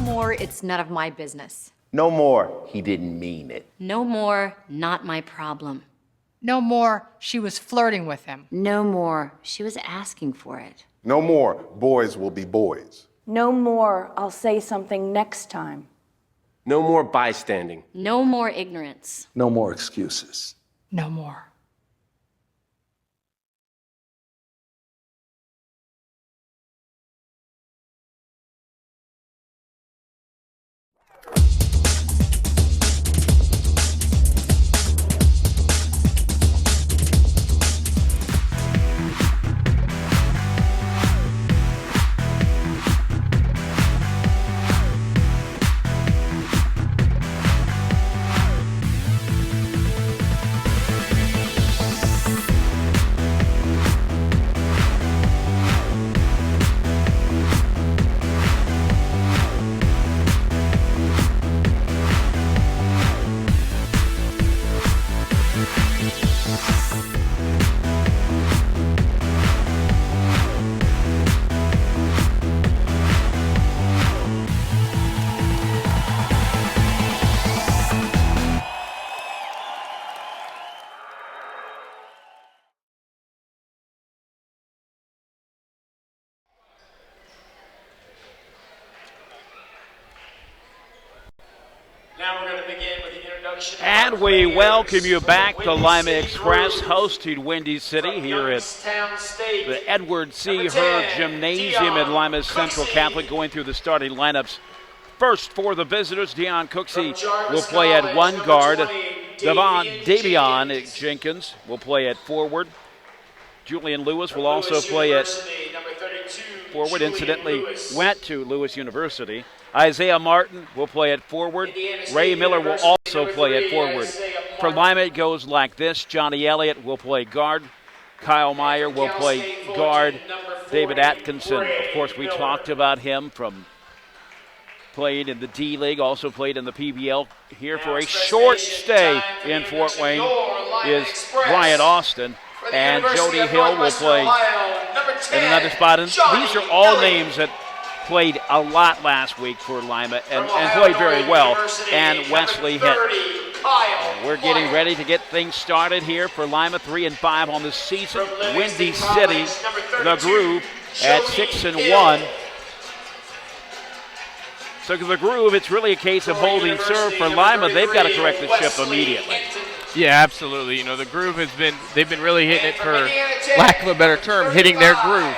more, it's none of my business. No more, he didn't mean it. No more, not my problem. No more, she was flirting with him. No more, she was asking for it. No more, boys will be boys. No more, I'll say something next time. No more bystanding. No more ignorance. No more excuses. No more. And we welcome you back to Lima Express, hosting Windy City here at the Edward C. Hurd Gymnasium at Lima Central Catholic, going through the starting lineups. First for the visitors, Deion Cooksey will play at one guard. Davion Jenkins will play at forward. Julian Lewis will also play at forward. Incidentally, went to Lewis University. Isaiah Martin will play at forward. Ray Miller will also play at forward. For Lima, it goes like this. Johnny Elliott will play guard. Kyle Meyer will play guard. David Atkinson, of course, we talked about him from playing in the D-League, also played in the PBL. Here for a short stay in Fort Wayne is Bryant Austin. And Jody Hill will play in another spot. And these are all names that played a lot last week for Lima and played very well. And Wesley Hinton. We're getting ready to get things started here for Lima, 3-5 on the season. Windy City, the Groove at 6-1. So the Groove, it's really a case of holding serve for Lima. They've got to correct the ship immediately. Yeah, absolutely. You know, the Groove they've been really hitting it, for lack of a better term, hitting their groove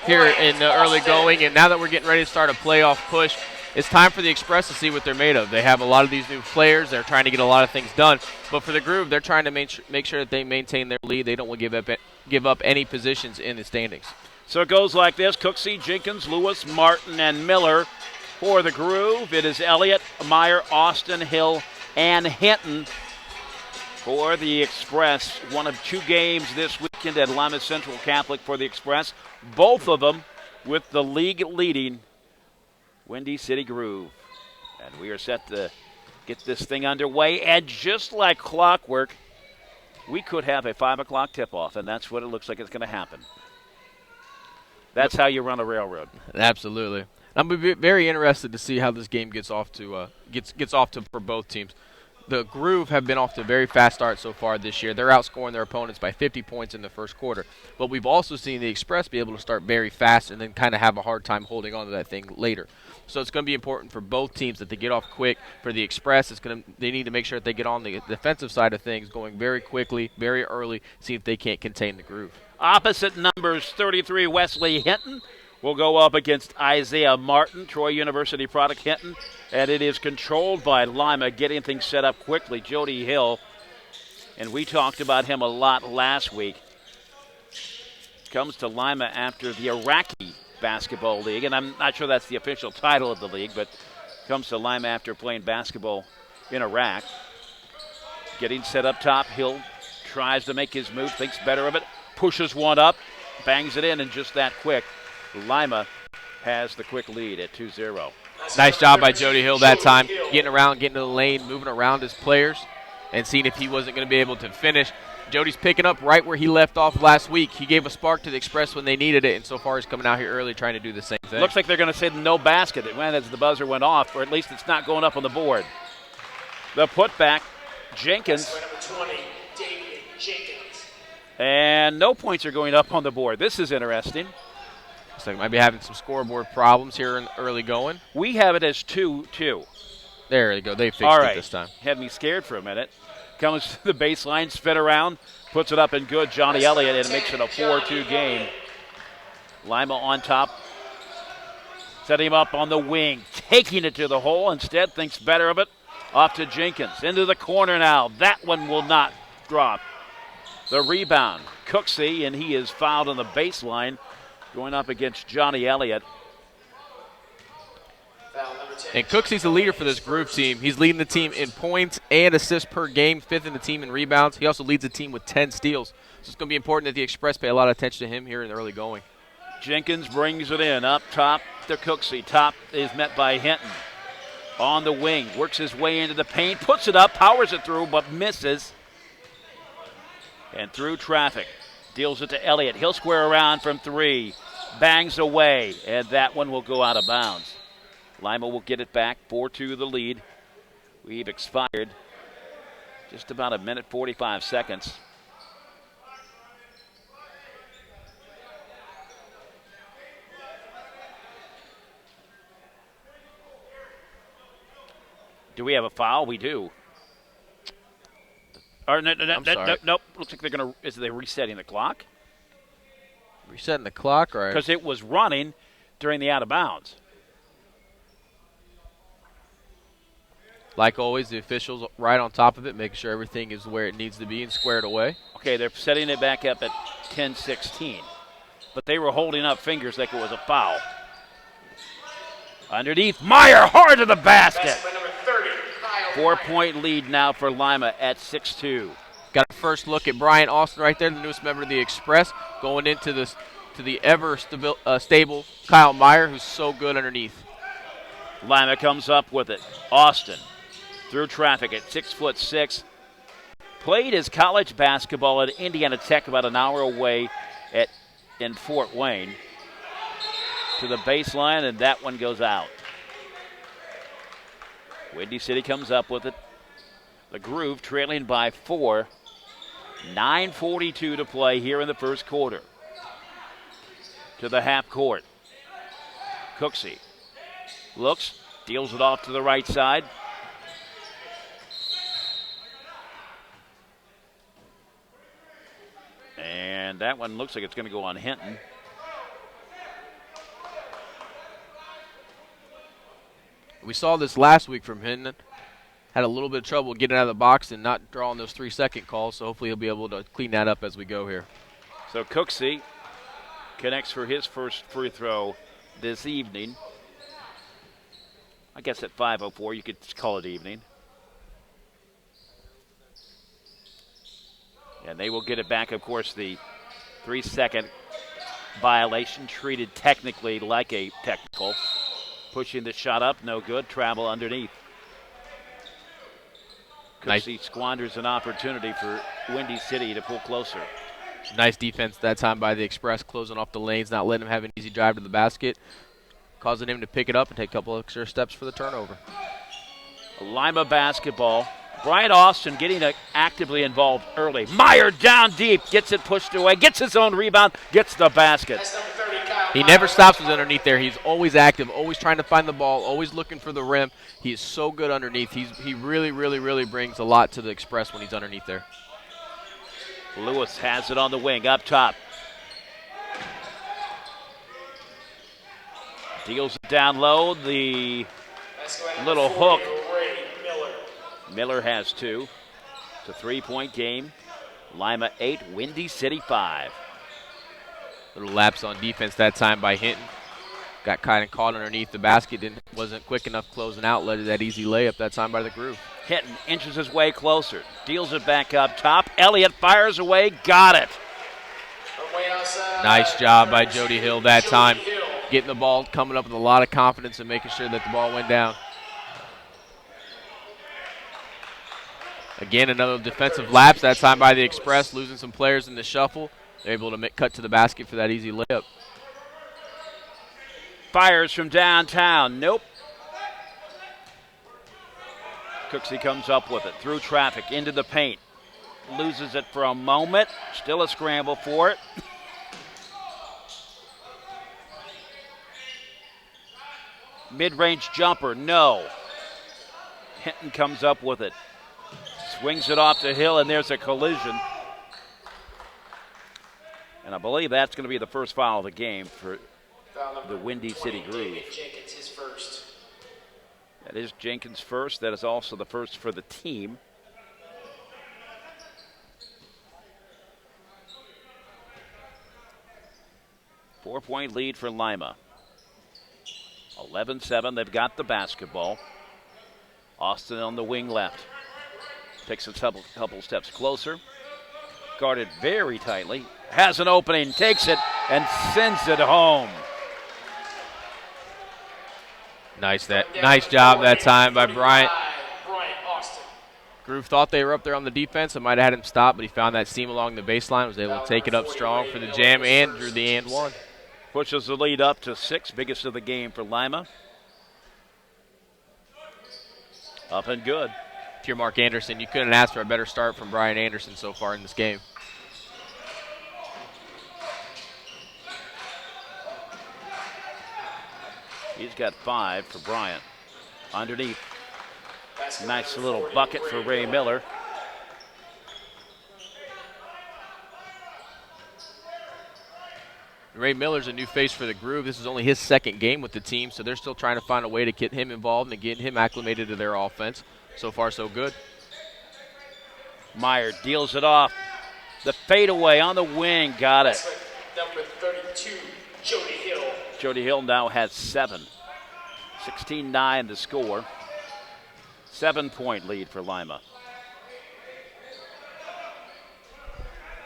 here in the early going. And now that we're getting ready to start a playoff push, it's time for the Express to see what they're made of. They have a lot of these new players. They're trying to get a lot of things done. But for the Groove, they're trying to make sure that they maintain their lead. They don't want to give up any positions in the standings. So it goes like this. Cooksey, Jenkins, Lewis, Martin, and Miller. For the Groove, it is Elliott, Meyer, Austin, Hill, and Hinton. For the Express, one of two games this weekend at Lima Central Catholic for the Express. Both of them with the league-leading Windy City Groove. And we are set to get this thing underway. And just like clockwork, we could have a 5 o'clock tip-off, and that's what it looks like it's going to happen. That's how you run a railroad. Absolutely. I'm very interested to see how this game gets off to for both teams. The Groove have been off to a very fast start so far this year. They're outscoring their opponents by 50 points in the first quarter. But we've also seen the Express be able to start very fast and then kind of have a hard time holding on to that thing later. So it's going to be important for both teams that they get off quick. For the Express, they need to make sure that they get on the defensive side of things, going very quickly, very early, see if they can't contain the Groove. Opposite numbers, 33 Wesley Hinton will go up against Isaiah Martin, Troy University product Hinton, and it is controlled by Lima, getting things set up quickly. Jody Hill, and we talked about him a lot last week, comes to Lima after the Iraqi Basketball League, and I'm not sure that's the official title of the league, but comes to Lima after playing basketball in Iraq. Getting set up top, Hill tries to make his move, thinks better of it, pushes one up, bangs it in, and just that quick, Lima has the quick lead at 2-0. Nice job by Jody Hill that time, getting around, getting to the lane, moving around his players, and seeing if he wasn't going to be able to finish. Jody's picking up right where he left off last week. He gave a spark to the Express when they needed it, and so far he's coming out here early trying to do the same thing. Looks like they're going to say no basket. It went as the buzzer went off, or at least it's not going up on the board. The putback, Jenkins. And no points are going up on the board. This is interesting. Looks like might be having some scoreboard problems here in the early going. We have it as 2-2. There you go. They fixed All it right. this time. Had me scared for a minute. Comes to the baseline, spin around, puts it up and good. Johnny Elliott, and it makes it a 4-2 game. Lima on top. Set him up on the wing, taking it to the hole. Instead, thinks better of it. Off to Jenkins. Into the corner now. That one will not drop. The rebound, Cooksey, and he is fouled on the baseline, going up against Johnny Elliott. And Cooksey's the leader for this Groove team. He's leading the team in points and assists per game, 5th in the team in rebounds. He also leads the team with 10 steals. So it's going to be important that the Express pay a lot of attention to him here in the early going. Jenkins brings it in, up top to Cooksey. Top is met by Hinton. On the wing, works his way into the paint, puts it up, powers it through, but misses. And through traffic, deals it to Elliott. He'll square around from 3, bangs away, and that one will go out of bounds. Lima will get it back, 4-2 the lead. We've expired just about a minute, 45 seconds. Do we have a foul? We do. Or nope. Looks like they're going to. Is they resetting the clock? Resetting the clock, right? Because it was running during the out of bounds. Like always, the officials right on top of it, making sure everything is where it needs to be and squared away. Okay, they're setting it back up at 10-16. But they were holding up fingers like it was a foul. Underneath, Meyer hard to the basket. 4-point lead now for Lima at 6-2. Got a first look at Brian Austin right there, the newest member of the Express, going into this to the ever stable Kyle Meyer, who's so good underneath. Lima comes up with it. Austin through traffic at 6'6". Played his college basketball at Indiana Tech about an hour away in Fort Wayne. To the baseline, and that one goes out. Windy City comes up with it. The Groove trailing by 4. 9:42 to play here in the first quarter. To the half court. Cooksey looks, deals it off to the right side. And that one looks like it's going to go on Hinton. We saw this last week from Hinton. Had a little bit of trouble getting out of the box and not drawing those 3-second calls, so hopefully he'll be able to clean that up as we go here. So Cooksey connects for his first free throw this evening. I guess at 5:04 you could call it evening. And they will get it back. Of course, the 3-second violation treated technically like a technical. Pushing the shot up, no good. Travel underneath. Cooksey squanders an opportunity for Windy City to pull closer. Nice defense that time by the Express, closing off the lanes, not letting him have an easy drive to the basket, causing him to pick it up and take a couple extra steps for the turnover. Lima basketball. Brian Austin getting actively involved early. Meyer down deep, gets it pushed away, gets his own rebound, gets the basket. He never stops with underneath there. He's always active, always trying to find the ball, always looking for the rim. He is so good underneath. He really, really, really brings a lot to the Express when he's underneath there. Lewis has it on the wing, up top. Deals it down low, the little hook. Miller has 2. It's a 3-point game. Lima 8, Windy City 5. Little lapse on defense that time by Hinton. Got kind of caught underneath the basket, wasn't quick enough closing out, led to that easy layup that time by the Groove. Hinton inches his way closer, deals it back up top. Elliott fires away, got it. Nice job by Jody Hill that time. Getting the ball, coming up with a lot of confidence and making sure that the ball went down. Again, another defensive lapse, that time by the Express, losing some players in the shuffle. They're able to cut to the basket for that easy layup. Fires from downtown. Nope. Cooksey comes up with it through traffic into the paint. Loses it for a moment. Still a scramble for it. Mid-range jumper, no. Hinton comes up with it. Swings it off to Hill, and there's a collision. And I believe that's going to be the first foul of the game for the Windy City Groove. Jenkins, his first. That is Jenkins' first. That is also the first for the team. Four-point lead for Lima. 11-7. They've got the basketball. Austin on the wing left. Takes a couple steps closer. Guarded very tightly. Has an opening, takes it, and sends it home. Nice job that time by Bryant. Austin. Groove thought they were up there on the defense. It might have had him stop, but he found that seam along the baseline, was able to take it up strong for the jam and drew the and one. Pushes the lead up to 6, biggest of the game for Lima. Up and good. If you're Mark Anderson, you couldn't ask for a better start from Brian Anderson so far in this game. He's got 5 for Bryant. Underneath. Nice little bucket for Ray Miller. Ray Miller's a new face for the Groove. This is only his second game with the team, so they're still trying to find a way to get him involved and get him acclimated to their offense. So far, so good. Meyer deals it off. The fadeaway on the wing, got it. Number 32, Jody Hill. Jody Hill now has 7. 16-9 the score. 7-point lead for Lima.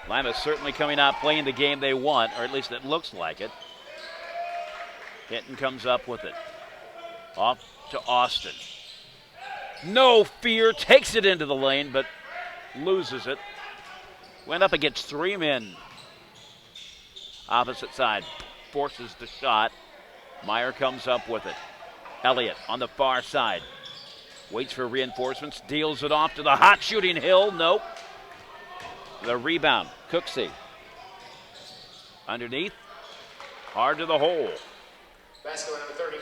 Lima's certainly coming out playing the game they want, or at least it looks like it. Hinton comes up with it. Off to Austin. No fear, takes it into the lane, but loses it. Went up against 3 men. Opposite side, forces the shot. Meyer comes up with it. Elliott on the far side. Waits for reinforcements, deals it off to the hot shooting Hill. Nope. The rebound, Cooksey. Underneath, hard to the hole.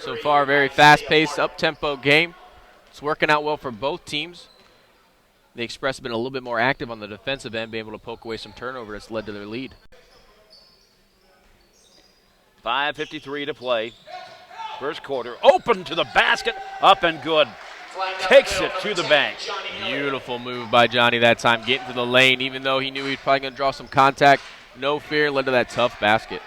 So far, very fast-paced, up-tempo game. It's working out well for both teams. The Express have been a little bit more active on the defensive end, being able to poke away some turnover that's led to their lead. 5:53 to play. First quarter, open to the basket, up and good. Takes it to the bank. Beautiful move by Johnny that time, getting to the lane, even though he knew he was probably going to draw some contact. No fear, led to that tough basket.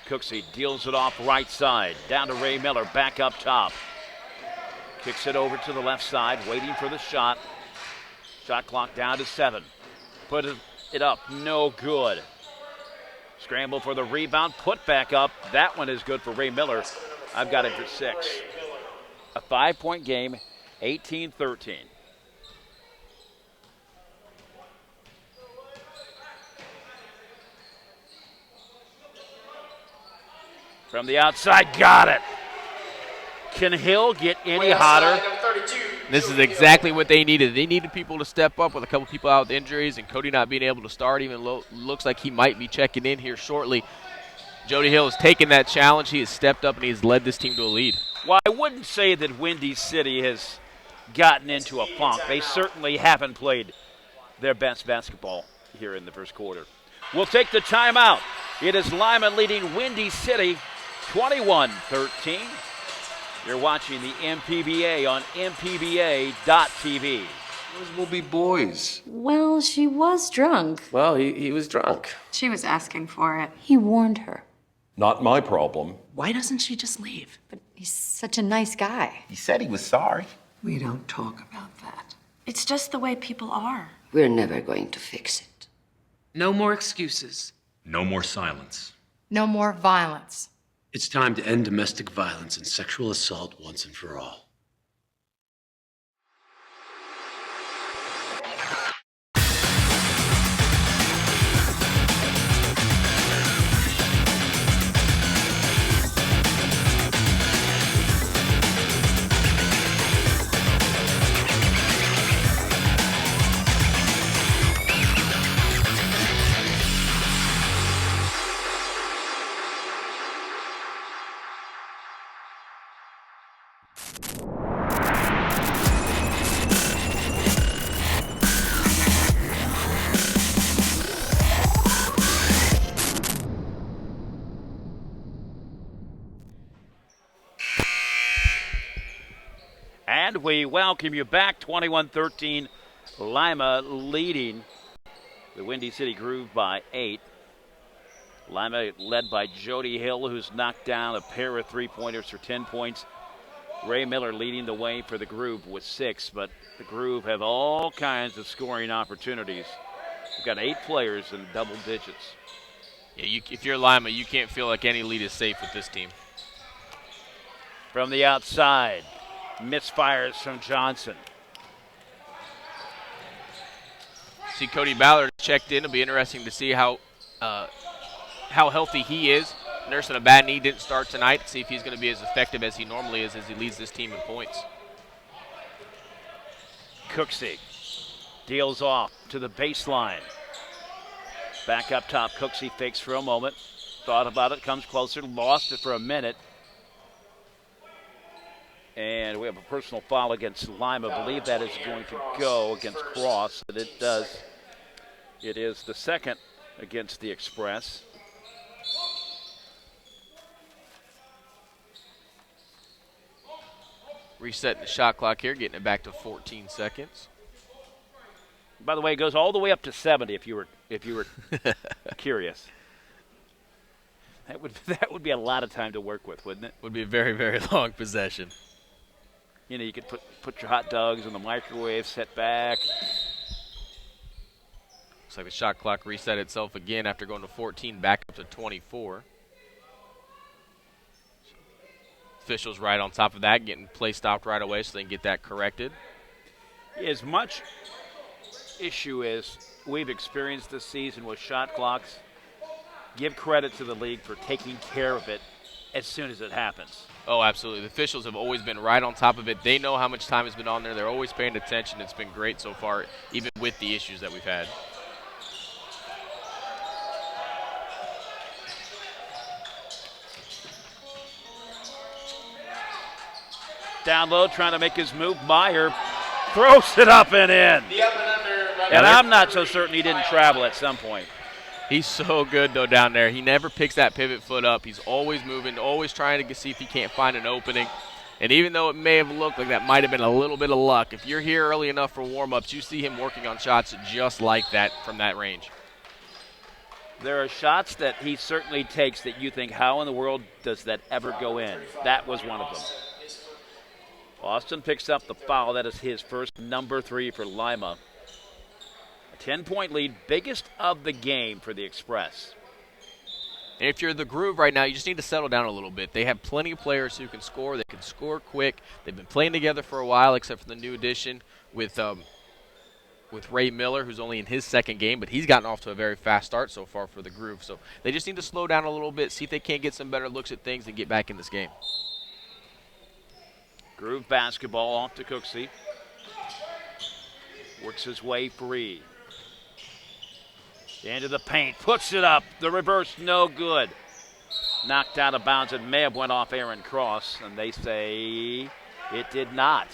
Cooksey deals it off right side. Down to Ray Miller, back up top. Kicks it over to the left side, waiting for the shot. Shot clock down to 7. Put it up, no good. Scramble for the rebound, put back up. That one is good for Ray Miller. I've got it for 6. A 5-point game, 18-13. From the outside, got it. Can Hill get any hotter? This is exactly what they needed. They needed people to step up with a couple people out with injuries and Cody not being able to start. Even looks like he might be checking in here shortly. Jody Hill has taken that challenge. He has stepped up and he has led this team to a lead. Well, I wouldn't say that Windy City has gotten into a funk. They certainly haven't played their best basketball here in the first quarter. We'll take the timeout. It is Lima leading Windy City 21-13. You're watching the MPBA on MPBA.TV. Boys will be boys. Well, she was drunk. Well, he was drunk. She was asking for it. He warned her. Not my problem. Why doesn't she just leave? But he's such a nice guy. He said he was sorry. We don't talk about that. It's just the way people are. We're never going to fix it. No more excuses. No more silence. No more violence. It's time to end domestic violence and sexual assault once and for all. And we welcome you back, 21-13, Lima leading the Windy City Groove by 8. Lima led by Jody Hill, who's knocked down a pair of three-pointers for 10 points. Ray Miller leading the way for the Groove with 6, but the Groove have all kinds of scoring opportunities. We've got 8 players in double digits. Yeah, if you're Lima, you can't feel like any lead is safe with this team. From the outside, misfires from Johnson. See, Cody Ballard checked in. It'll be interesting to see how healthy he is. Nursing a bad knee, didn't start tonight. See if he's going to be as effective as he normally is as he leads this team in points. Cooksey deals off to the baseline. Back up top, Cooksey fakes for a moment. Thought about it, comes closer, lost it for a minute. And we have a personal foul against Lima. I believe that is going to go against Cross, and it does. It is the second against the Express. Resetting the shot clock here, getting it back to 14 seconds. By the way, it goes all the way up to 70 if you were curious. That would be a lot of time to work with, wouldn't it? Would be a very, very long possession. You know, you could put your hot dogs in the microwave, set back. Looks like the shot clock reset itself again after going to 14, back up to 24. Officials right on top of that, getting play stopped right away so they can get that corrected. As much issue as we've experienced this season with shot clocks, give credit to the league for taking care of it as soon as it happens. Oh, absolutely. The officials have always been right on top of it. They know how much time has been on there. They're always paying attention. It's been great so far, even with the issues that we've had. Down low, trying to make his move. Meyer throws it up and in. And I'm not so certain he didn't travel at some point. He's so good, though, down there. He never picks that pivot foot up. He's always moving, always trying to see if he can't find an opening. And even though it may have looked like that might have been a little bit of luck, if you're here early enough for warm-ups, you see him working on shots just like that from that range. There are shots that he certainly takes that you think, how in the world does that ever go in? That was one of them. Austin picks up the foul. That is his first, number 3 for Lima. A 10-point lead, biggest of the game for the Express. And if you're the Groove right now, you just need to settle down a little bit. They have plenty of players who can score. They can score quick. They've been playing together for a while, except for the new addition with Ray Miller, who's only in his second game, but he's gotten off to a very fast start so far for the Groove. So they just need to slow down a little bit, see if they can't get some better looks at things and get back in this game. Groove basketball off to Cooksey. Works his way free. Into the paint, puts it up. The reverse, no good. Knocked out of bounds. It may have went off Aaron Cross, and they say it did not.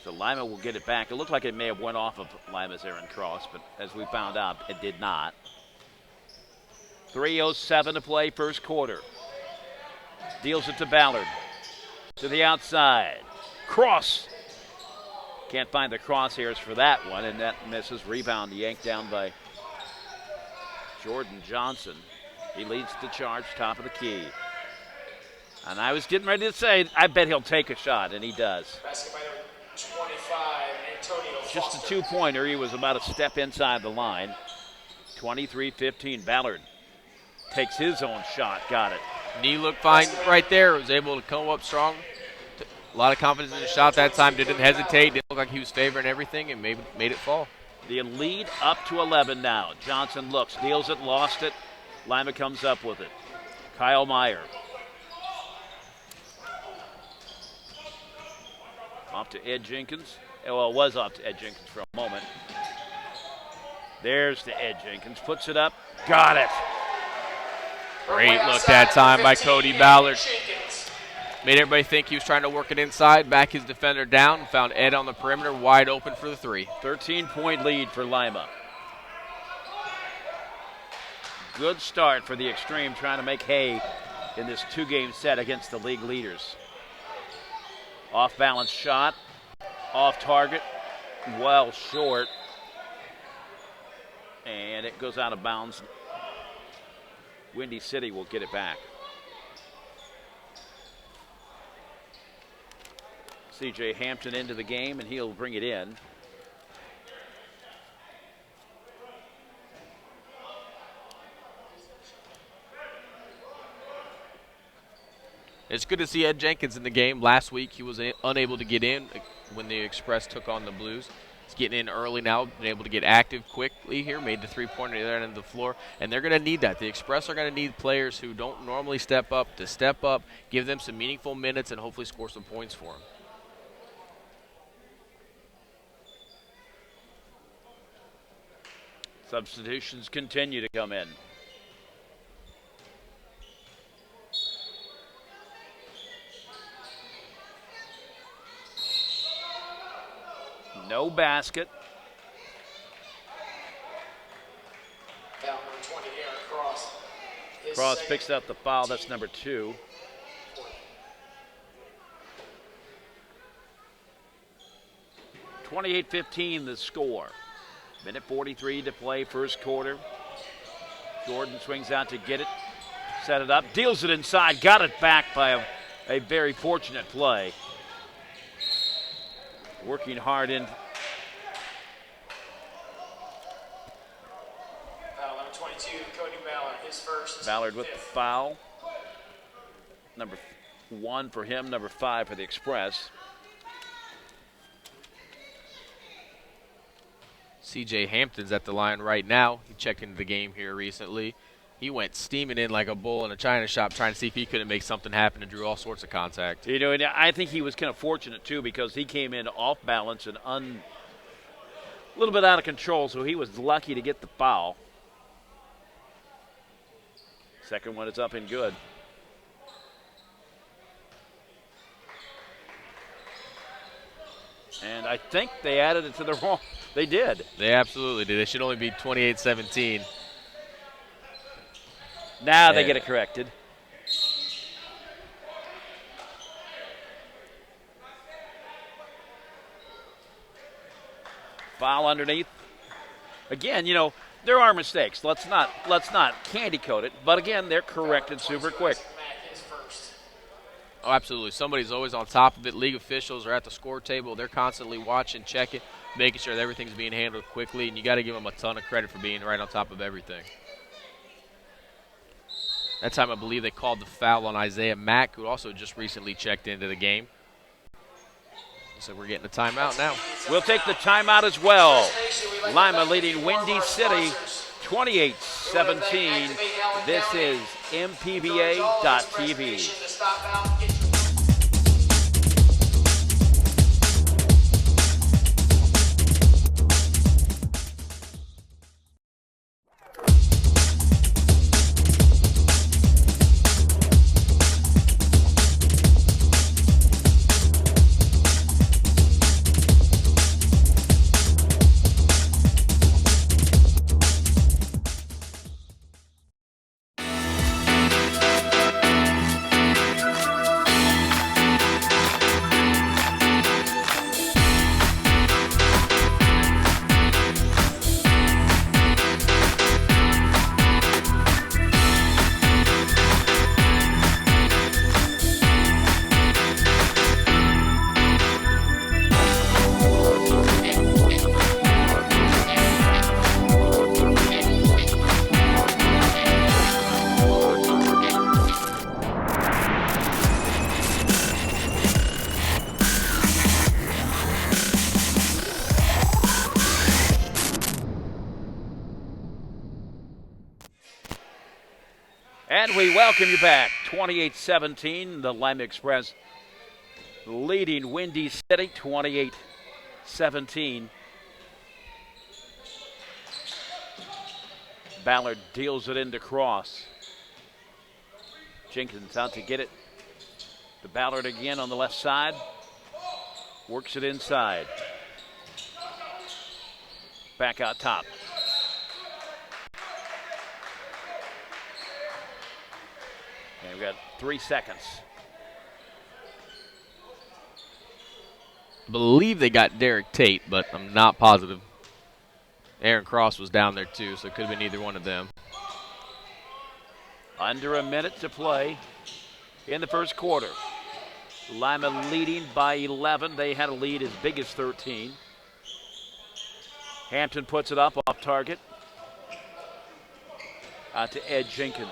So Lima will get it back. It looked like it may have went off of Lima's Aaron Cross, but as we found out, it did not. 3:07 to play, first quarter. Deals it to Ballard. To the outside. Cross. Can't find the crosshairs for that one, and that misses. Rebound yanked down by Jordan Johnson. He leads the charge, top of the key. And I was getting ready to say, I bet he'll take a shot, and he does. Basket by number 25, Antonio Just a Foster. two-pointer. He was about a step inside the line. 23-15. Ballard takes his own shot. Got it. Knee looked fine right there. Was able to come up strong. A lot of confidence in the shot that time. Didn't hesitate. Didn't look like he was favoring everything and made it fall. The lead up to 11 now. Johnson looks, deals it, lost it. Lima comes up with it. Kyle Meyer. Off to Ed Jenkins. Well, it was off to Ed Jenkins for a moment. There's the Ed Jenkins. Puts it up. Got it. Great look that time by Cody Ballard. Made everybody think he was trying to work it inside, back his defender down, and found Ed on the perimeter wide open for the three. 13-point lead for Lima. Good start for the Extreme, trying to make hay in this two-game set against the league leaders. Off-balance shot, off target, well short, and it goes out of bounds. Windy City will get it back. C.J. Hampton into the game, and he'll bring it in. It's good to see Ed Jenkins in the game. Last week he was unable to get in when the Express took on the Blues. He's getting in early now, been able to get active quickly here, made the three-pointer at the other end of the floor, and they're going to need that. The Express are going to need players who don't normally step up to step up, give them some meaningful minutes, and hopefully score some points for them. Substitutions continue to come in. No basket. Foul number 20, Aaron Cross. Cross picks up the foul. That's number 2. (28-15) the score. Minute 43 to play, first quarter. Jordan swings out to get it, set it up, deals it inside, got it back by a very fortunate play. Working hard in. Foul number 22, Cody Ballard, his first. Ballard with the foul. Number 1 for him, number 5 for the Express. C.J. Hampton's at the line right now. He checked into the game here recently. He went steaming in like a bull in a china shop trying to see if he couldn't make something happen and drew all sorts of contact. You know, and I think he was kind of fortunate, too, because he came in off balance and a little bit out of control, so he was lucky to get the foul. Second one is up and good. And I think they added it to the wrong. They did. They absolutely did. It should only be 28-17. Now they get it corrected. Foul underneath. Again, you know, there are mistakes. Let's not candy coat it. But again, they're corrected super quick. Oh, absolutely. Somebody's always on top of it. League officials are at the score table. They're constantly watching, checking, making sure that everything's being handled quickly, and you got to give them a ton of credit for being right on top of everything. That time, I believe they called the foul on Isaiah Mack, who also just recently checked into the game. So we're getting a timeout now. We'll take the timeout as well. Lima leading Windy City 28-17. This is MPBA.TV. And we welcome you back. 28-17, the Lima Express leading Windy City 28-17. Ballard deals it into Cross. Jenkins out to get it. The Ballard again on the left side. Works it inside. Back out top. And we've got 3 seconds. I believe they got Derek Tate, but I'm not positive. Aaron Cross was down there too, so it could have been either one of them. Under a minute to play in the first quarter. Lima leading by 11. They had a lead as big as 13. Hampton puts it up off target. Out to Ed Jenkins.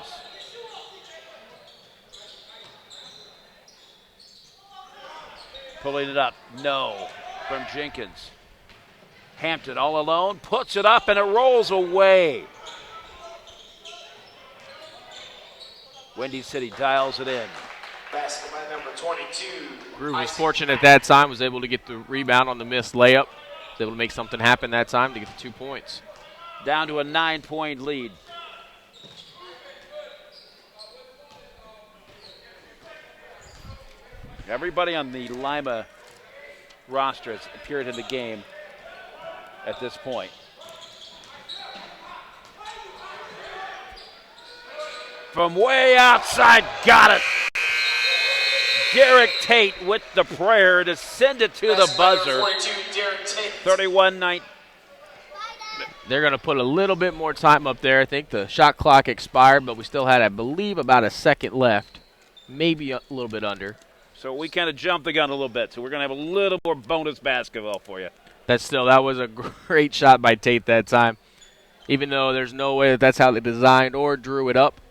Pulling it up. No. From Jenkins. Hampton all alone. Puts it up and it rolls away. Windy City dials it in. Basket by number 22. Groove was fortunate at that time, was able to get the rebound on the missed layup. Was able to make something happen that time to get the 2 points. Down to a 9-point lead. Everybody on the Lima roster has appeared in the game at this point. From way outside, got it. Derek Tate with the prayer to send it to the buzzer. 31-19. They're going to put a little bit more time up there. I think the shot clock expired, but we still had, I believe, about a second left, maybe a little bit under. So we kind of jumped the gun a little bit. So we're going to have a little more bonus basketball for you. That was a great shot by Tate that time. Even though there's no way that's how they designed or drew it up.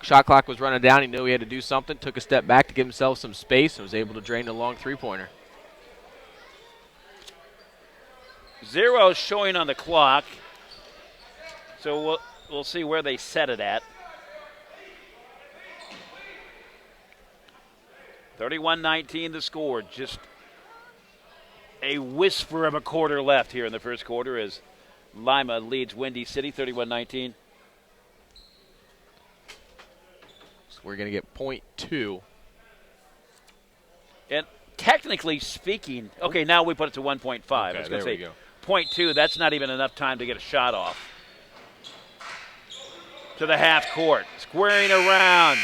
Shot clock was running down. He knew he had to do something. Took a step back to give himself some space and was able to drain a long three-pointer. 0 showing on the clock. So we'll see where they set it at. 31-19 the score. Just a whisper of a quarter left here in the first quarter as Lima leads Windy City 31-19. So we're going to get .2. And technically speaking, okay, now we put it to 1.5. Okay, I was going to say go. .2, that's not even enough time to get a shot off. To the half court, squaring around.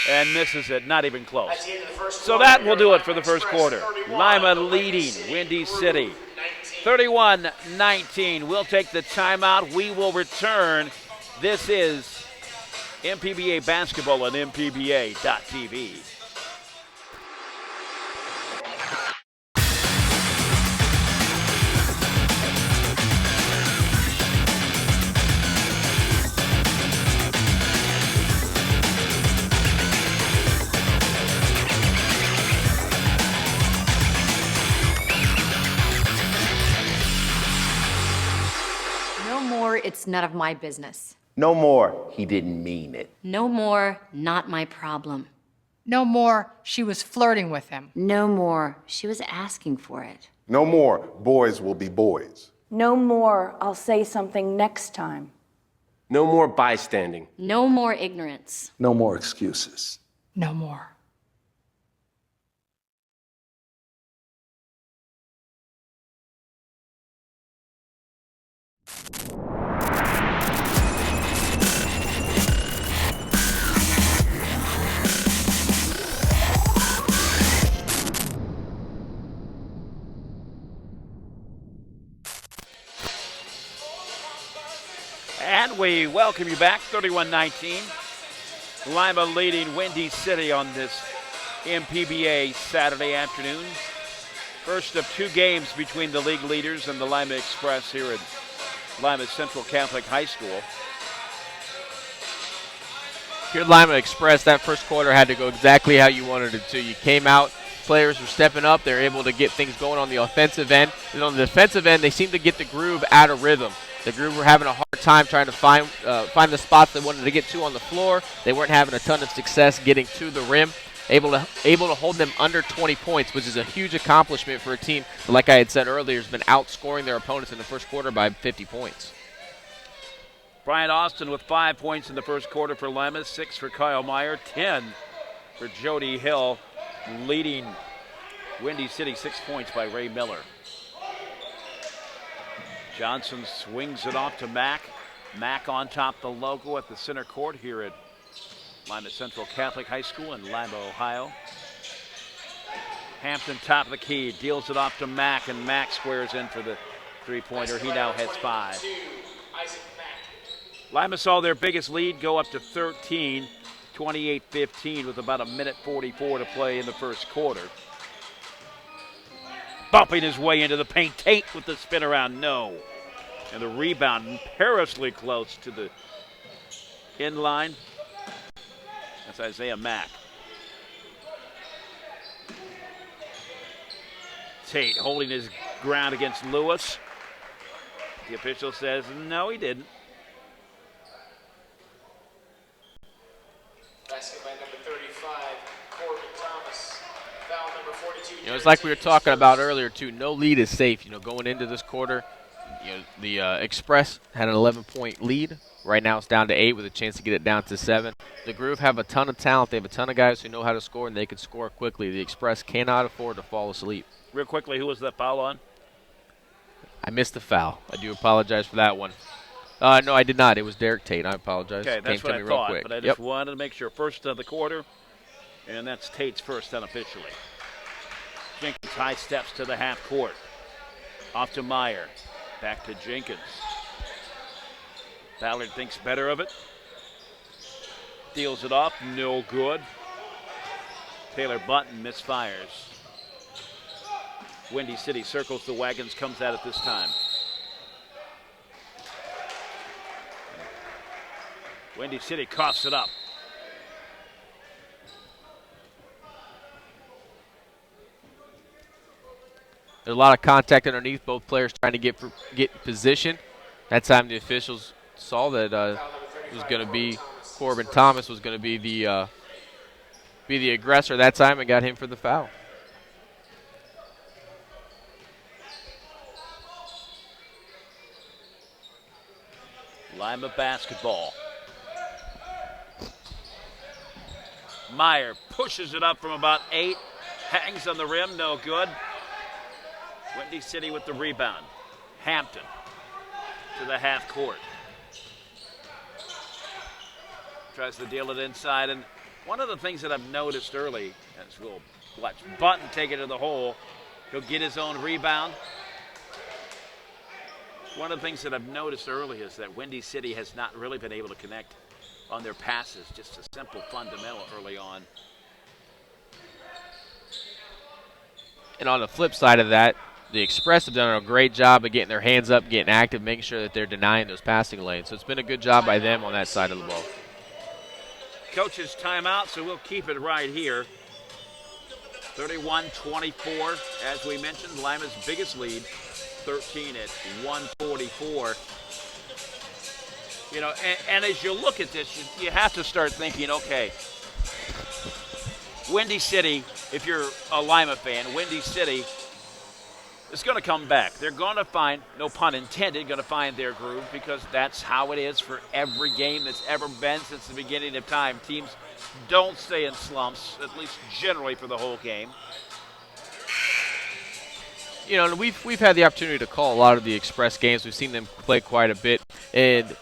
And misses it, not even close. So that will do it for the first quarter. Lima leading Windy City 31-19. We'll take the timeout. We will return. This is MPBA Basketball on MPBA.TV. It's none of my business. No more, he didn't mean it. No more, not my problem. No more, she was flirting with him. No more, she was asking for it. No more, boys will be boys. No more, I'll say something next time. No more bystanding. No more ignorance. No more excuses. No more. And we welcome you back, 31-19. Lima leading Windy City on this MPBA Saturday afternoon. First of 2 games between the league leaders and the Lima Express here at Lima Central Catholic High School. Here at Lima Express, that first quarter had to go exactly how you wanted it to. You came out, players were stepping up, they were able to get things going on the offensive end. And on the defensive end, they seemed to get the groove out of rhythm. The Groove were having a hard time trying to find the spots they wanted to get to on the floor. They weren't having a ton of success getting to the rim. Able to hold them under 20 points, which is a huge accomplishment for a team that, like I had said earlier, has been outscoring their opponents in the first quarter by 50 points. Brian Austin with 5 points in the first quarter for Lima, 6 for Kyle Meyer, 10 for Jody Hill, leading Windy City 6 points by Ray Miller. Johnson swings it off to Mack. Mack on top the logo at the center court here at Lima Central Catholic High School in Lima, Ohio. Hampton top of the key, deals it off to Mack, and Mack squares in for the three-pointer. He now has 5. Lima saw their biggest lead go up to 13, 28-15 with about 1:44 to play in the first quarter. Bumping his way into the paint. Tate with the spin around, no. And the rebound perilously close to the end line. That's Isaiah Mack. Tate holding his ground against Lewis. The official says, no, he didn't. Basket by number 35, Corbin Thomas. Foul number 42. You know, it's like we were talking about earlier, too. No lead is safe. You know, going into this quarter, you know, the Express had an 11-point lead. Right now it's down to 8 with a chance to get it down to 7. The Groove have a ton of talent. They have a ton of guys who know how to score, and they can score quickly. The Express cannot afford to fall asleep. Real quickly, who was that foul on? I missed the foul. I do apologize for that one. No, I did not. It was Derek Tate. I apologize. Okay, that's what I real thought, quick. but I just wanted to make sure. First of the quarter, and that's Tate's first unofficially. Jenkins high steps to the half court. Off to Meyer. Back to Jenkins. Ballard thinks better of it. Deals it off. No good. Taylor Button misfires. Windy City circles the wagons, comes at it this time. Windy City coughs it up. There's a lot of contact underneath, both players trying to get position. That time the officials saw that it was going to be Corbin Thomas was going to be the aggressor that time and got him for the foul. Lima basketball. Meyer pushes it up from about 8. Hangs on the rim, no good. Windy City with the rebound. Hampton to the half court. Tries to deal it inside. And one of the things that I've noticed early, as we'll watch Button take it to the hole, he'll get his own rebound. One of the things that I've noticed early is that Windy City has not really been able to connect on their passes, just a simple fundamental early on. And on the flip side of that, the Express have done a great job of getting their hands up, getting active, making sure that they're denying those passing lanes. So it's been a good job by them on that side of the ball. Coach's timeout, so we'll keep it right here. 31-24, as we mentioned, Lima's biggest lead, 13 at 1:44. You know, and as you look at this, you have to start thinking, okay, Windy City, if you're a Lima fan, Windy City is going to come back. They're going to find, no pun intended, going to find their groove, because that's how it is for every game that's ever been since the beginning of time. Teams don't stay in slumps, at least generally for the whole game. You know, we've had the opportunity to call a lot of the Express games. We've seen them play quite a bit. And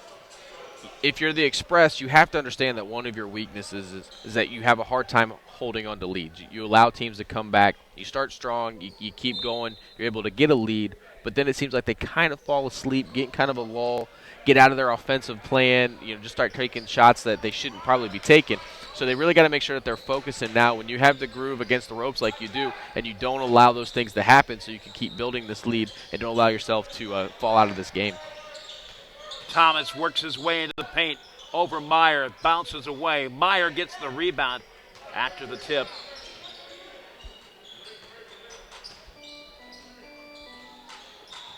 if you're the Express, you have to understand that one of your weaknesses is that you have a hard time holding on to leads. You allow teams to come back. You start strong. You keep going. You're able to get a lead. But then it seems like they kind of fall asleep, get kind of a lull, get out of their offensive plan, you know, just start taking shots that they shouldn't probably be taking. So they really got to make sure that they're focusing now. When you have the groove against the ropes like you do, and you don't allow those things to happen so you can keep building this lead and don't allow yourself to fall out of this game. Thomas works his way into the paint over Meyer, bounces away. Meyer gets the rebound after the tip.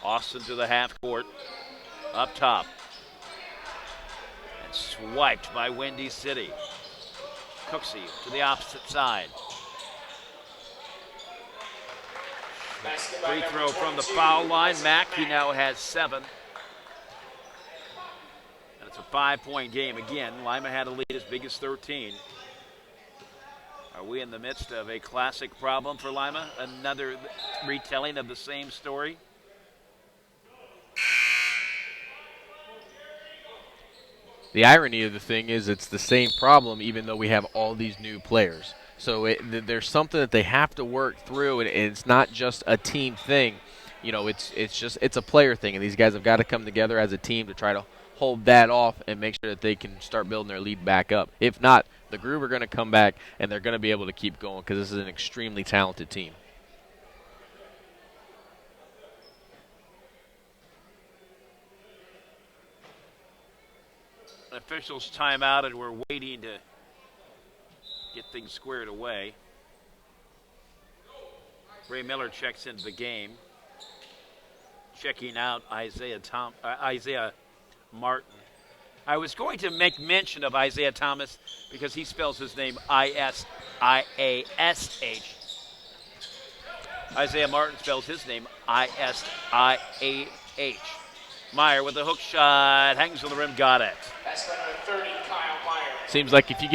Austin to the half court, up top. And swiped by Windy City. Cooksey to the opposite side. Free throw from the foul line. Mack, he now has 7. And it's a 5-point game again. Lima had a lead as big as 13. Are we in the midst of a classic problem for Lima? Another retelling of the same story? The irony of the thing is it's the same problem even though we have all these new players. So there's something that they have to work through, and it's not just a team thing. You know, it's a player thing, and these guys have got to come together as a team to try to hold that off and make sure that they can start building their lead back up. If not, the Groove are going to come back, and they're going to be able to keep going because this is an extremely talented team. Officials timeout, and we're waiting to get things squared away. Ray Miller checks into the game. Checking out Isaiah Martin. I was going to make mention of Isaiah Thomas because he spells his name I-S-I-A-S-H. Isaiah Martin spells his name I-S-I-A-H. Meyer with the hook shot, hangs on the rim, got it. That's number 30, Kyle Meyer. Seems like if you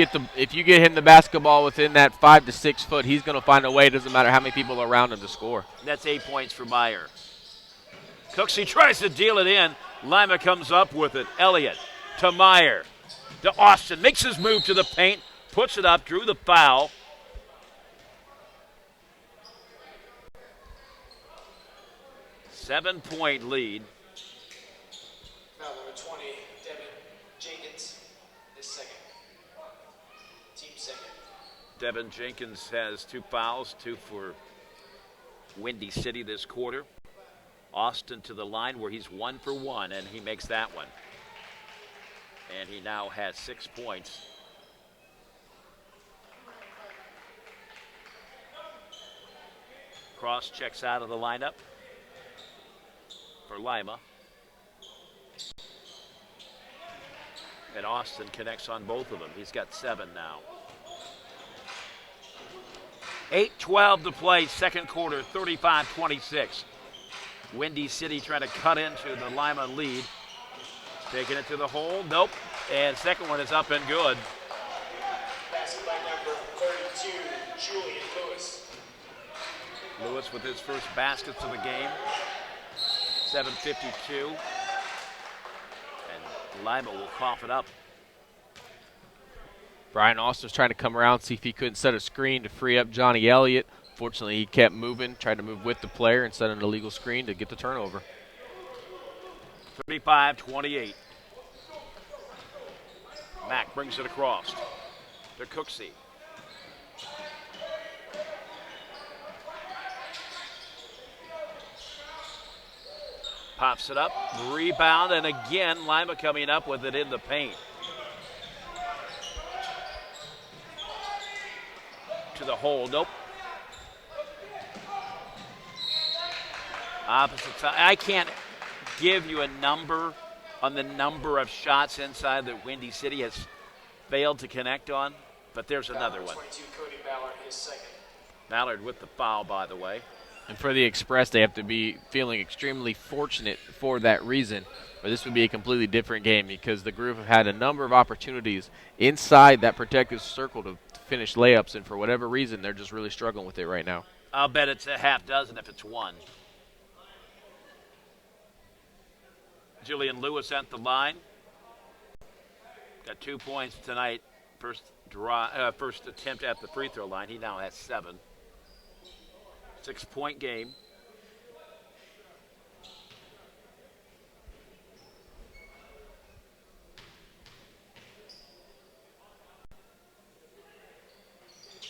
get him the basketball within that 5 to 6 foot, he's going to find a way. It doesn't matter how many people are around him to score. That's 8 points for Meyer. Cooksey tries to deal it in. Lima comes up with it. Elliott to Meyer to Austin. Makes his move to the paint. Puts it up. Drew the foul. Seven-point lead. Foul number 20, Devin Jenkins, his second. Team second. Devin Jenkins has 2 fouls, 2 for Windy City this quarter. Austin to the line where he's 1 for 1, and he makes that one. And he now has 6 points. Cross checks out of the lineup for Lima. And Austin connects on both of them. He's got 7 now. 8:12 to play, second quarter, 35-26. Windy City trying to cut into the Lima lead. Taking it to the hole. Nope. And second one is up and good. Basket by number 32, Julian Lewis. Lewis with his first baskets of the game. 7:52. And Lima will cough it up. Brian Austin was trying to come around, see if he couldn't set a screen to free up Johnny Elliott. Fortunately, he kept moving, tried to move with the player and set an illegal screen to get the turnover. 35-28. Mack brings it across to Cooksey. Pops it up, rebound, and again, Lima coming up with it in the paint. To the hole, nope. Opposite side. I can't give you a number on the number of shots inside that Windy City has failed to connect on, but there's another one. 22, Cody Ballard, his second. Ballard with the foul, by the way. And for the Express, they have to be feeling extremely fortunate for that reason, or this would be a completely different game because the Groove have had a number of opportunities inside that protective circle to finish layups, and for whatever reason, they're just really struggling with it right now. I'll bet it's a half dozen if it's one. Julian Lewis at the line. Got 2 points tonight. First attempt at the free throw line. He now has 7. 6-point game.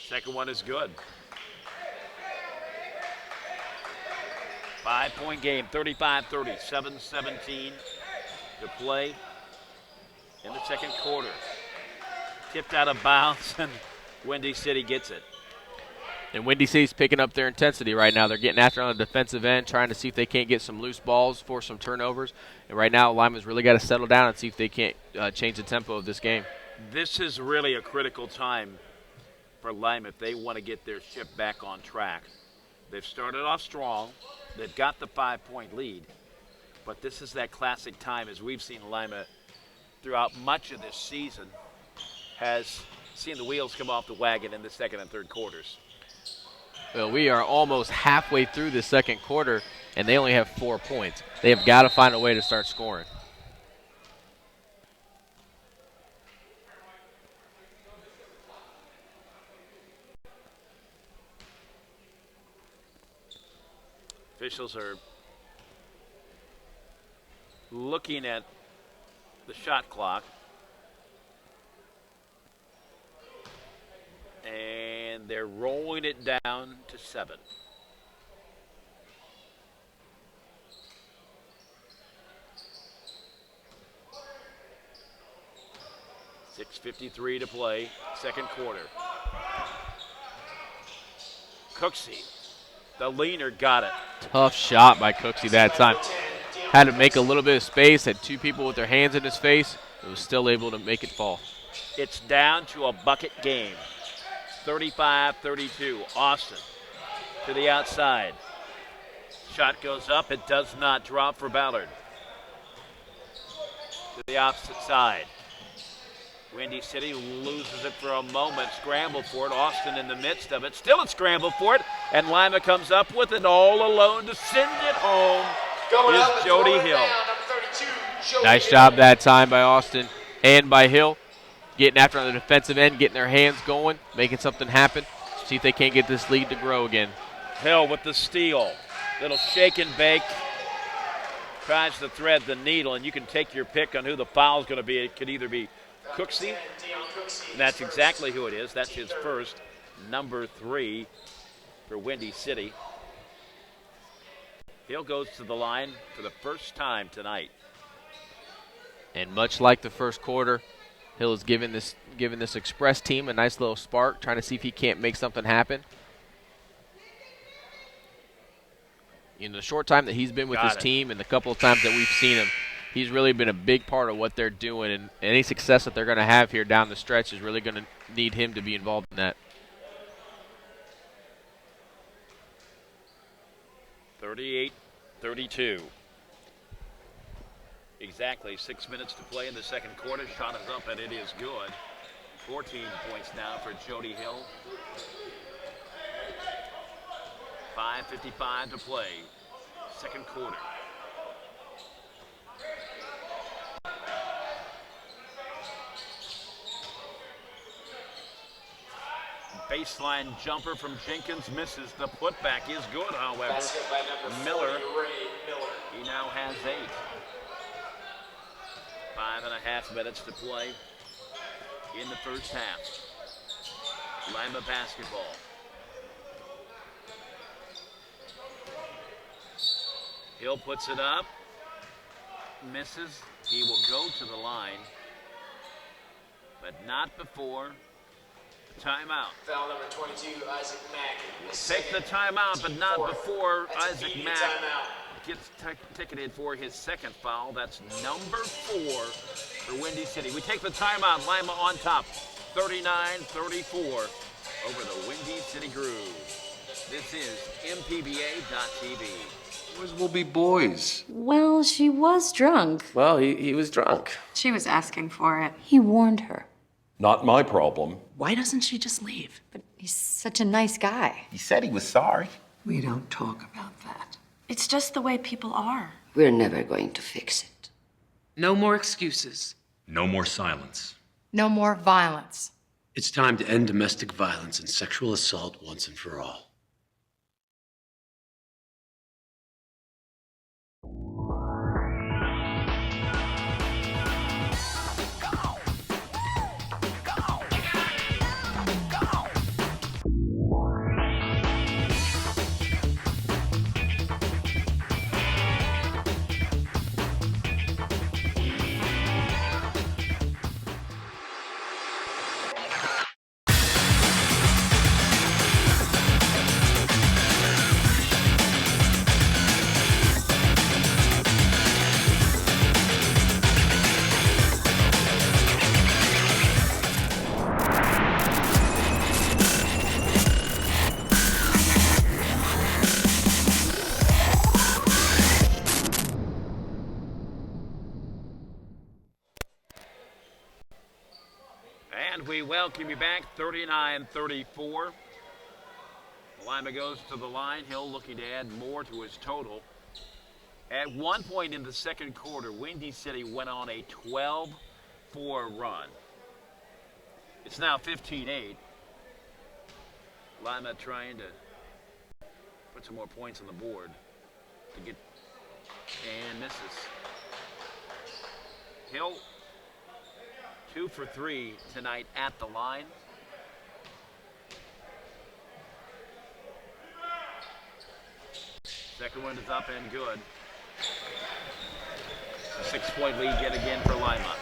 Second one is good. 5-point game, 35-30, 7:17 to play in the second quarter. Tipped out of bounds, and Windy City gets it. And Windy City's picking up their intensity right now. They're getting after on the defensive end, trying to see if they can't get some loose balls, force some turnovers. And right now, Lima's really got to settle down and see if they can't change the tempo of this game. This is really a critical time for Lima if they want to get their ship back on track. They've started off strong. They've got the 5-point lead. But this is that classic time, as we've seen Lima throughout much of this season, has seeing the wheels come off the wagon in the second and third quarters. Well, we are almost halfway through the second quarter, and they only have 4 points. They have got to find a way to start scoring. Officials are looking at the shot clock. And they're rolling it down to 7. .6:53 to play, second quarter. Cooksey, the leaner, got it. Tough shot by Cooksey that time. Had to make a little bit of space, had 2 people with their hands in his face, but was still able to make it fall. It's down to a bucket game. 35-32. Austin to the outside. Shot goes up. It does not drop for Ballard. To the opposite side. Windy City loses it for a moment. Scramble for it. Austin in the midst of it. Still a scramble for it. And Lima comes up with it all alone to send it home. Is Jody Hill. Nice job that time by Austin and by Hill. Getting after on the defensive end, getting their hands going, making something happen. See if they can't get this lead to grow again. Hill with the steal. Little shake and bake. Tries to thread the needle, and you can take your pick on who the foul's going to be. It could either be Cooksey, and that's exactly who it is. That's his first, number 3 for Windy City. Hill goes to the line for the first time tonight. And much like the first quarter, Hill is giving this Express team a nice little spark, trying to see if he can't make something happen. In the short time that he's been with his team and the couple of times that we've seen him, he's really been a big part of what they're doing, and any success that they're going to have here down the stretch is really going to need him to be involved in that. 38-32. Exactly 6 minutes to play in the second quarter. Shot is up and it is good. 14 points now for Jody Hill. 5:55 to play. Second quarter. Baseline jumper from Jenkins misses. The putback is good, however. Miller, he now has 8. 5.5 minutes to play in the first half. Lima basketball. Hill puts it up, misses. He will go to the line, but not before the timeout. Foul number 22, Isaac Mack. Take the timeout, but not before Isaac Mack gets ticketed for his second foul. That's number 4 for Windy City. We take the timeout. Lima on top, 39-34 over the Windy City Groove. This is MPBA.TV. Boys will be boys. Well, she was drunk. Well, he was drunk. She was asking for it. He warned her. Not my problem. Why doesn't she just leave? But he's such a nice guy. He said he was sorry. We don't talk about that. It's just the way people are. We're never going to fix it. No more excuses. No more silence. No more violence. It's time to end domestic violence and sexual assault once and for all. welcome you back, 39-34. Lima goes to the line. Hill looking to add more to his total. At one point in the second quarter, Windy City went on a 12-4 run. It's now 15-8. Lima trying to put some more points on the board to get, and misses. Hill 2 for 3 tonight at the line. Second one is up and good. A 6-point lead yet again for Lima.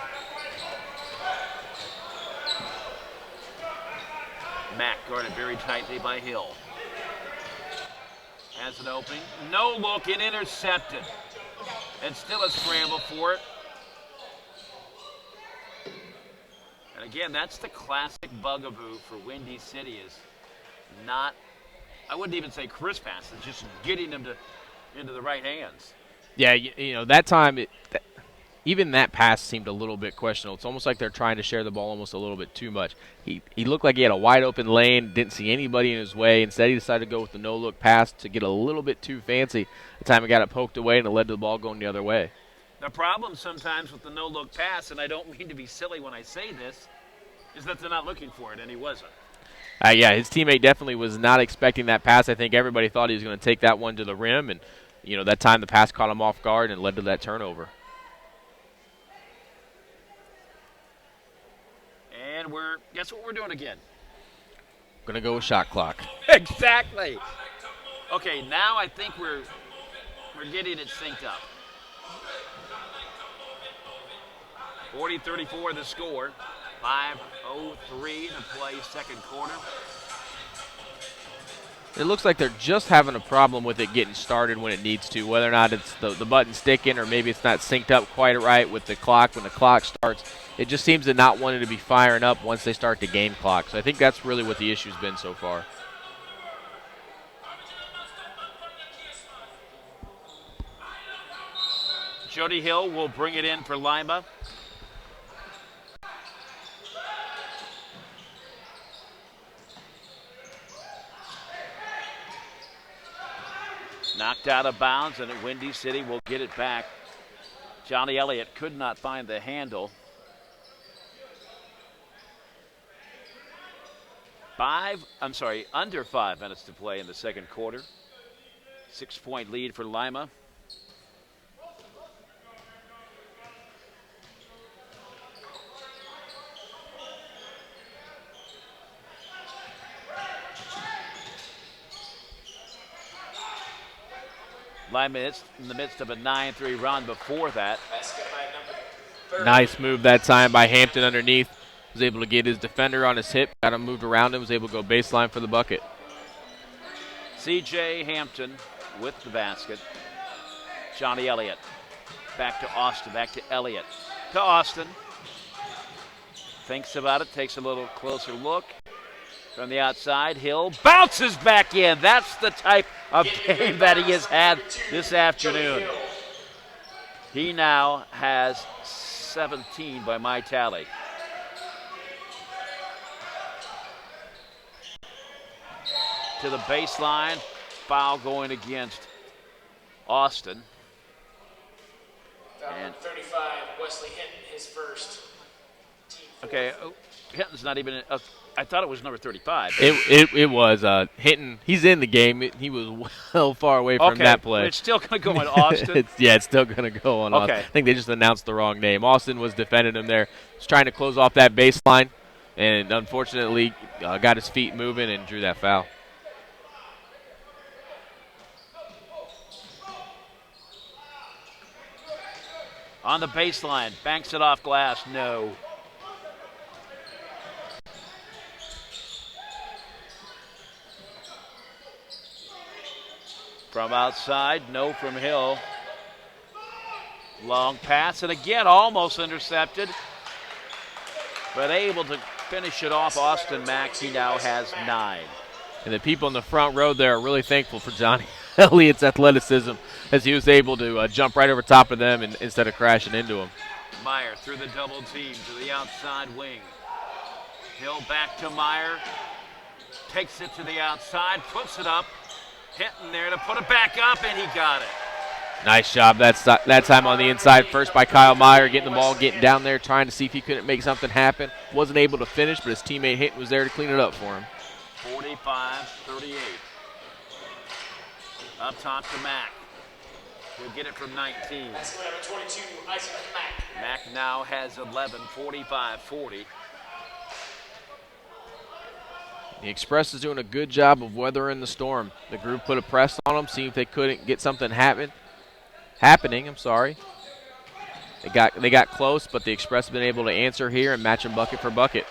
Mack guarded very tightly by Hill. Has an opening. No look and intercepted. And still a scramble for it. And again, that's the classic bugaboo for Windy City, is not, I wouldn't even say crisp passes, just getting them into the right hands. Yeah, you know, that time, even that pass seemed a little bit questionable. It's almost like they're trying to share the ball almost a little bit too much. He looked like he had a wide open lane, didn't see anybody in his way. Instead, he decided to go with the no-look pass to get a little bit too fancy. The time he got it poked away, and it led to the ball going the other way. The problem sometimes with the no-look pass, and I don't mean to be silly when I say this, is that they're not looking for it, and he wasn't. Yeah, his teammate definitely was not expecting that pass. I think everybody thought he was going to take that one to the rim, and you know, that time the pass caught him off guard and led to that turnover. And guess what we're doing again? Going to go with shot clock. Exactly. Okay, now I think we're getting it synced up. 40-34 the score. 5:03 to play second quarter. It looks like they're just having a problem with it getting started when it needs to, whether or not it's the button sticking or maybe it's not synced up quite right with the clock when the clock starts. It just seems to not wanting to be firing up once they start the game clock. So I think that's really what the issue's been so far. Jody Hill will bring it in for Lima. Knocked out of bounds, and at Windy City will get it back. Johnny Elliott could not find the handle. Under 5 minutes to play in the second quarter. 6-point lead for Lima. Lima is in the midst of a 9-3 run before that. Nice move that time by Hampton underneath. Was able to get his defender on his hip, got him moved around him, was able to go baseline for the bucket. C.J. Hampton with the basket. Johnny Elliott back to Austin, back to Elliott. To Austin. Thinks about it, takes a little closer look. From the outside, Hill bounces back in. That's the type of game that he has had this afternoon. He now has 17 by my tally. To the baseline, foul going against Austin. Foul number 35, Wesley Hinton, his first. Okay, Hinton's not even. I thought it was number 35. It was Hinton. He's in the game. He was well far away from that play. It's still going to go on Austin. It's still going to go on Austin. I think they just announced the wrong name. Austin was defending him there. Was trying to close off that baseline, and unfortunately got his feet moving and drew that foul. On the baseline, banks it off glass. No. From outside, no from Hill. Long pass, and again almost intercepted, but able to finish it off. Austin Mack, he now has 9. And the people in the front row there are really thankful for Johnny Elliott's athleticism as he was able to jump right over top of them instead of crashing into them. Meyer through the double team to the outside wing. Hill back to Meyer. Takes it to the outside, puts it up. Hinton there to put it back up, and he got it. Nice job that time on the inside. First by Kyle Meyer, getting the ball, getting down there, trying to see if he couldn't make something happen. Wasn't able to finish, but his teammate Hinton was there to clean it up for him. 45-38. Up top to Mack. He'll get it from 19. That's number 22, Isaac Mack. Mack now has 11, 45-40. The Express is doing a good job of weathering the storm. The group put a press on them, see if they couldn't get something happening. They got close, but the Express have been able to answer here and match them bucket for bucket.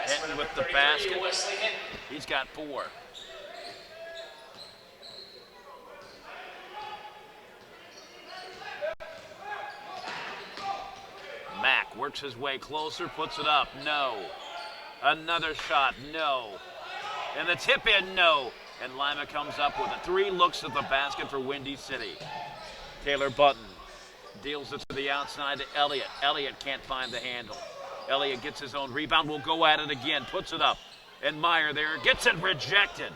Hinton with the basket. He's got 4. Mack works his way closer, puts it up, no. Another shot, no. And the tip in, no. And Lima comes up with it. 3 looks at the basket for Windy City. Taylor Button deals it to the outside to Elliott. Elliott can't find the handle. Elliott gets his own rebound, will go at it again, puts it up. And Meyer there gets it rejected.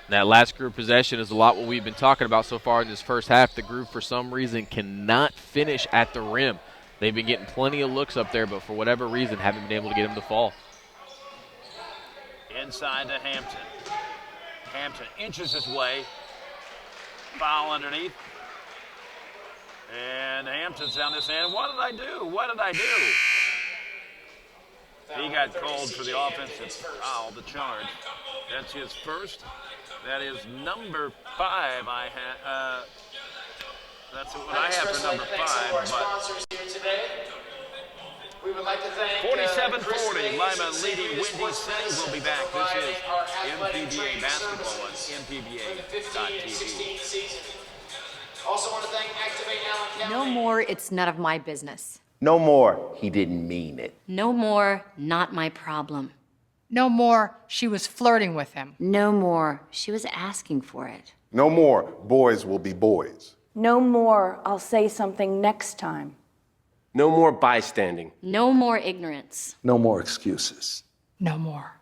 That last group possession is a lot what we've been talking about so far in this first half. The group, for some reason, cannot finish at the rim. They've been getting plenty of looks up there, but for whatever reason, haven't been able to get them to fall. Inside to Hampton. Hampton inches his way. Foul underneath. And Hampton's down this end. What did I do? What did I do? He got called for the offensive foul, the charge. That's his first. That is number 5. That's what I have for number 5. We would like to thank 47-40, Lima leading Windy City. We'll be back. This is MPBA Basketball on MPBA.TV. Also want to thank Activate Allen County. No more, it's none of my business. No more, he didn't mean it. No more, not my problem. No more, she was flirting with him. No more, she was asking for it. No more, boys will be boys. No more, I'll say something next time. No more bystanding. No more ignorance. No more excuses. No more.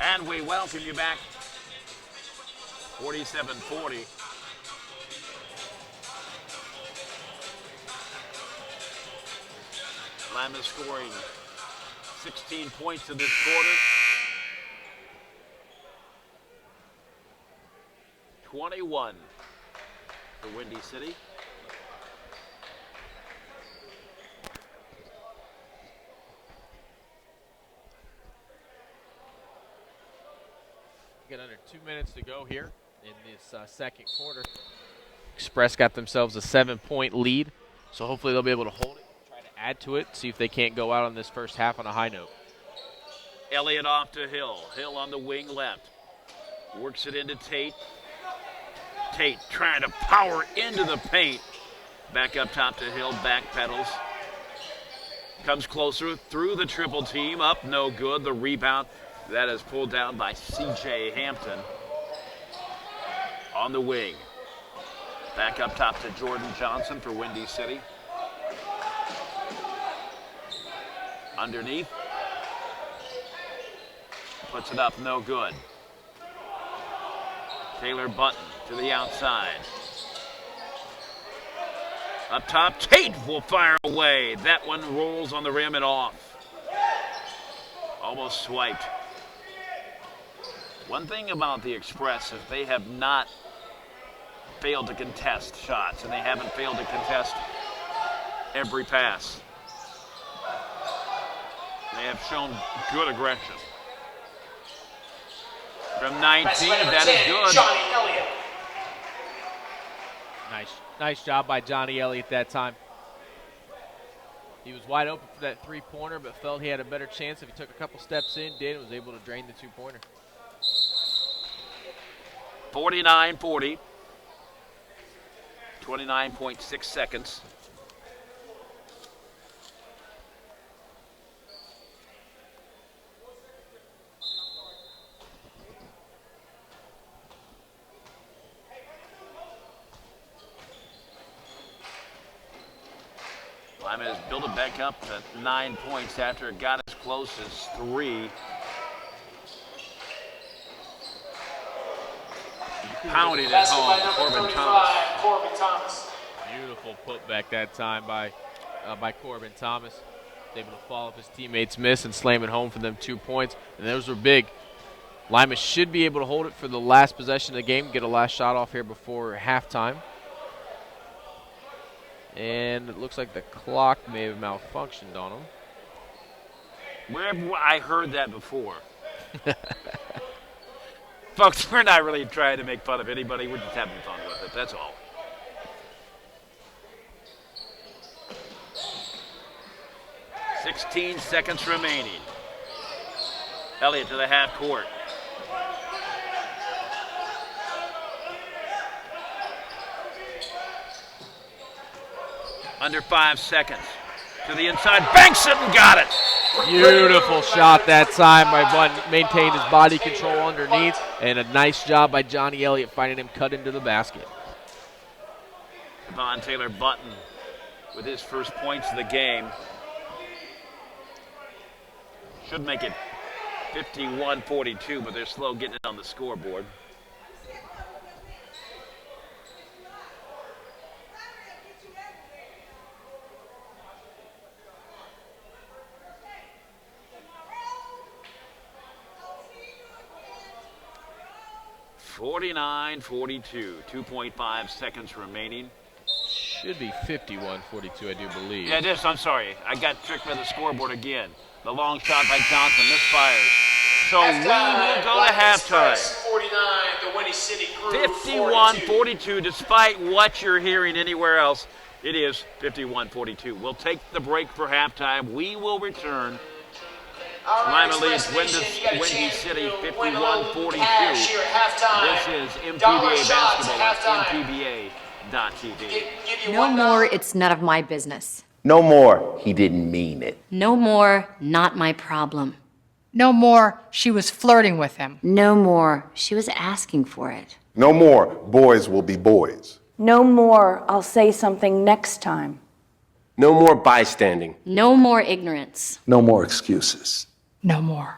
And we welcome you back. 47-40. Lima scoring 16 points in this quarter. 21 for Windy City. Got under 2 minutes to go here in this second quarter. Express got themselves a 7-point lead, so hopefully they'll be able to hold it, try to add to it, see if they can't go out on this first half on a high note. Elliott off to Hill. Hill on the wing left. Works it into Tate. Tate trying to power into the paint. Back up top to Hill, back pedals. Comes closer through the triple team. Up, no good. The rebound. That is pulled down by C.J. Hampton on the wing. Back up top to Jordan Johnson for Windy City. Underneath. Puts it up, no good. Taylor Button to the outside. Up top, Tate will fire away. That one rolls on the rim and off. Almost swiped. One thing about the Express is they have not failed to contest shots, and they haven't failed to contest every pass. They have shown good aggression. From 19, that is good. Johnny Elliott. Nice job by Johnny Elliott that time. He was wide open for that three-pointer, but felt he had a better chance if he took a couple steps in, did, and was able to drain the two-pointer. 49-40. 29.6 seconds. Lima has built it back up to 9 points after it got as close as 3. Pounded it home, Corbin Thomas. Beautiful putback that time by Corbin Thomas. Able to follow up his teammates' miss and slam it home for them 2 points. And those were big. Lima should be able to hold it for the last possession of the game, get a last shot off here before halftime. And it looks like the clock may have malfunctioned on him. Where have I heard that before? Folks, we're not really trying to make fun of anybody. We're just having fun with it. That's all. .16 seconds remaining. Elliott to the half court. Under 5 seconds. To the inside, banks it and got it. Beautiful shot that time by Button. Maintained his body control underneath, and a nice job by Johnny Elliott finding him cut into the basket. Devon Taylor Button with his first points of the game. Should make it 51-42, but they're slow getting it on the scoreboard. .42, 2.5 seconds remaining. Should be 51-42, I do believe. Yeah, it is. I'm sorry. I got tricked by the scoreboard again. The long shot by Johnson misfires. So we will go to halftime. 49, the Winnie City Crew. 51-42, despite what you're hearing anywhere else. It is 51-42. We'll take the break for halftime. We will return. Lima leads Windy City 51-42. This is MPBA Basketball at MPBA.TV. No more, it's none of my business. No more, he didn't mean it. No more, not my problem. No more, she was flirting with him. No more, she was asking for it. No more, boys will be boys. No more, I'll say something next time. No more bystanding. No more ignorance. No more excuses. No more.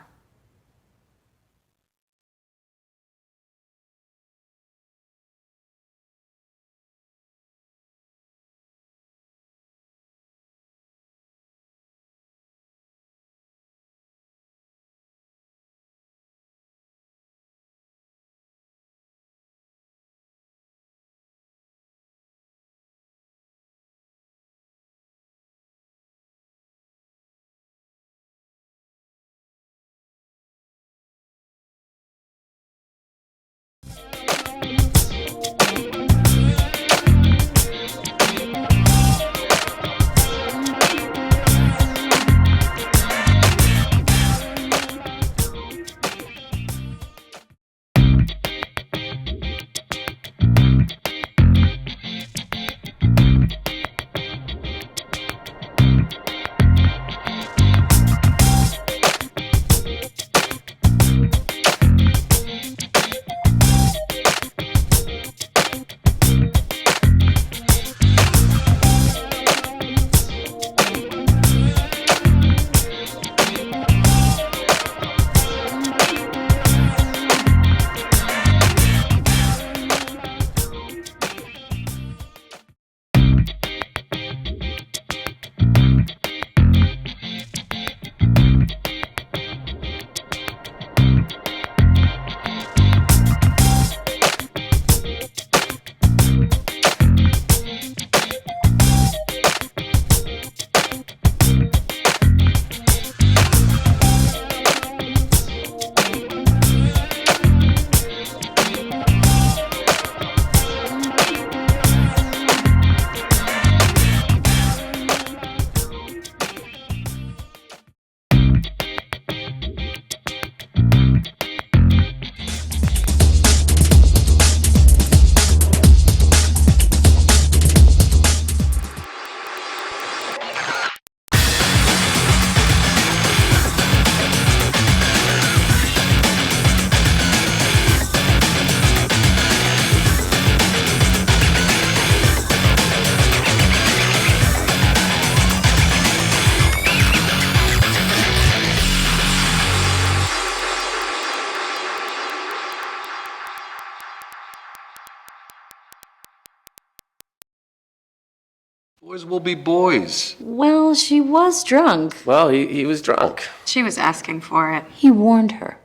Boys will be boys. Well, she was drunk. Well, he was drunk. She was asking for it. He warned her.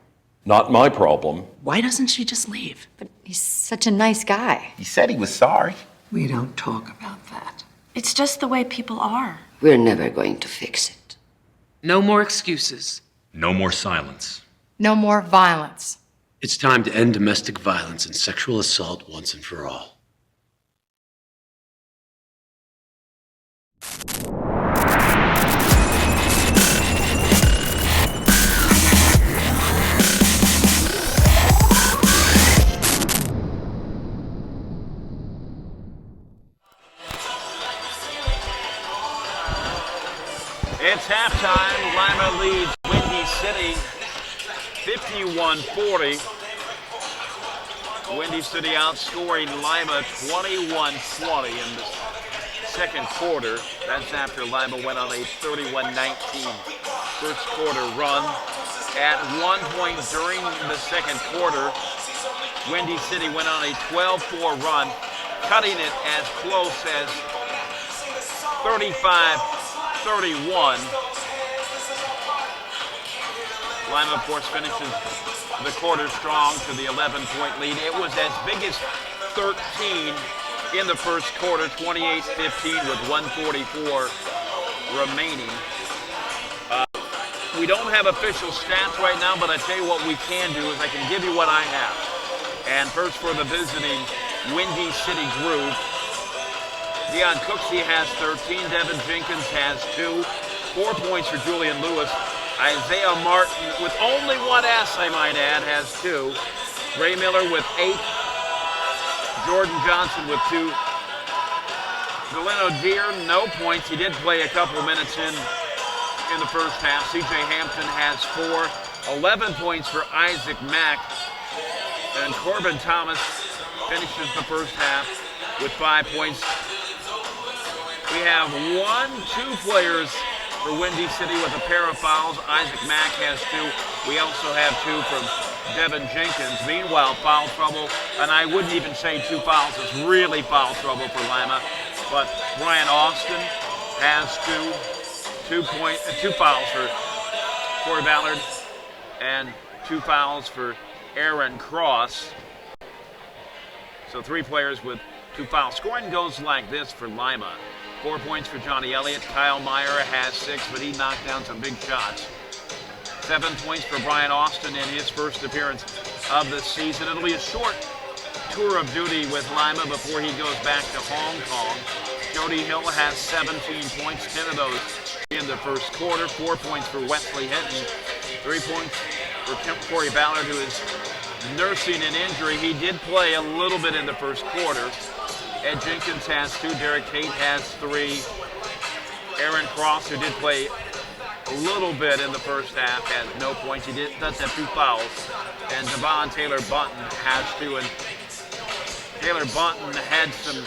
Not my problem. Why doesn't she just leave? But he's such a nice guy. He said he was sorry. We don't talk about that. It's just the way people are. We're never going to fix it. No more excuses. No more silence. No more violence. It's time to end domestic violence and sexual assault once and for all. It's halftime. Lima leads Windy City 51-40. Windy City outscoring Lima 21-20 in the second quarter. That's after Lima went on a 31-19 first quarter run. At one point during the second quarter, Windy City went on a 12-4 run, cutting it as close as 35-31. Lima, of course, finishes the quarter strong to the 11-point lead. It was as big as 13 in the first quarter, 28-15 with 1:44 remaining. We don't have official stats right now, but I tell you what we can do is I can give you what I have. And first for the visiting Windy City group, Deion Cooksey has 13, Devin Jenkins has 2, 4 points for Julian Lewis. Isaiah Martin, with only one S, I might add, has 2. Ray Miller with 8. Jordan Johnson with 2. Delano Deer, no points. He did play a couple minutes in the first half. CJ Hampton has 4. 11 points for Isaac Mack. And Corbin Thomas finishes the first half with 5 points. We have 2 players for Windy City with a pair of fouls. Isaac Mack has 2. We also have 2 from Devin Jenkins. Meanwhile, foul trouble, and I wouldn't even say 2 fouls. It's really foul trouble for Lima. But Brian Austin has 2 fouls for Corey Ballard and 2 fouls for Aaron Cross. So 3 players with 2 fouls. Scoring goes like this for Lima. 4 points for Johnny Elliott. Kyle Meyer has 6, but he knocked down some big shots. 7 points for Brian Austin in his first appearance of the season. It'll be a short tour of duty with Lima before he goes back to Hong Kong. Jody Hill has 17 points, 10 of those in the first quarter. 4 points for Wesley Hinton. 3 points for Corey Ballard, who is nursing an injury. He did play a little bit in the first quarter. Ed Jenkins has 2. Derek Tate has 3. Aaron Cross, who did play a little bit in the first half, has no points. He does have 2 fouls. And Devon Taylor Bunton has 2. And Taylor Bunton had some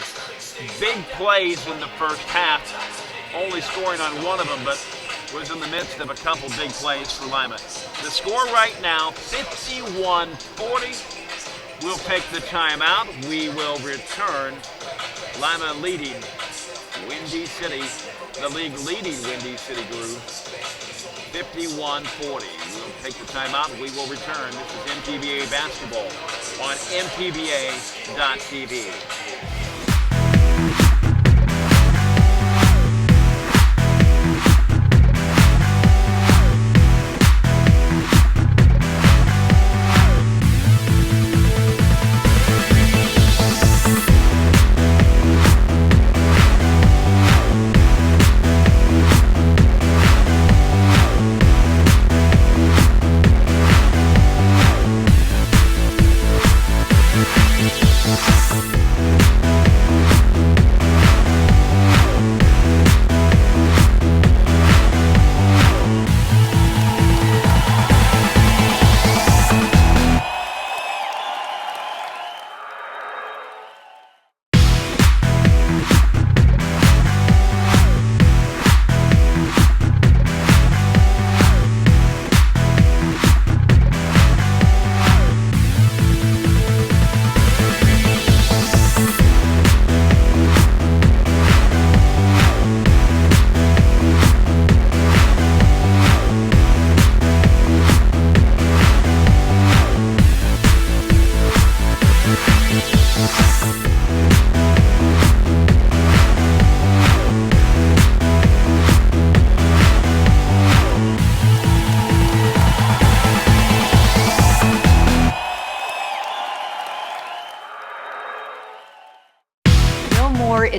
big plays in the first half, only scoring on one of them, but was in the midst of a couple big plays for Lima. The score right now, 51-40. We'll take the timeout. We will return. Lima leading Windy City, the league leading Windy City group, 51-40. We'll take the timeout. We will return. This is MPBA Basketball on MPBA.TV.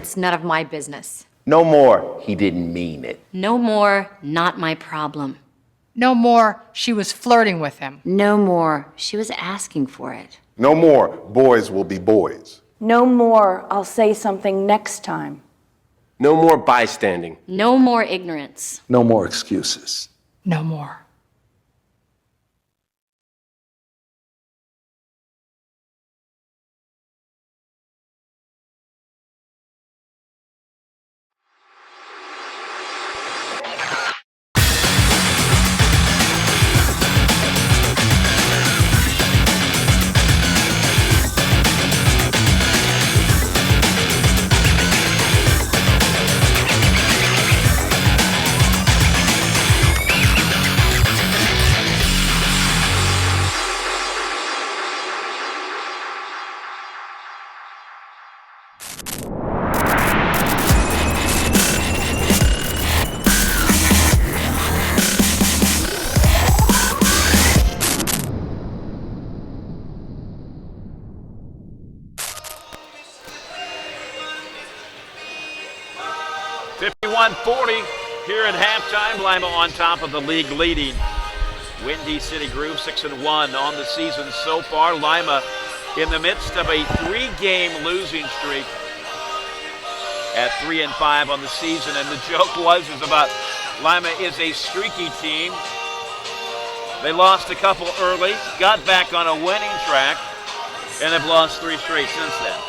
it's none of my business. No more, he didn't mean it. No more, not my problem. No more, she was flirting with him. No more, she was asking for it. No more, boys will be boys. No more, I'll say something next time. No more bystanding. No more ignorance. No more excuses. No more. Here at halftime, Lima on top of the league leading Windy City Groove, 6-1 on the season so far. Lima in the midst of a 3-game losing streak at 3-5 on the season, and the joke is about Lima is a streaky team. They lost a couple early, got back on a winning track, and have lost 3 straight since then.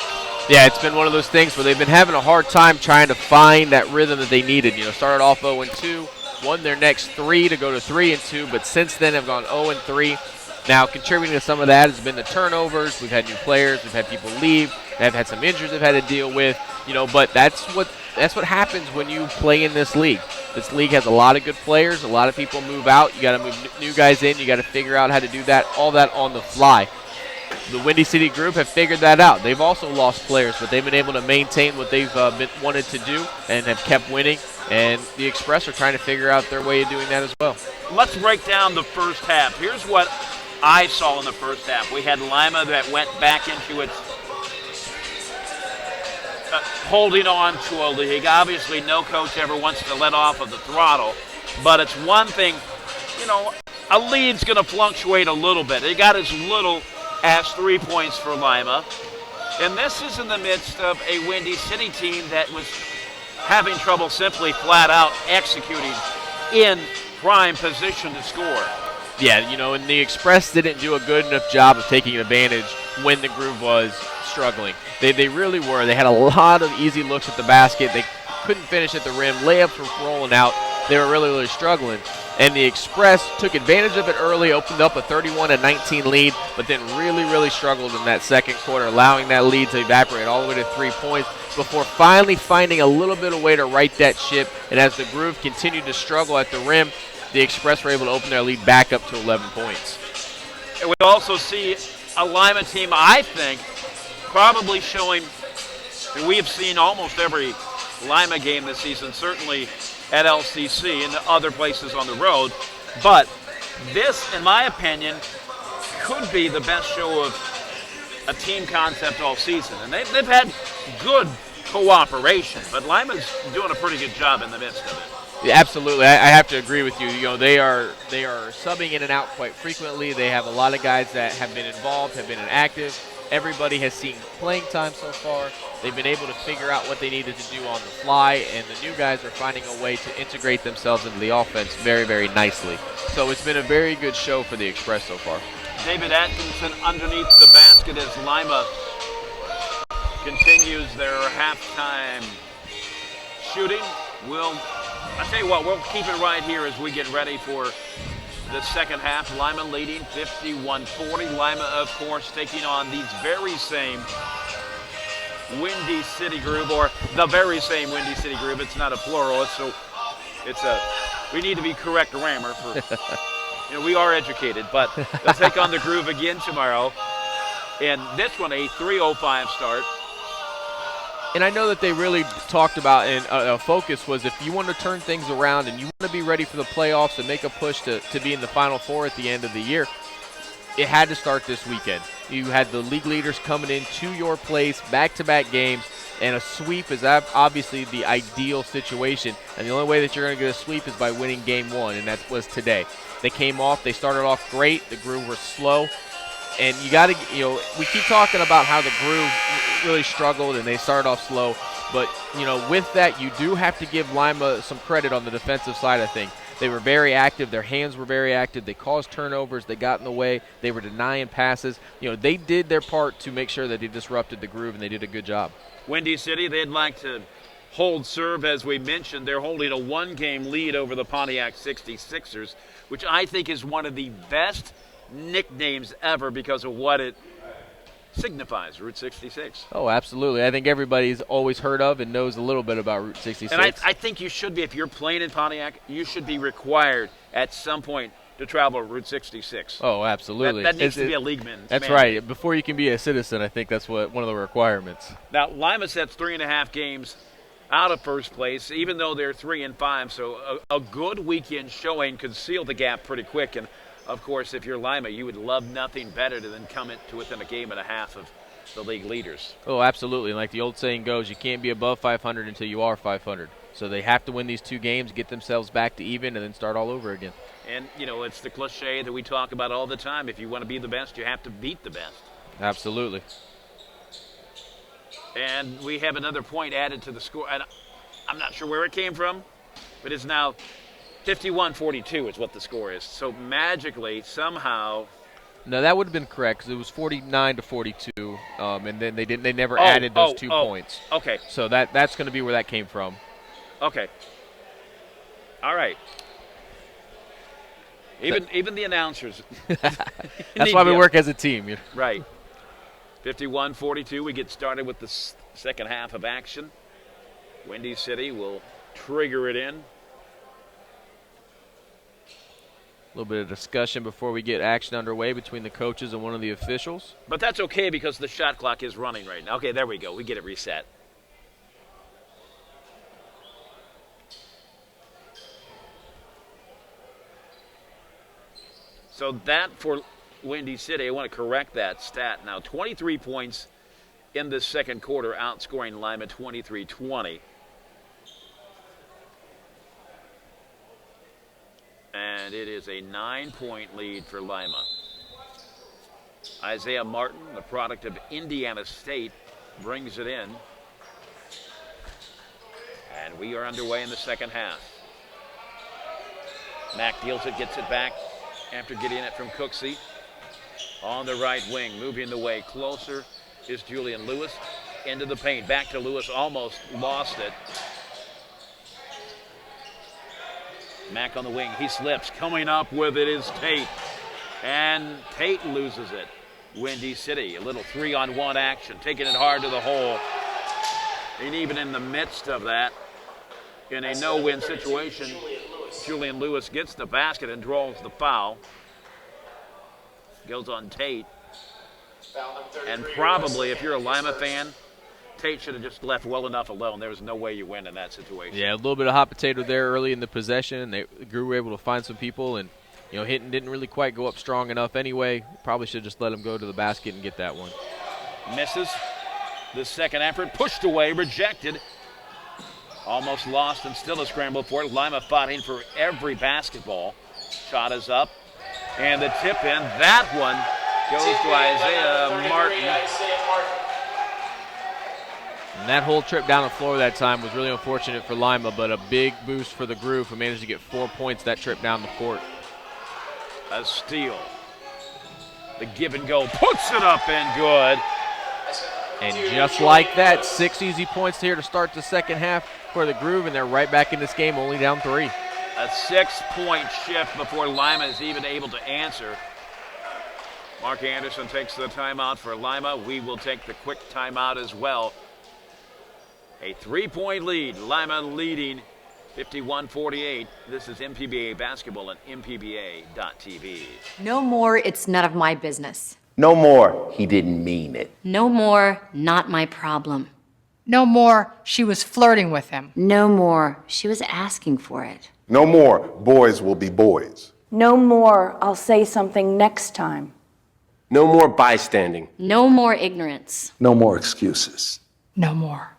Yeah, it's been one of those things where they've been having a hard time trying to find that rhythm that they needed. You know, started off 0-2, won their next 3 to go to 3-2, but since then have gone 0-3. Now, contributing to some of that has been the turnovers. We've had new players. We've had people leave. They've had some injuries they've had to deal with. You know, but that's what happens when you play in this league. This league has a lot of good players. A lot of people move out. You got to move new guys in. You got to figure out how to do that, all that on the fly. The Windy City Group have figured that out. They've also lost players, but they've been able to maintain what they've wanted to do and have kept winning. And the Express are trying to figure out their way of doing that as well. Let's break down the first half. Here's what I saw in the first half. We had Lima that went back into its holding on to a league. Obviously, no coach ever wants to let off of the throttle, but it's one thing, you know, a lead's going to fluctuate a little bit. They got as little as 3 points for Lima. And this is in the midst of a Windy City team that was having trouble simply flat out executing in prime position to score. Yeah, you know, and the Express didn't do a good enough job of taking advantage when the Groove was struggling. They really were. They had a lot of easy looks at the basket. They couldn't finish at the rim. Layups were rolling out. They were really, really struggling. And the Express took advantage of it early, opened up a 31-19 lead, but then really, really struggled in that second quarter, allowing that lead to evaporate all the way to 3 points before finally finding a little bit of way to right that ship. And as the Groove continued to struggle at the rim, the Express were able to open their lead back up to 11 points. And we also see a Lima team, I think, probably showing, and we have seen almost every Lima game this season, certainly at LCC and other places on the road. But this, in my opinion, could be the best show of a team concept all season. And they've had good cooperation, but Lima's doing a pretty good job in the midst of it. Yeah, absolutely. I have to agree with you. You know, they are subbing in and out quite frequently. They have a lot of guys that have been involved, have been inactive. Everybody has seen playing time so far. They've been able to figure out what they needed to do on the fly, and the new guys are finding a way to integrate themselves into the offense very, very nicely. So it's been a very good show for the Express so far. David Atkinson underneath the basket as Lima continues their halftime shooting. I tell you what, we'll keep it right here as we get ready for the second half. Lima leading 51-40. Lima, of course, taking on these very same Windy City Group, or the very same Windy City Group. It's not a plural. We need to be correct grammar for, you know, we are educated, but they'll take on the Groove again tomorrow. And this one, a 3:05 start. And I know that they really talked about, and a focus was, if you want to turn things around and you want to be ready for the playoffs and make a push to be in the Final Four at the end of the year, it had to start this weekend. You had the league leaders coming in to your place, back-to-back games. And a sweep is obviously the ideal situation. And the only way that you're going to get a sweep is by winning game one, and that was today. They came off. They started off great. The Groove were slow. And you got to, we keep talking about how the Groove really struggled and they started off slow. But, with that, you do have to give Lima some credit on the defensive side of things. They were very active. Their hands were very active. They caused turnovers. They got in the way. They were denying passes. They did their part to make sure that they disrupted the Groove, and they did a good job. Windy City, they'd like to hold serve, as we mentioned. They're holding a one-game lead over the Pontiac 66ers, which I think is one of the best nicknames ever because of what it signifies, Route 66. Oh, absolutely. I think everybody's always heard of and knows a little bit about Route 66. And I think you should be, if you're playing in Pontiac, you should be required at some point to travel Route 66. Oh, absolutely. That needs to be a leagueman. That's right. Before you can be a citizen, I think that's one of the requirements. Now, Lima sets 3.5 games out of first place, even though they're 3-5. So a good weekend showing could seal the gap pretty quick. And of course, if you're Lima, you would love nothing better than come to within a game and a half of the league leaders. Oh, absolutely. Like the old saying goes, you can't be above 500 until you are 500. So they have to win these 2 games, get themselves back to even, and then start all over again. And, it's the cliche that we talk about all the time. If you want to be the best, you have to beat the best. Absolutely. And we have another point added to the score. And I'm not sure where it came from, but it's now 51-42 is what the score is. So magically, somehow. No, that would have been correct because it was 49-42, and then they never added those 2 points. Okay. So that's going to be where that came from. Okay. All right. Even the announcers. That's why we work as a team. Right. 51-42. We get started with the second half of action. Windy City will trigger it in. A little bit of discussion before we get action underway between the coaches and one of the officials. But that's okay because the shot clock is running right now. Okay, there we go. We get it reset. So that for Windy City, I want to correct that stat now. 23 points in the second quarter, outscoring Lima 23-20. And it is a 9-point lead for Lima. Isaiah Martin, the product of Indiana State, brings it in. And we are underway in the second half. Mack deals it, gets it back after getting it from Cooksey. On the right wing, moving the way closer is Julian Lewis. Into the paint, back to Lewis, almost lost it. Mack on the wing, he slips. Coming up with it is Tate. And Tate loses it. Windy City, a little 3-on-1 action, taking it hard to the hole. And even in the midst of that, in a no-win situation, Julian Lewis gets the basket and draws the foul. Goes on Tate. And probably, if you're a Lima fan, Tate should have just left well enough alone. There was no way you win in that situation. Yeah, a little bit of hot potato there early in the possession. The Gru were able to find some people, and Hinton didn't really quite go up strong enough anyway. Probably should have just let him go to the basket and get that one. Misses the second effort, pushed away, rejected. Almost lost and still a scramble for it. Lima fighting for every basketball. Shot is up. And the tip in, that one goes to Isaiah Martin. And that whole trip down the floor that time was really unfortunate for Lima, but a big boost for the Groove, who managed to get 4 points that trip down the court. A steal. The give and go puts it up and good. And just like that, 6 easy points here to start the second half for the Groove, and they're right back in this game, only down 3. A 6-point shift before Lima is even able to answer. Mark Anderson takes the timeout for Lima. We will take the quick timeout as well. A 3-point lead. Lima leading 51-48. This is MPBA Basketball at MPBA.TV. No more, it's none of my business. No more, he didn't mean it. No more, not my problem. No more, she was flirting with him. No more, she was asking for it. No more, boys will be boys. No more, I'll say something next time. No more bystanding. No more ignorance. No more excuses. No more.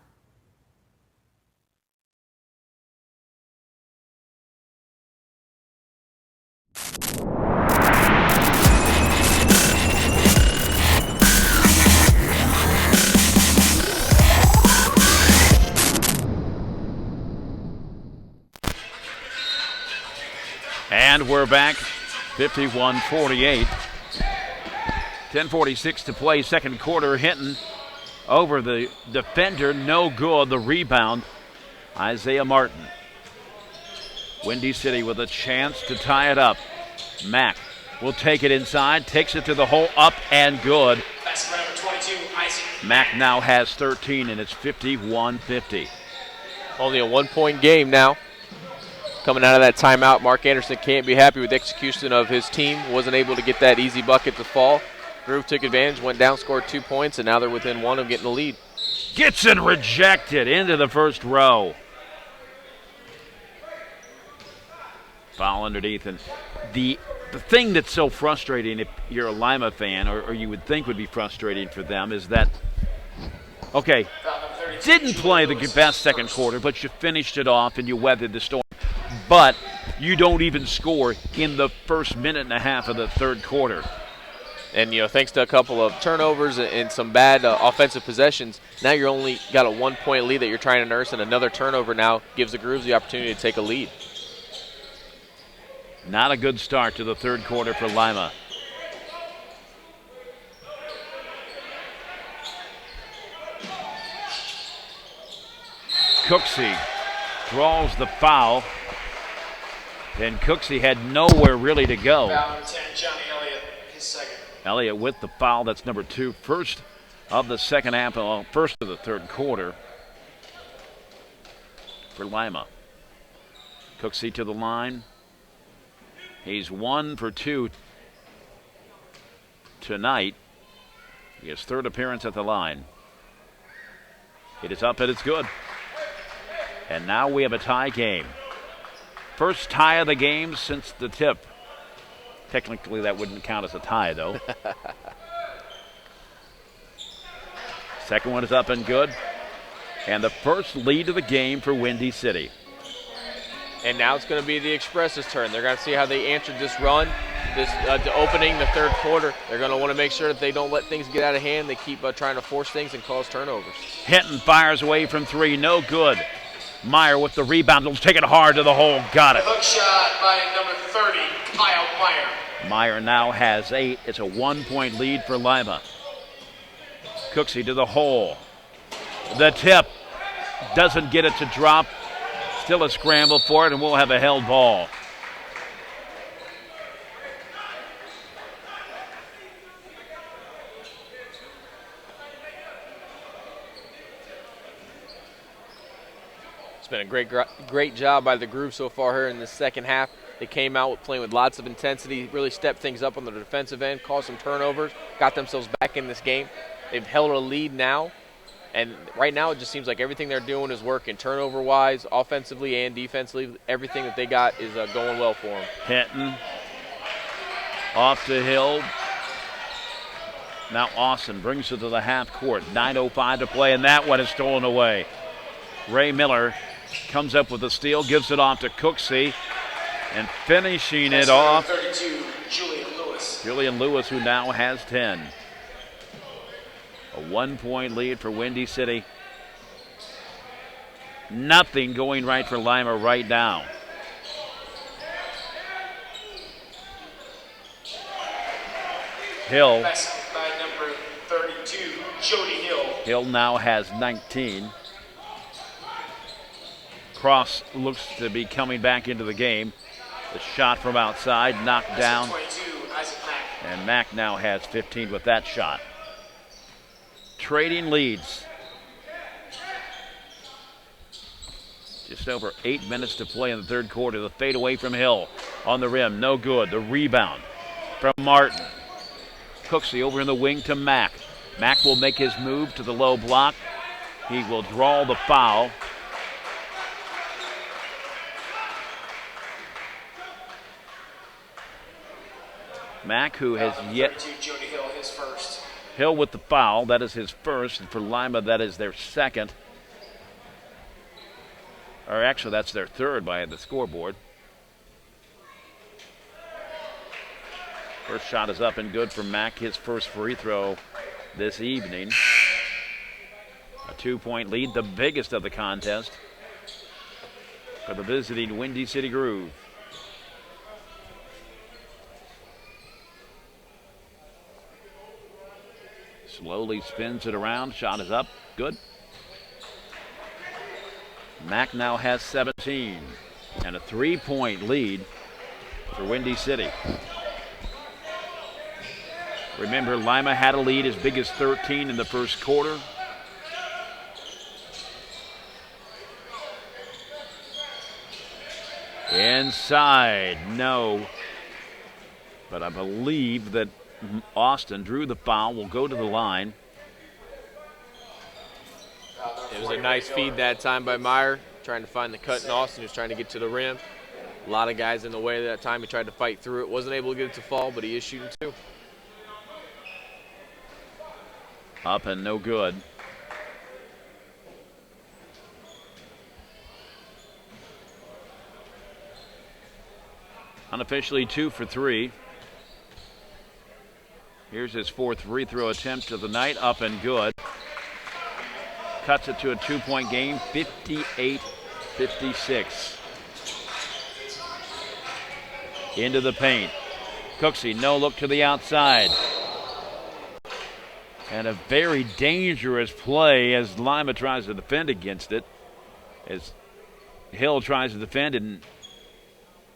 And we're back, 51-48. 10:46 to play, second quarter. Hinton over the defender, no good. The rebound, Isaiah Martin. Windy City with a chance to tie it up. Mack will take it inside, takes it to the hole, up and good. Mack now has 13, and it's 51-50. Only a 1-point game now. Coming out of that timeout, Mark Anderson can't be happy with the execution of his team. Wasn't able to get that easy bucket to fall. Groove took advantage, went down, scored 2 points, and now they're within one of getting the lead. Gibson rejected into the first row. Foul underneath. And the thing that's so frustrating if you're a Lima fan, or you would think would be frustrating for them, is that, okay, didn't play the best second quarter, but you finished it off and you weathered the storm. But you don't even score in the first minute and a half of the third quarter. And, thanks to a couple of turnovers and some bad offensive possessions, now you're only got a 1-point lead that you're trying to nurse, and another turnover now gives the Grooves the opportunity to take a lead. Not a good start to the third quarter for Lima. Cooksey draws the foul. And Cooksey had nowhere really to go. Foul number 10, Johnny Elliott, his second. Elliott with the foul. That's number 2. First of the second half, first of the third quarter for Lima. Cooksey to the line. He's 1 for 2 tonight. His third appearance at the line. It is up and it's good. And now we have a tie game. First tie of the game since the tip. Technically, that wouldn't count as a tie, though. Second one is up and good. And the first lead of the game for Windy City. And now it's going to be the Express's turn. They're going to see how they answered this run, this opening the third quarter. They're going to want to make sure that they don't let things get out of hand. They keep trying to force things and cause turnovers. Hinton fires away from 3, no good. Meyer with the rebound, will take it hard to the hole, got it. Hook shot by number 30, Kyle Meyer. Meyer now has 8. It's a 1-point lead for Lima. Cooksey to the hole. The tip doesn't get it to drop. Still a scramble for it, and we'll have a held ball. It's been a great job by the Groove so far here in the second half. They came out playing with lots of intensity, really stepped things up on the defensive end, caused some turnovers, got themselves back in this game. They've held a lead now, and right now it just seems like everything they're doing is working. Turnover-wise, offensively and defensively, everything that they got is going well for them. Hinton off to Hill. Now Austin brings it to the half court. 9:05 to play, and that one is stolen away. Ray Miller comes up with the steal, gives it off to Cooksey, and finishing it off, 32, Julian Lewis. Julian Lewis, who now has 10. A 1-point lead for Windy City. Nothing going right for Lima right now. Hill. Pass by number 32, Jody Hill. Hill now has 19. Cross looks to be coming back into the game. The shot from outside, knocked down. 22, Isaac Mack. And Mack now has 15 with that shot. Trading leads. Just over 8 minutes to play in the third quarter. The fade away from Hill on the rim, no good. The rebound from Martin. Cooksey over in the wing to Mack. Mack will make his move to the low block. He will draw the foul. Mack, who has yet... 32, Jody Hill, his first. Hill with the foul. That is his first. And for Lima, that is their second. Or actually, that's their third by the scoreboard. First shot is up and good for Mack. His first free throw this evening. A 2-point lead, the biggest of the contest for the visiting Windy City Groove. Slowly spins it around. Shot is up. Good. Mack now has 17 and a 3-point lead for Windy City. Remember, Lima had a lead as big as 13 in the first quarter. Inside, no. But I believe that Austin drew the foul, will go to the line. It was a nice feed that time by Meyer, trying to find the cut in Austin, who's trying to get to the rim. A lot of guys in the way that time. He tried to fight through it. Wasn't able to get it to fall, but he is shooting too. Up and no good. Unofficially 2 for 3. Here's his 4th free throw attempt of the night. Up and good. Cuts it to a 2-point game, 58-56. Into the paint. Cooksey, no look to the outside. And a very dangerous play as Lima tries to defend against it. As Hill tries to defend and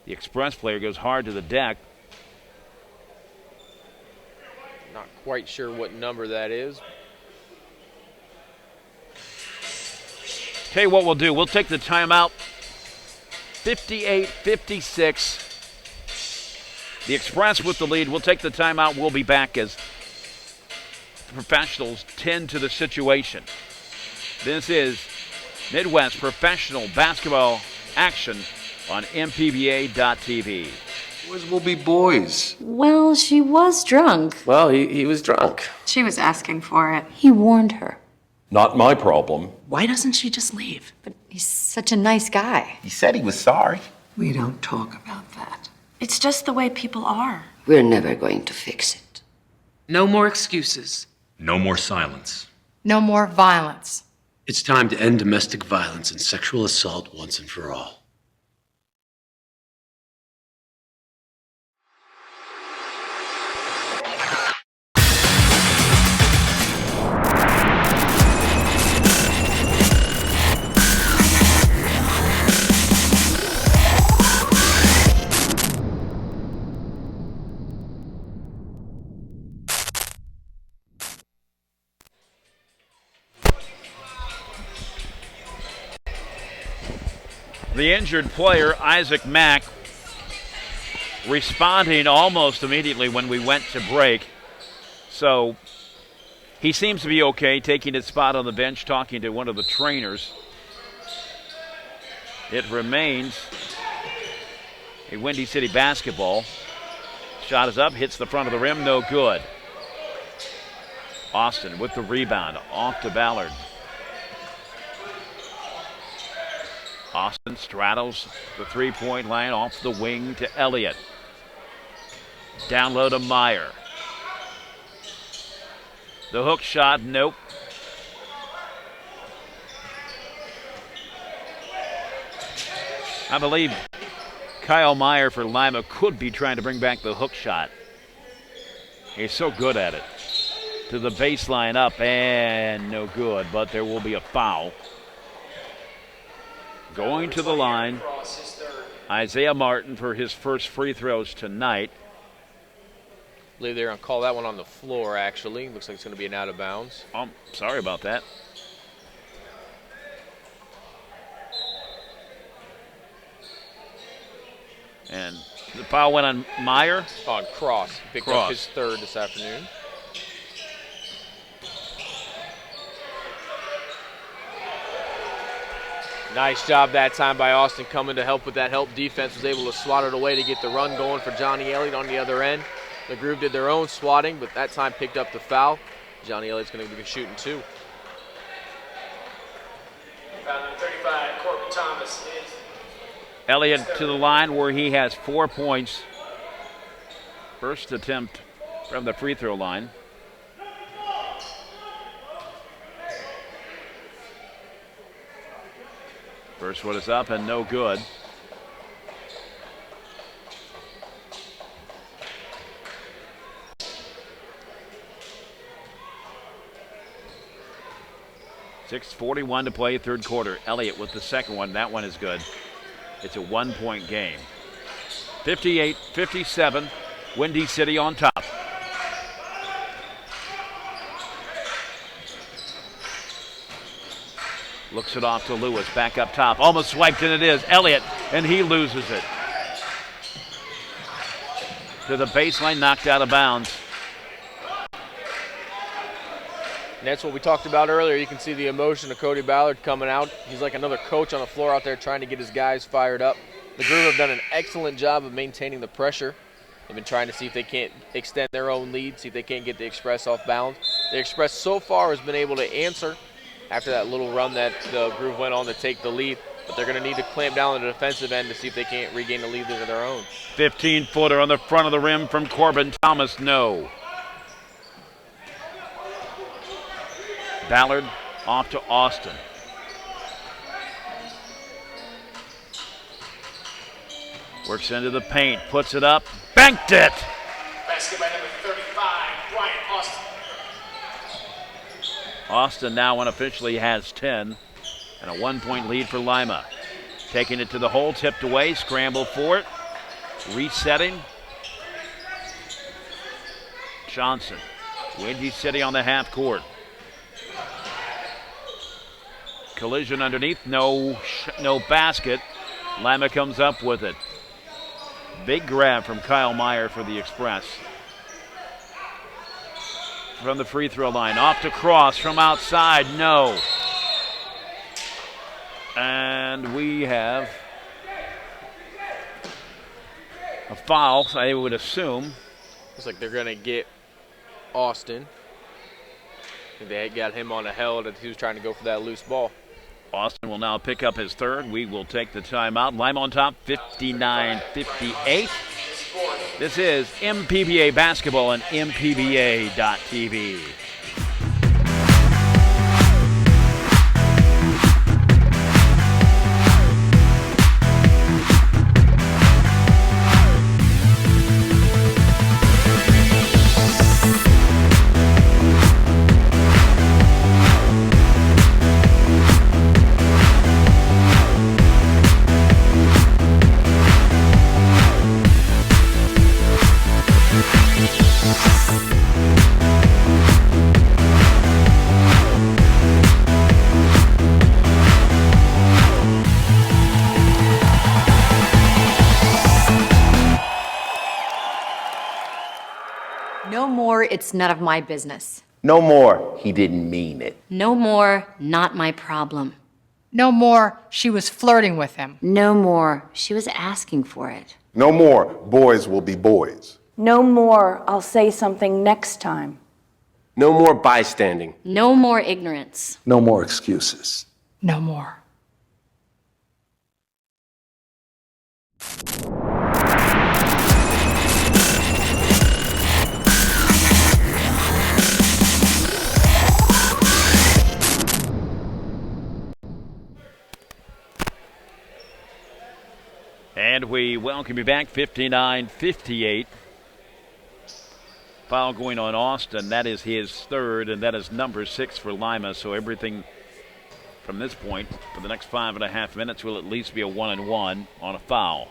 the Express player goes hard to the deck. Not quite sure what number that is. Tell you what we'll do. We'll take the timeout. 58-56. The Express with the lead. We'll take the timeout. We'll be back as the professionals tend to the situation. This is Midwest Professional Basketball Action on MPBA.TV. Boys will be boys. Well, she was drunk. Well, he was drunk. She was asking for it. He warned her. Not my problem. Why doesn't she just leave? But he's such a nice guy. He said he was sorry. We don't talk about that. It's just the way people are. We're never going to fix it. No more excuses. No more silence. No more violence. It's time to end domestic violence and sexual assault once and for all. The injured player, Isaac Mack, responding almost immediately when we went to break. So he seems to be okay, taking his spot on the bench, talking to one of the trainers. It remains a Windy City basketball. Shot is up, hits the front of the rim, no good. Austin with the rebound, off to Ballard. Austin straddles the three-point line off the wing to Elliott. Down low to Meyer. The hook shot, nope. I believe Kyle Meyer for Lima could be trying to bring back the hook shot. He's so good at it. To the baseline up and no good, but there will be a foul. Going to the line, Isaiah Martin for his first free throws tonight. I believe they're going to call that one on the floor, actually. Looks like it's going to be an out of bounds. Sorry about that. And the foul went on Meyer. On Cross. Picked up his third this afternoon. Nice job that time by Austin coming to help with that help defense. Was able to swat it away to get the run going for Johnny Elliott on the other end. The Groove did their own swatting, but that time picked up the foul. Johnny Elliott's going to be shooting two. Foul number 35, Courtney Thomas is Elliott to the line where he has 4 points. First attempt from the free throw line. First one is up and no good. 6:41 to play, third quarter. Elliott with the second one. That one is good. It's a 1-point game. 58-57, Windy City on top. Looks it off to Lewis, back up top. Almost swiped, and it is Elliott, and he loses it. To the baseline, knocked out of bounds. And that's what we talked about earlier. You can see the emotion of Cody Ballard coming out. He's like another coach on the floor out there trying to get his guys fired up. The Groove have done an excellent job of maintaining the pressure. They've been trying to see if they can't extend their own lead, see if they can't get the Express off bounds. The Express so far has been able to answer after that little run that the Groove went on to take the lead. But they're going to need to clamp down on the defensive end to see if they can't regain the lead of their own. 15-footer on the front of the rim from Corbin Thomas, no. Ballard off to Austin. Works into the paint, puts it up, banked it! Basket by number 35, Brian Austin. Austin now unofficially has 10 and a 1-point lead for Lima. Taking it to the hole, tipped away, scramble for it, resetting. Johnson, Windy City on the half court. Collision underneath, no basket. Lima comes up with it. Big grab from Kyle Meyer for the Express. From the free throw line, off to Cross from outside, no. And we have a foul, I would assume. Looks like they're going to get Austin. They got him on a held that he was trying to go for that loose ball. Austin will now pick up his third. We will take the timeout. Lima on top, 59-58. This is MPBA Basketball and MPBA.TV. No more, it's none of my business. No more, he didn't mean it. No more, not my problem. No more, she was flirting with him. No more, she was asking for it. No more, boys will be boys. No more, I'll say something next time. No more bystanding. No more ignorance. No more excuses. No more. And we welcome you back, 59-58. Foul going on Austin. That is his third, and that is number 6 for Lima. So everything from this point for the next 5.5 minutes will at least be a 1-and-1 on a foul.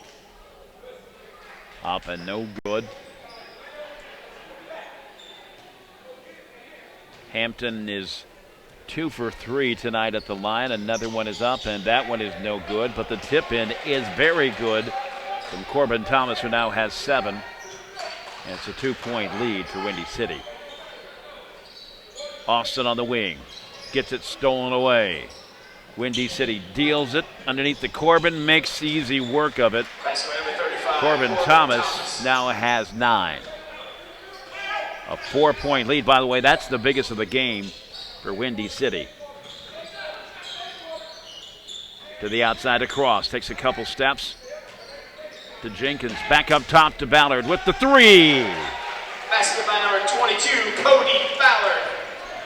Up and no good. Hampton is 2 for 3 tonight at the line. Another one is up, and that one is no good. But the tip-in is very good from Corbin Thomas, who now has 7. And it's a 2-point lead for Windy City. Austin on the wing. Gets it stolen away. Windy City deals it underneath the Corbin. Makes easy work of it. Corbin Thomas now has 9. A 4-point lead. By the way, that's the biggest of the game for Windy City. To the outside across. Takes a couple steps. To Jenkins. Back up top to Ballard with the 3. Basket by number 22, Cody Ballard.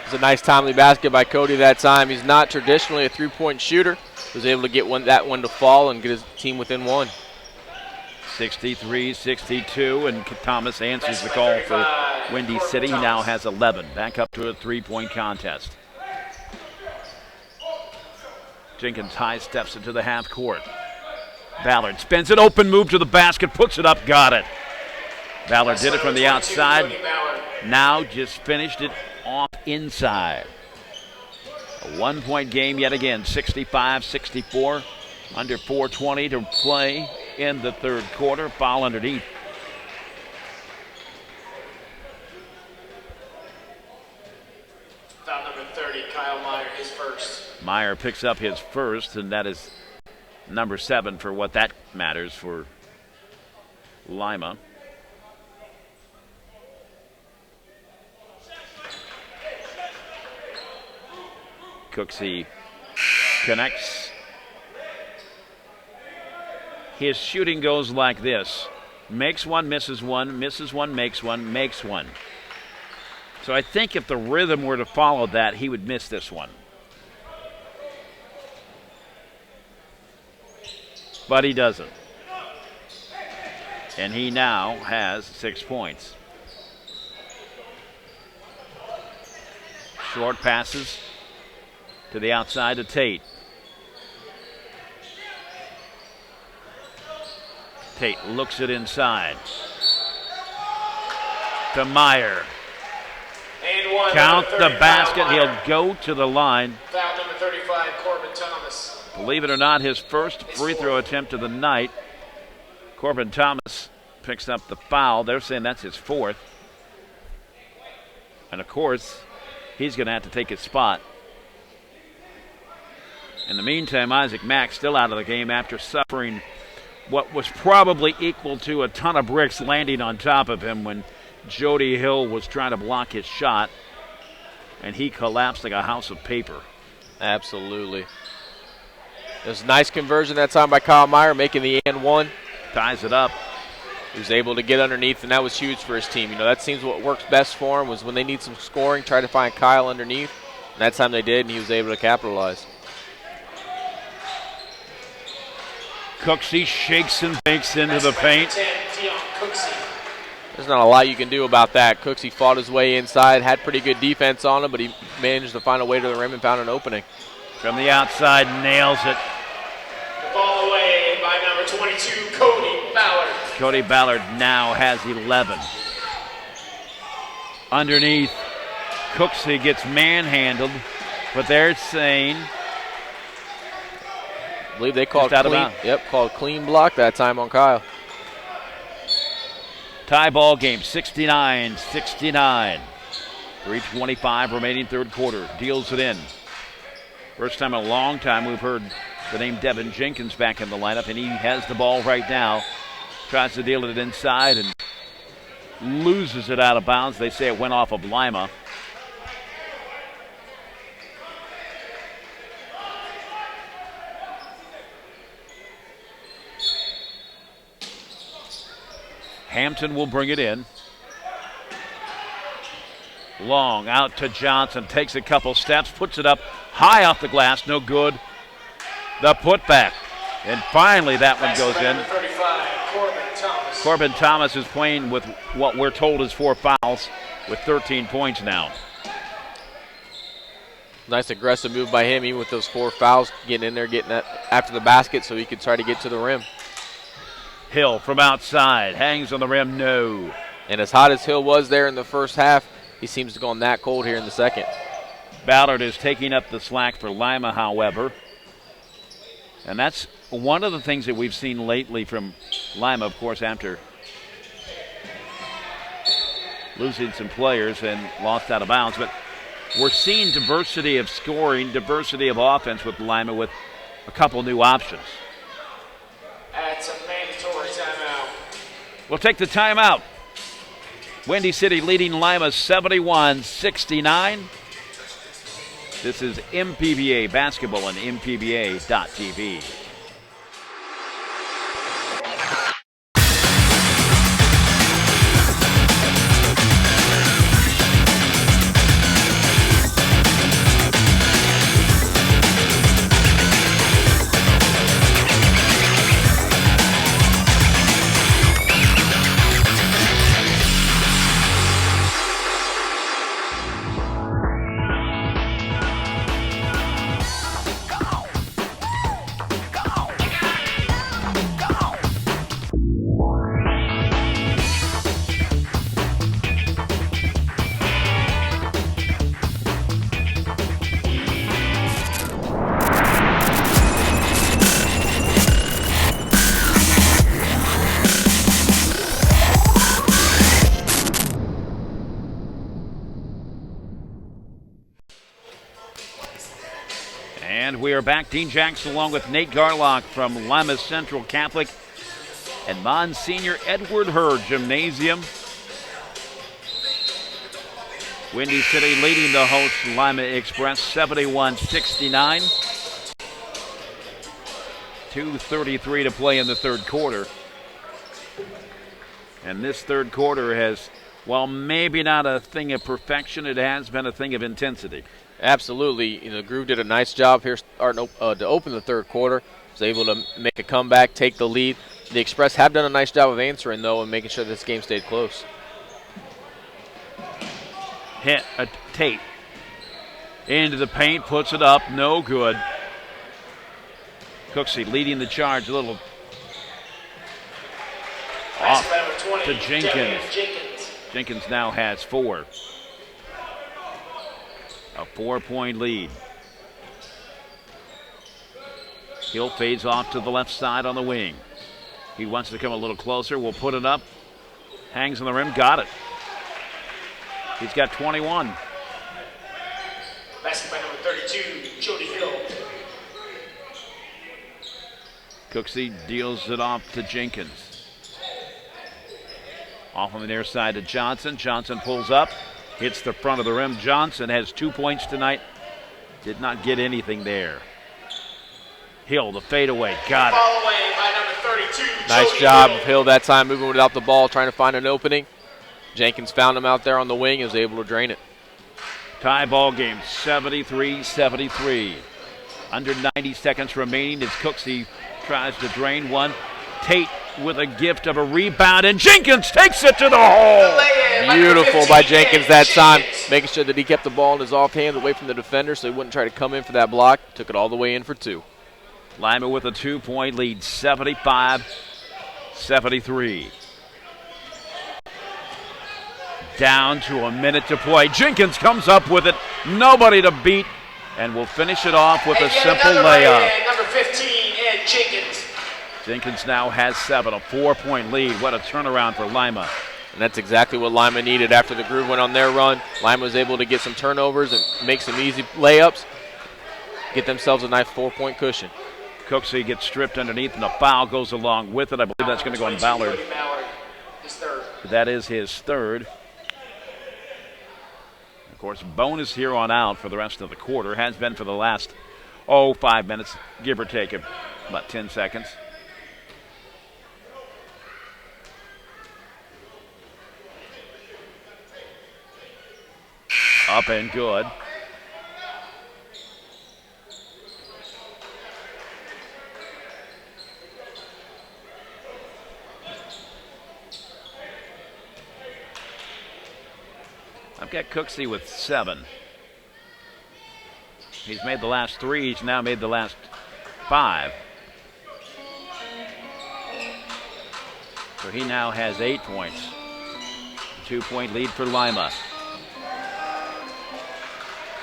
It's a nice timely basket by Cody that time. He's not traditionally a three-point shooter. Was able to get that one to fall and get his team within 1. 63-62, and Thomas answers the call for Windy City. He now has 11. Back up to a 3-point contest. Jenkins high steps into the half court. Ballard spins it, open move to the basket, puts it up, got it. Ballard did it from the outside. Now just finished it off inside. A 1-point game yet again, 65-64. Under 4:20 to play in the third quarter. Foul underneath. Foul number 30, Kyle Meyer, his first. Meyer picks up his first, and that is number 7 for what that matters for Lima. Cooksey connects. His shooting goes like this. Makes one, misses one, misses one, makes one, makes one. So I think if the rhythm were to follow that, he would miss this one. But he doesn't. And he now has 6 points. Short passes to the outside to Tate. Tate looks it inside. To Meyer. And one. Count the basket. Meyer. He'll go to the line. Foul number 35, Corbin Thomas. Believe it or not, his first free throw attempt of the night. Corbin Thomas picks up the foul. They're saying that's his 4th. And of course, he's going to have to take his spot. In the meantime, Isaac Mack still out of the game after suffering what was probably equal to a ton of bricks landing on top of him when Jody Hill was trying to block his shot, and he collapsed like a house of paper. Absolutely. There's a nice conversion that time by Kyle Meyer, making the and one. Ties it up. He was able to get underneath, and that was huge for his team. You know, that seems what works best for him was when they need some scoring, try to find Kyle underneath. And that time they did, and he was able to capitalize. Cooksey shakes and bakes into the paint. 10, Dion Cooksey. There's not a lot you can do about that. Cooksey fought his way inside, had pretty good defense on him, but he managed to find a way to the rim and found an opening. From the outside, nails it. The ball away by number 22, Cody Ballard. Cody Ballard now has 11. Underneath, Cooksey gets manhandled, but they're saying I believe they called called clean block that time on Kyle. Tie ball game, 69-69. 3:25 remaining third quarter. Deals it in. First time in a long time we've heard the name Devin Jenkins back in the lineup, and he has the ball right now. Tries to deal it inside and loses it out of bounds. They say it went off of Lima. Hampton will bring it in. Long out to Johnson, takes a couple steps, puts it up high off the glass, no good. The putback. And finally that one goes in. 35, Corbin Thomas. Corbin Thomas is playing with what we're told is 4 fouls with 13 points now. Nice aggressive move by him, even with those 4 fouls, getting in there, getting that after the basket so he could try to get to the rim. Hill from outside, hangs on the rim, no. And as hot as Hill was there in the first half, he seems to go on that cold here in the second. Ballard is taking up the slack for Lima, however. And that's one of the things that we've seen lately from Lima, of course, after losing some players and lost out of bounds. But we're seeing diversity of scoring, diversity of offense with Lima with a couple new options. That's a mandatory timeout. We'll take the timeout. Windy City leading Lima 71-69. This is MPBA Basketball on MPBA.TV. are back. Dean Jackson along with Nate Garlock from Lima Central Catholic and Monsignor Edward Hurd Gymnasium. Windy City leading the host Lima Express 71-69. 2:33 to play in the third quarter. And this third quarter has, well, maybe not a thing of perfection, it has been a thing of intensity. Absolutely. The Groove did a nice job here starting to open the third quarter. Was able to make a comeback, take the lead. The Express have done a nice job of answering, though, and making sure this game stayed close. Hit a Tate into the paint, puts it up, no good. Cooksey leading the charge a little off to Jenkins. Jenkins now has 4. A 4-point lead. Hill fades off to the left side on the wing. He wants to come a little closer. Will put it up. Hangs on the rim. Got it. He's got 21. Basket by number 32, Jody Hill. Cooksey deals it off to Jenkins. Off on the near side to Johnson. Johnson pulls up. Hits the front of the rim. Johnson has 2 points tonight. Did not get anything there. Hill, the fadeaway. Got it. Fall away by number 32, Nice Jody job Hill. of Hill that time, moving without the ball, trying to find an opening. Jenkins found him out there on the wing and was able to drain it. Tie ball game, 73-73. Under 90 seconds remaining as Cooksey tries to drain one. Tate with a gift of a rebound, and Jenkins takes it to the hole. Beautiful by Jenkins that time, making sure that he kept the ball in his offhand away from the defender so he wouldn't try to come in for that block. Took it all the way in for 2. Lima with a 2-point lead, 75-73. Down to a minute to play. Jenkins comes up with it. Nobody to beat. And will finish it off with a simple layup. Number 15, Ed Jenkins. Jenkins now has 7, a 4-point lead. What a turnaround for Lima. And that's exactly what Lima needed after the Groove went on their run. Lima was able to get some turnovers and make some easy layups, get themselves a nice 4-point cushion. Cooksey gets stripped underneath, and a foul goes along with it. I believe that's going to go on Ballard. His third. That is his third. Of course, bonus here on out for the rest of the quarter. Has been for the last, 5 minutes, give or take about 10 seconds. Up and good. I've got Cooksey with 7. He's made the last 3. He's now made the last 5. So he now has 8 points. 2-point lead for Lima.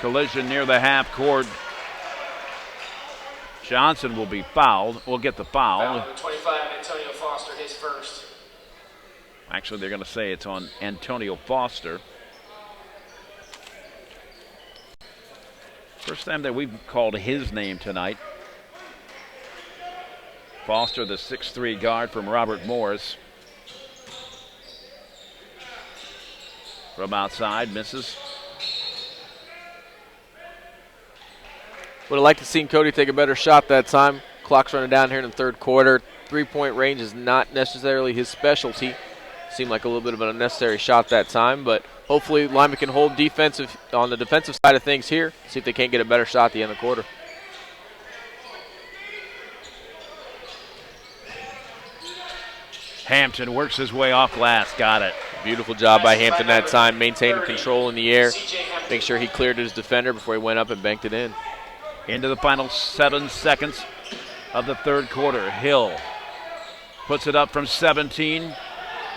Collision near the half court. Johnson will be fouled. Will get the foul. Number 25, Antonio Foster, his first. Actually, they're going to say it's on Antonio Foster. First time that we've called his name tonight. Foster, the 6'3" guard from Robert Morris. From outside, misses. Would have liked to seen Cody take a better shot that time. Clock's running down here in the third quarter. 3-point range is not necessarily his specialty. Seemed like a little bit of an unnecessary shot that time, but hopefully Lima can hold defensive on the defensive side of things here. See if they can't get a better shot at the end of the quarter. Hampton works his way off glass. Got it. Beautiful job by Hampton that time, maintaining control in the air. Make sure he cleared his defender before he went up and banked it in. Into the final 7 seconds of the third quarter. Hill puts it up from 17.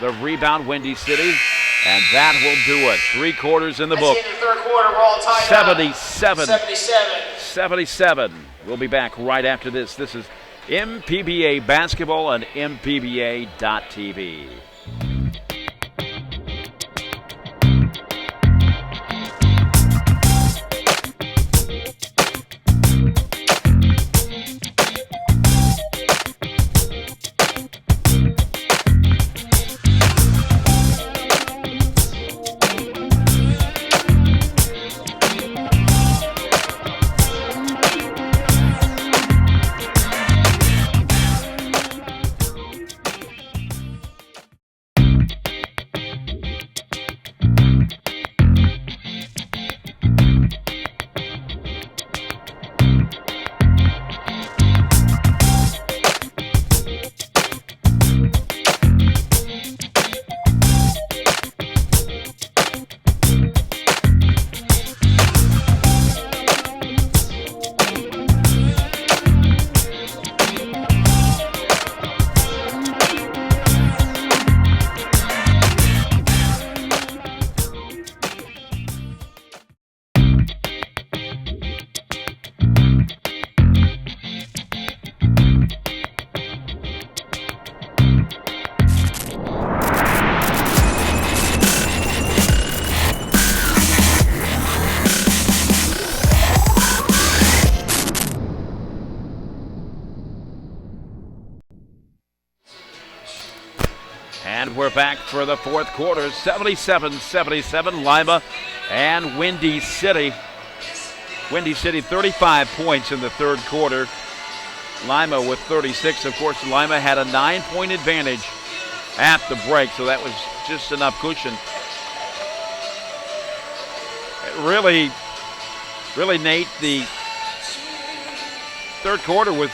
The rebound, Windy City, and that will do it. 3 quarters in the book. That's the end of the third quarter. We're all tied 77. We'll be back right after this. This is MPBA Basketball on MPBA.TV. And we're back for the fourth quarter, 77-77, Lima and Windy City. Windy City 35 points in the third quarter. Lima with 36. Of course, Lima had a 9-point advantage at the break, so that was just enough cushion. Really, Nate, the third quarter was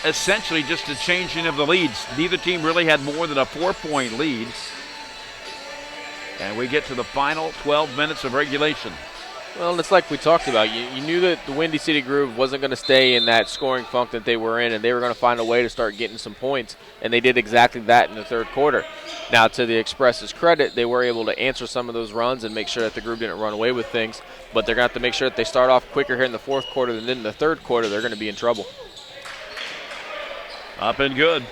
essentially just a changing of the leads. Neither team really had more than a 4-point lead. And we get to the final 12 minutes of regulation. Well, it's like we talked about. You knew that the Windy City Groove wasn't going to stay in that scoring funk that they were in, and they were going to find a way to start getting some points, and they did exactly that in the third quarter. Now, to the Express's credit, they were able to answer some of those runs and make sure that the Groove didn't run away with things, but they're going to have to make sure that they start off quicker here in the fourth quarter than in the third quarter. They're going to be in trouble. Up and good.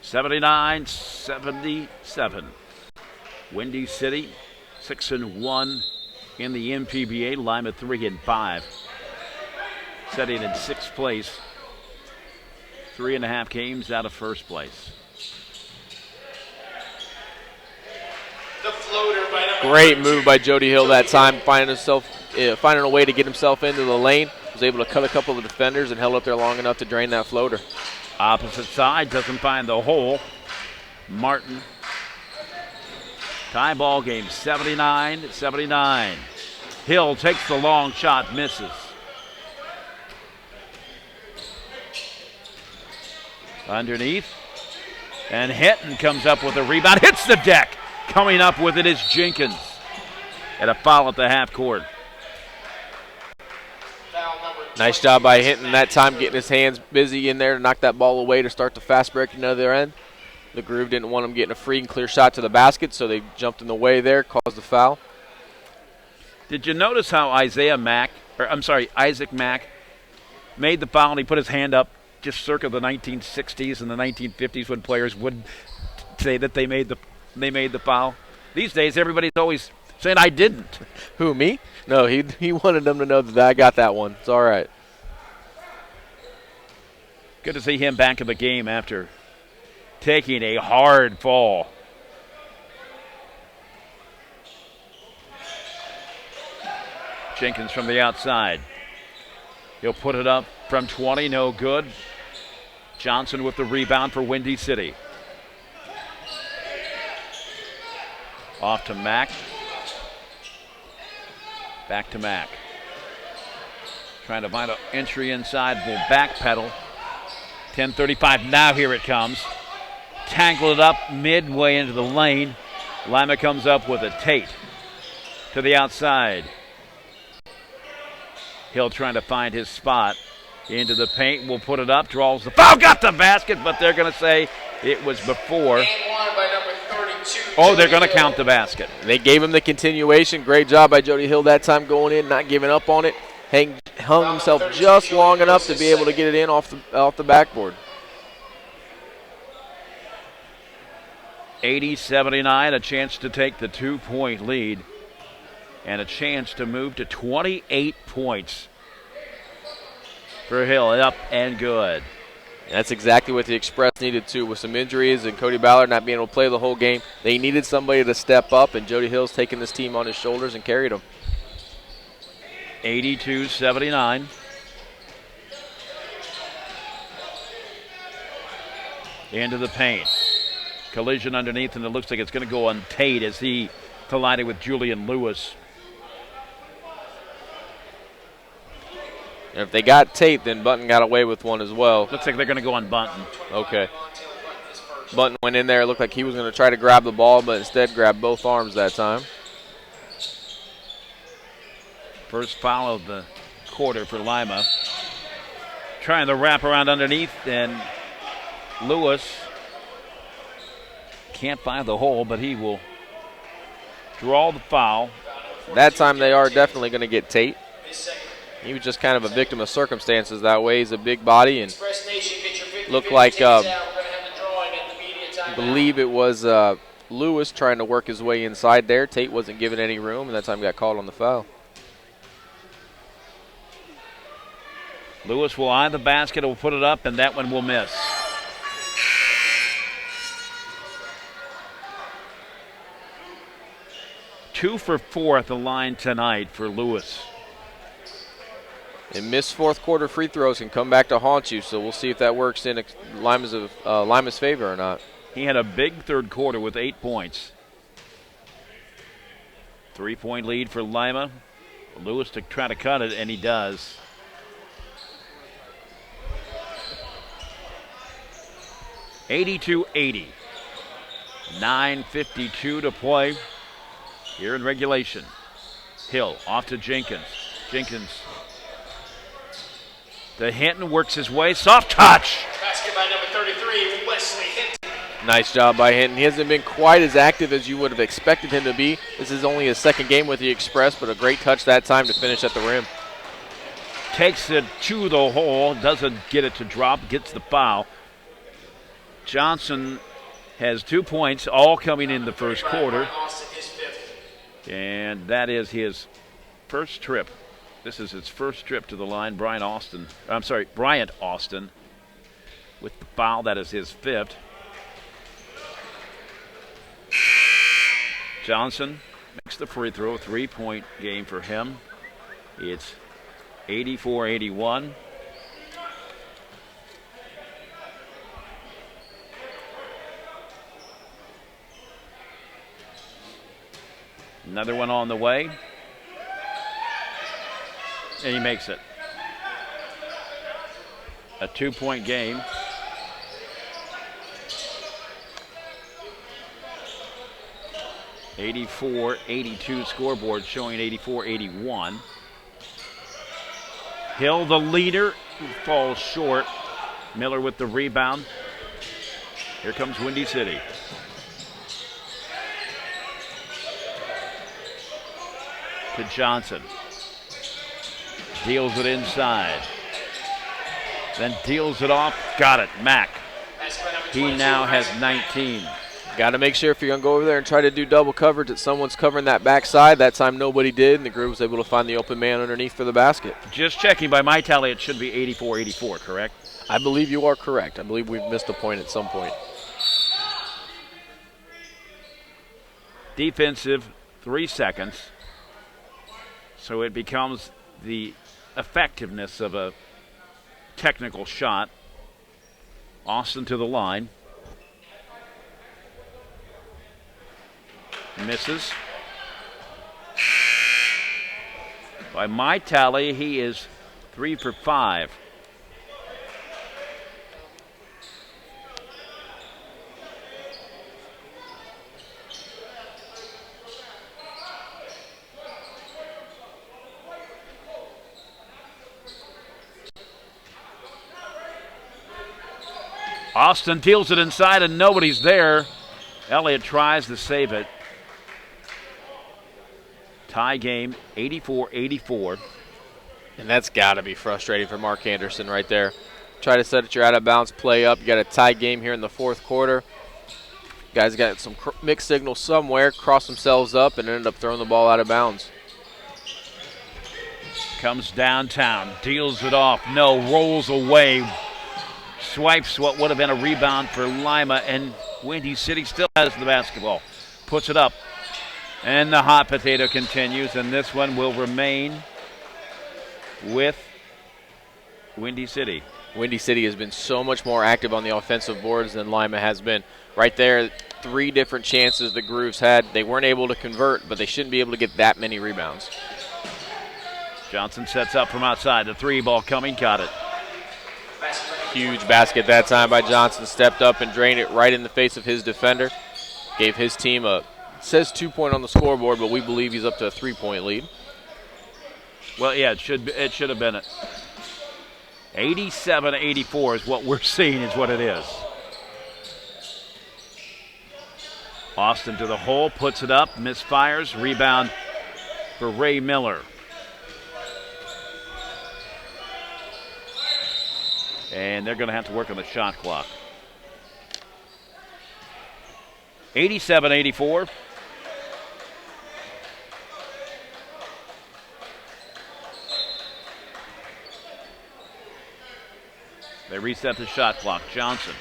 (79-77). Windy City 6-1 in the MPBA. Lima 3-5. Setting in sixth place. 3.5 games out of first place. Great move by Jody Hill that time, finding a way to get himself into the lane. Was able to cut a couple of defenders and held up there long enough to drain that floater. Opposite side, doesn't find the hole. Martin. Tie ball game, 79-79. Hill takes the long shot, misses. Underneath. And Hinton comes up with a rebound, hits the deck. Coming up with it is Jenkins. And a foul at the half court. Nice job by Hinton that time, getting his hands busy in there to knock that ball away to start the fast break on the other end. The Groove didn't want him getting a free and clear shot to the basket, so they jumped in the way there, caused the foul. Did you notice how Isaac Mack made the foul and he put his hand up just circa the 1960s and the 1950s when players would say that they made the foul? These days, everybody's always saying, I didn't. Who, me? No, he wanted them to know that I got that one. It's all right. Good to see him back in the game after taking a hard fall. Jenkins from the outside. He'll put it up from 20, no good. Johnson with the rebound for Windy City. Off to Mack. Back to Mack. Trying to find an entry inside, will backpedal. 10:35 now, here it comes. Tangled it up midway into the lane. Lima comes up with a Tate to the outside. Hill trying to find his spot. Into the paint, will put it up, draws the foul, got the basket, but they're going to say it was before. Oh, they're going to count the basket. They gave him the continuation. Great job by Jody Hill that time going in, not giving up on it. Hung himself just long enough to be able to get it in off the backboard. 80-79, a chance to take the 2-point lead and a chance to move to 28 points for Hill. Up and good. That's exactly what the Express needed too. With some injuries and Cody Ballard not being able to play the whole game, they needed somebody to step up, and Jody Hill's taking this team on his shoulders and carried them. 82-79. Into the paint. Collision underneath, and it looks like it's going to go on Tate as he collided with Julian Lewis. And if they got Tate, then Bunton got away with one as well. Looks like they're going to go on Bunton. Okay. Bunton went in there. Looked like he was going to try to grab the ball, but instead grabbed both arms that time. First foul of the quarter for Lima. Trying to wrap around underneath, and Lewis can't find the hole, but he will draw the foul. That time they are definitely going to get Tate. He was just kind of a victim of circumstances that way. He's a big body and looked like I believe it was Lewis trying to work his way inside there. Tate wasn't given any room, and that time got called on the foul. Lewis will eye the basket, will put it up, and that one will miss. Two for 4 at the line tonight for Lewis. And missed fourth quarter free throws can come back to haunt you, so we'll see if that works in Lima's favor or not. He had a big third quarter with 8 points. 3-point lead for Lima. Lewis to try to cut it, and he does. (82-80). 9:52 to play here in regulation. Hill off to Jenkins. Jenkins to Hinton, works his way. Soft touch. Basket by number 33, Wesley Hinton. Nice job by Hinton. He hasn't been quite as active as you would have expected him to be. This is only his second game with the Express, but a great touch that time to finish at the rim. Takes it to the hole, doesn't get it to drop, gets the foul. Johnson has 2 points, all coming in the first quarter. And that is his first trip. This is his first trip to the line. Bryant Austin with the foul. That is his 5th. Johnson makes the free throw. 3-point game for him. It's 84-81. Another one on the way. And he makes it. A 2-point game. (84-82) scoreboard showing 84-81. Hill, the leader, falls short. Miller with the rebound. Here comes Windy City. To Johnson. Deals it inside. Then deals it off. Got it. Mack. He now has 19. Got to make sure if you're going to go over there and try to do double coverage that someone's covering that backside. That time nobody did, and the Groove was able to find the open man underneath for the basket. Just checking, by my tally, it should be 84-84, correct? I believe you are correct. I believe we've missed a point at some point. Defensive, 3 seconds. So it becomes the effectiveness of a technical shot. Austin to the line. Misses. By my tally, he is 3 for 5. Austin deals it inside and nobody's there. Elliott tries to save it. Tie game, 84-84. And that's got to be frustrating for Mark Anderson right there. Try to set your out-of-bounds play up. You got a tie game here in the fourth quarter. Guys got some mixed signals somewhere, cross themselves up, and ended up throwing the ball out of bounds. Comes downtown, deals it off. No, rolls away. Swipes what would have been a rebound for Lima, and Windy City still has the basketball. Puts it up. And the hot potato continues, and this one will remain with Windy City. Windy City has been so much more active on the offensive boards than Lima has been. Right there, 3 different chances the Grooves had. They weren't able to convert, but they shouldn't be able to get that many rebounds. Johnson sets up from outside. The 3 ball coming, got it. Huge basket that time by Johnson. Stepped up and drained it right in the face of his defender. Gave his team a, says 2-point on the scoreboard, but we believe he's up to a 3-point lead. Well, yeah, it should have been it. 87-84 is what we're seeing, is what it is. Austin to the hole, puts it up, misfires, rebound for Ray Miller. And they're going to have to work on the shot clock. 87-84. They reset the shot clock. Johnson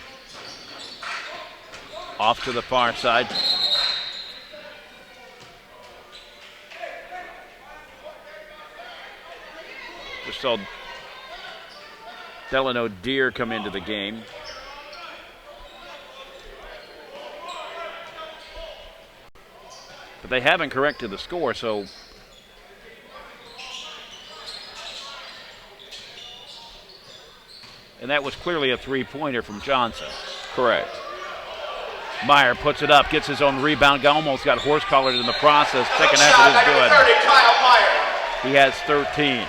off to the far side. Just saw Delano Deer come into the game. But they haven't corrected the score, so and that was clearly a three-pointer from Johnson. Correct. Meyer puts it up, gets his own rebound, almost got horse-collared in the process. Second effort is good. 30, Kyle Meyer. He has 13.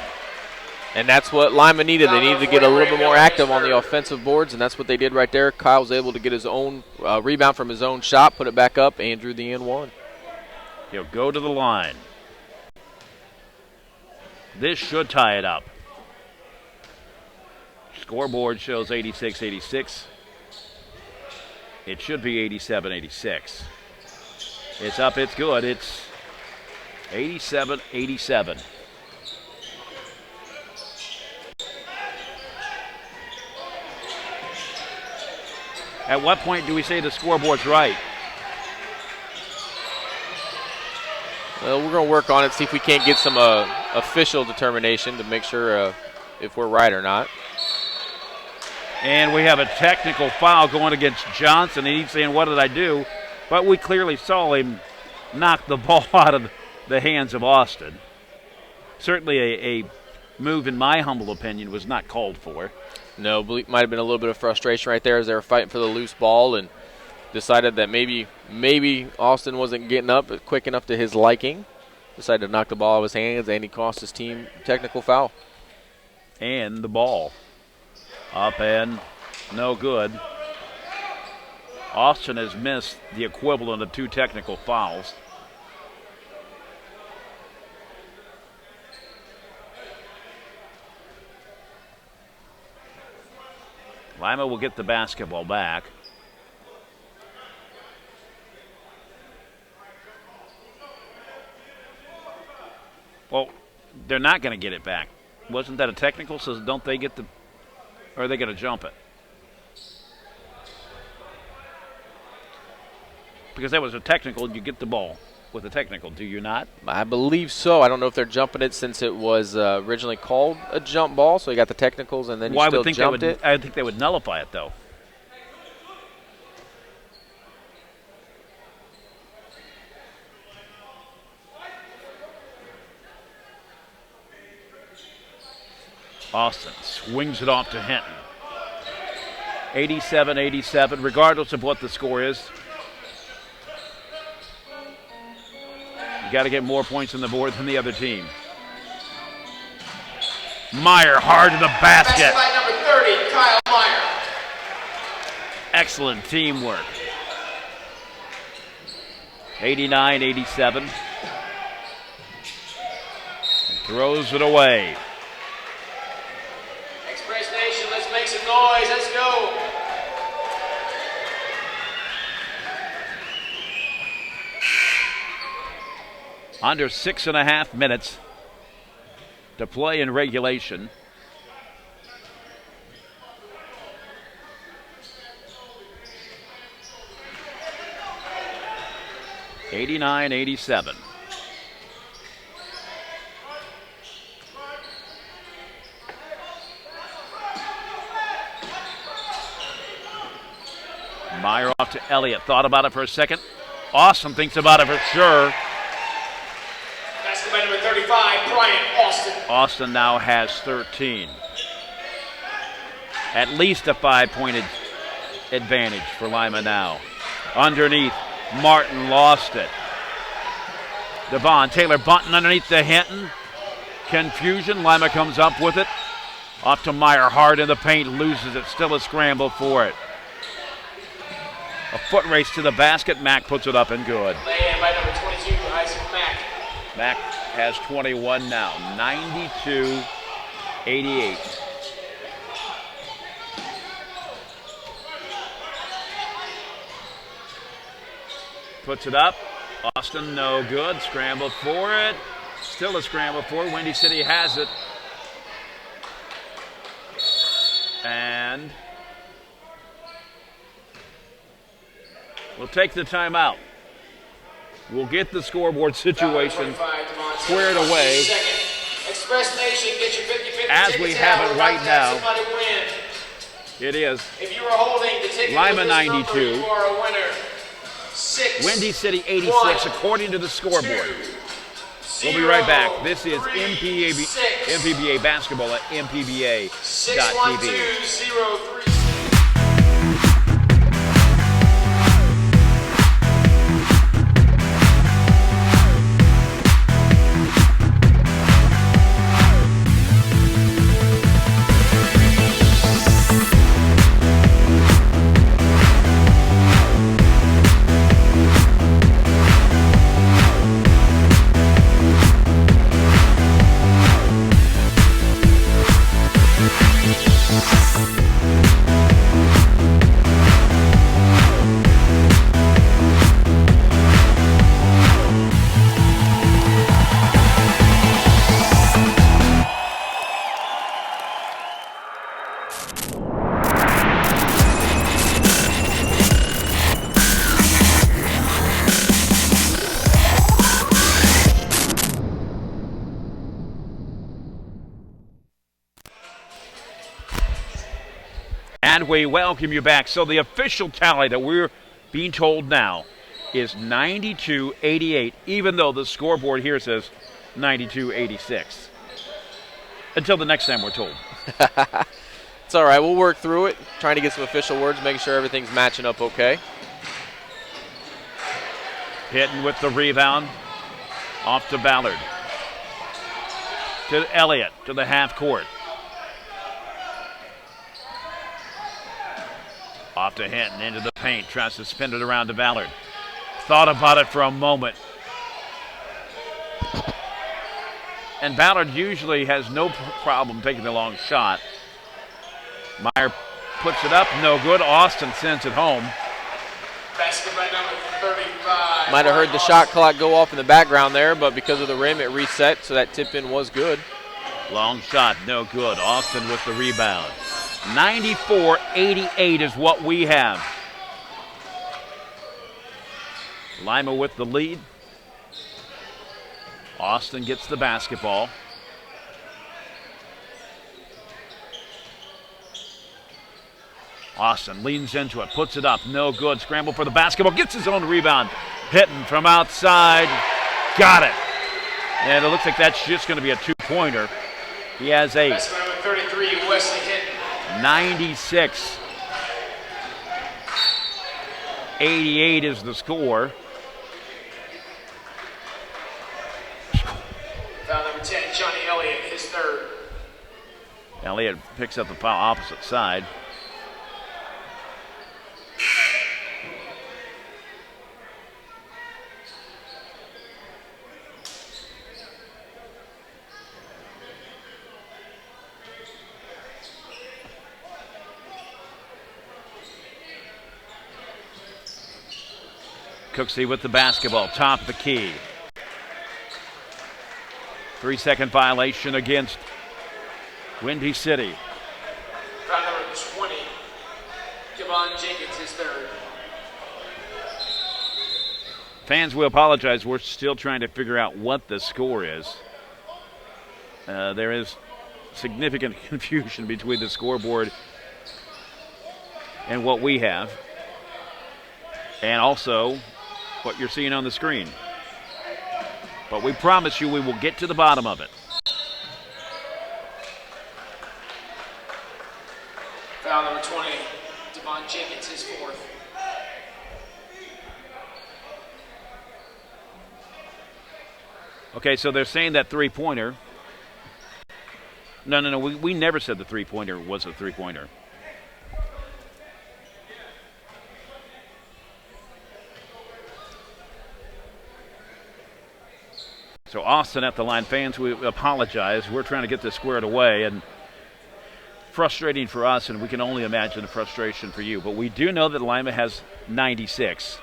And that's what Lima needed. They needed to get a little bit more active on the offensive boards, and that's what they did right there. Kyle was able to get his own rebound from his own shot, put it back up, and drew the N1. He'll go to the line. This should tie it up. Scoreboard shows 86-86. It should be 87-86. It's up, it's good. It's 87-87. At what point do we say the scoreboard's right? Well, we're going to work on it, see if we can't get some official determination to make sure if we're right or not. And we have a technical foul going against Johnson. And he's saying, what did I do? But we clearly saw him knock the ball out of the hands of Austin. Certainly a move, in my humble opinion, was not called for. No, might have been a little bit of frustration right there as they were fighting for the loose ball and decided that maybe Austin wasn't getting up quick enough to his liking. Decided to knock the ball out of his hands, and he cost his team technical foul. And the ball up and no good. Austin has missed the equivalent of 2 technical fouls. Lima will get the basketball back. Well, they're not going to get it back. Wasn't that a technical? So don't they get the, or are they going to jump it? Because that was a technical, you get the ball with a technical, do you not? I believe so. I don't know if they're jumping it since it was originally called a jump ball, so you got the technicals and then you still jumped it. I think they would nullify it, though. Austin swings it off to Hinton. 87-87, regardless of what the score is. You got to get more points on the board than the other team. Meyer hard to the basket. By number 30, Kyle Meyer. Excellent teamwork. 89-87. Throws it away. Express Nation, let's make some noise. Let's go. Under 6.5 minutes to play in regulation. (89-87). Meyer off to Elliott. Thought about it for a second. Austin thinks about it for sure. Basket by number 35, Bryant Austin. Austin now has 13. At least a 5-point advantage for Lima now. Underneath, Martin lost it. Devon Taylor bunting underneath the Hinton. Confusion, Lima comes up with it. Off to Meyer, hard in the paint, loses it. Still a scramble for it. A foot race to the basket. Mack puts it up and good. Lay-in by number 22, Isaac Mack. Mack has 21 now. 92-88. Puts it up. Austin, no good. Scrambled for it. Still a scramble for it. Windy City has it. And we'll take the timeout. We'll get the scoreboard situation squared away as we have it right now. It is Lima 92, Windy City 86, according to the scoreboard. We'll be right back. This is MPBA Basketball at MPBA.TV. 61203. And we welcome you back. So the official tally that we're being told now is 92-88, even though the scoreboard here says 92-86. Until the next time we're told. It's all right. We'll work through it, trying to get some official words, making sure everything's matching up okay. Hitting with the rebound. Off to Ballard. To Elliott, to the half court. Off to Hinton, into the paint, tries to spin it around to Ballard. Thought about it for a moment. And Ballard usually has no problem taking the long shot. Meyer puts it up, no good. Austin sends it home. Basket by number 35. Might have heard the shot clock go off in the background there, but because of the rim, it reset, so that tip-in was good. Long shot, no good. Austin with the rebound. 94-88 is what we have. Lima with the lead. Austin gets the basketball. Austin leans into it, puts it up, no good. Scramble for the basketball, gets his own rebound. Hitting from outside, got it. And it looks like that's just going to be a two-pointer. He has 8. Basket number 33, Wesley Hinton. 96-88 is the score. Foul number 10, Johnny Elliott, his third. Elliott picks up the foul opposite side. Cooksey with the basketball, top of the key. 3-second violation against Windy City. Foul number 20, Devon Jenkins, his third. Fans, we apologize. We're still trying to figure out what the score is. There is significant confusion between the scoreboard and what we have, and also what you're seeing on the screen. But we promise you we will get to the bottom of it. Foul number 20, Devon Jenkins, his fourth. Okay, so they're saying that three-pointer. No, we never said the three-pointer was a three-pointer. So Austin at the line. Fans, we apologize. We're trying to get this squared away, and frustrating for us, and we can only imagine the frustration for you. But we do know that Lima has 96.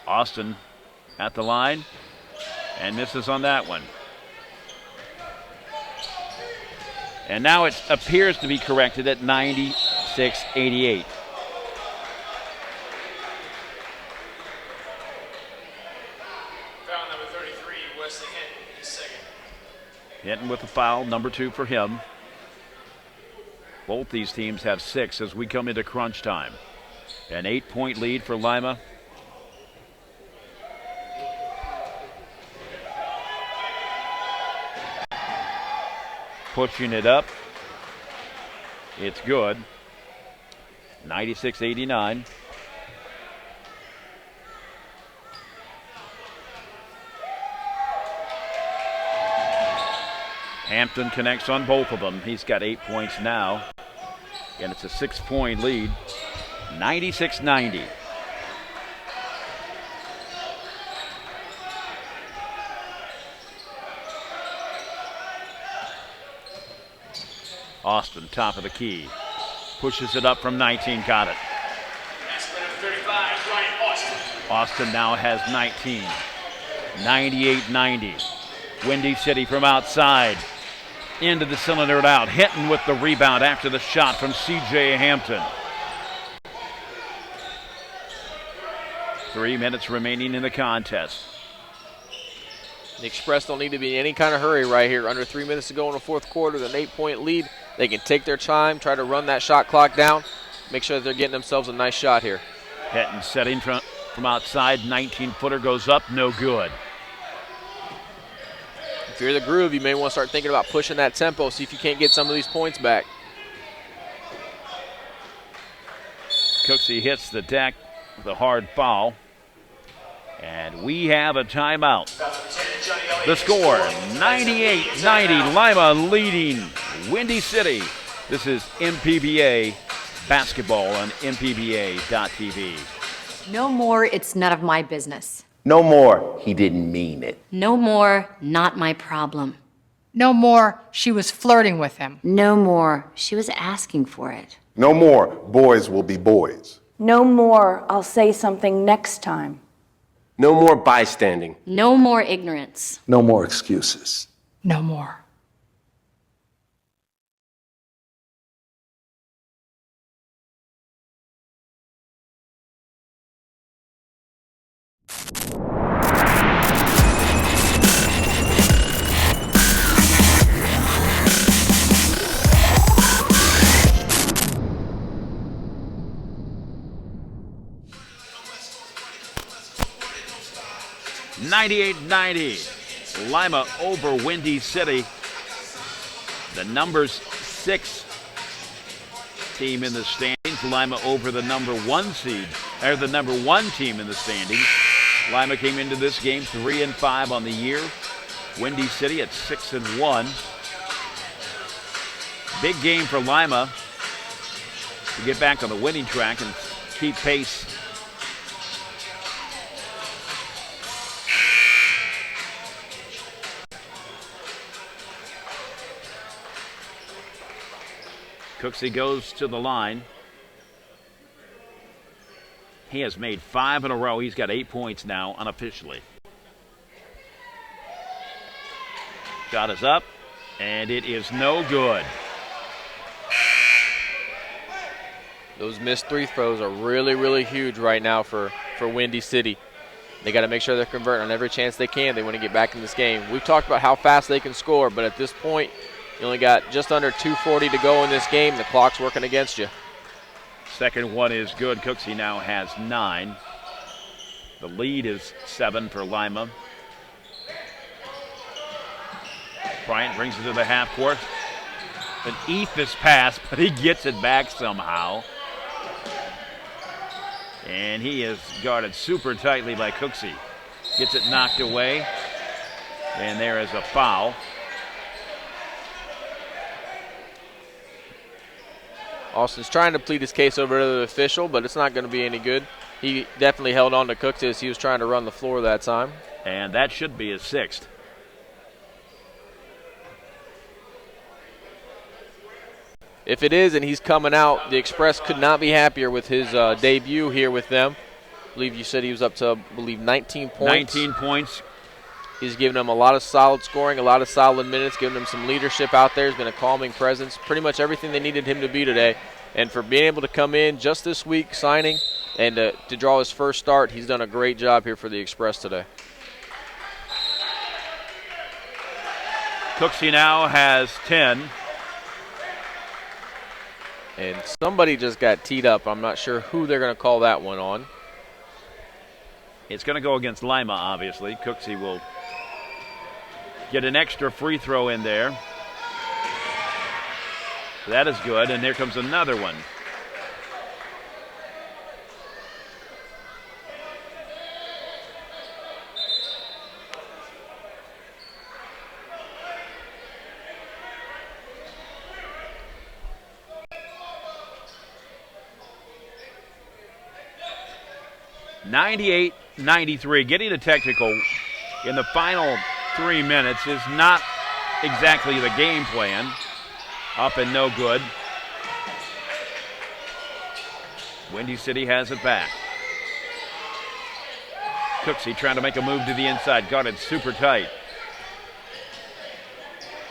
Austin at the line and misses on that one. And now it appears to be corrected at 96-88. Foul number 33, Wesley Hinton, his second. Hinton with the foul, number 2 for him. Both these teams have 6 as we come into crunch time. An 8-point lead for Lima. Pushing it up. It's good. 96-89. Hampton connects on both of them. He's got 8 points now. And it's a 6-point lead. 96-90. Austin, top of the key. Pushes it up from 19, got it. That's number 35, Ryan Austin. Austin now has 19. 98-90. Windy City from outside. Into the cylinder and out. Hinton with the rebound after the shot from C.J. Hampton. 3 minutes remaining in the contest. The Express don't need to be in any kind of hurry right here. Under 3 minutes to go in the fourth quarter, with an 8-point lead. They can take their time, try to run that shot clock down, make sure that they're getting themselves a nice shot here. Hinton setting from outside. 19-footer goes up, no good. If you're the Groove, you may want to start thinking about pushing that tempo, see if you can't get some of these points back. Cooksey hits the deck with a hard foul. And we have a timeout. The score, 98-90, Lima leading Windy City. This is MPBA Basketball on MPBA.tv. No more, it's none of my business. No more, he didn't mean it. No more, not my problem. No more, she was flirting with him. No more, she was asking for it. No more, boys will be boys. No more, I'll say something next time. No more bystanding. No more ignorance. No more excuses. No more. $98-90. Lima over Windy City. The number 6 team in the standings. Lima over the number 1 seed, or the number 1 team in the standings. Lima came into this game 3-5 on the year. Windy City at 6-1. Big game for Lima to get back on the winning track and keep pace. Cooksey goes to the line. He has made 5 in a row. He's got 8 points now unofficially. Shot is up, and it is no good. Those missed free throws are really, really huge right now for Windy City. They got to make sure they're converting on every chance they can. They want to get back in this game. We've talked about how fast they can score, but at this point, you only got just under 2:40 to go in this game. The clock's working against you. Second one is good. Cooksey now has 9. The lead is 7 for Lima. Bryant brings it to the half court. An ethos pass, but he gets it back somehow. And he is guarded super tightly by Cooksey. Gets it knocked away. And there is a foul. Austin's trying to plead his case over to the official, but it's not going to be any good. He definitely held on to Cooksey as he was trying to run the floor that time. And that should be his 6th. If it is and he's coming out, the Express could not be happier with his debut here with them. believe you said he was up to, 19 points. 19 points. He's given them a lot of solid scoring, a lot of solid minutes, giving them some leadership out there. He's been a calming presence, pretty much everything they needed him to be today. And for being able to come in just this week, signing, and to draw his first start, he's done a great job here for the Express today. Cooksey now has 10. And somebody just got teed up. I'm not sure who they're going to call that one on. It's going to go against Lima, obviously. Cooksey will get an extra free throw in there. That is good, and there comes another one. (98-93). Getting a technical in the final 3 minutes is not exactly the game plan. Up and no good. Windy City has it back. Cooksey trying to make a move to the inside. Got it super tight.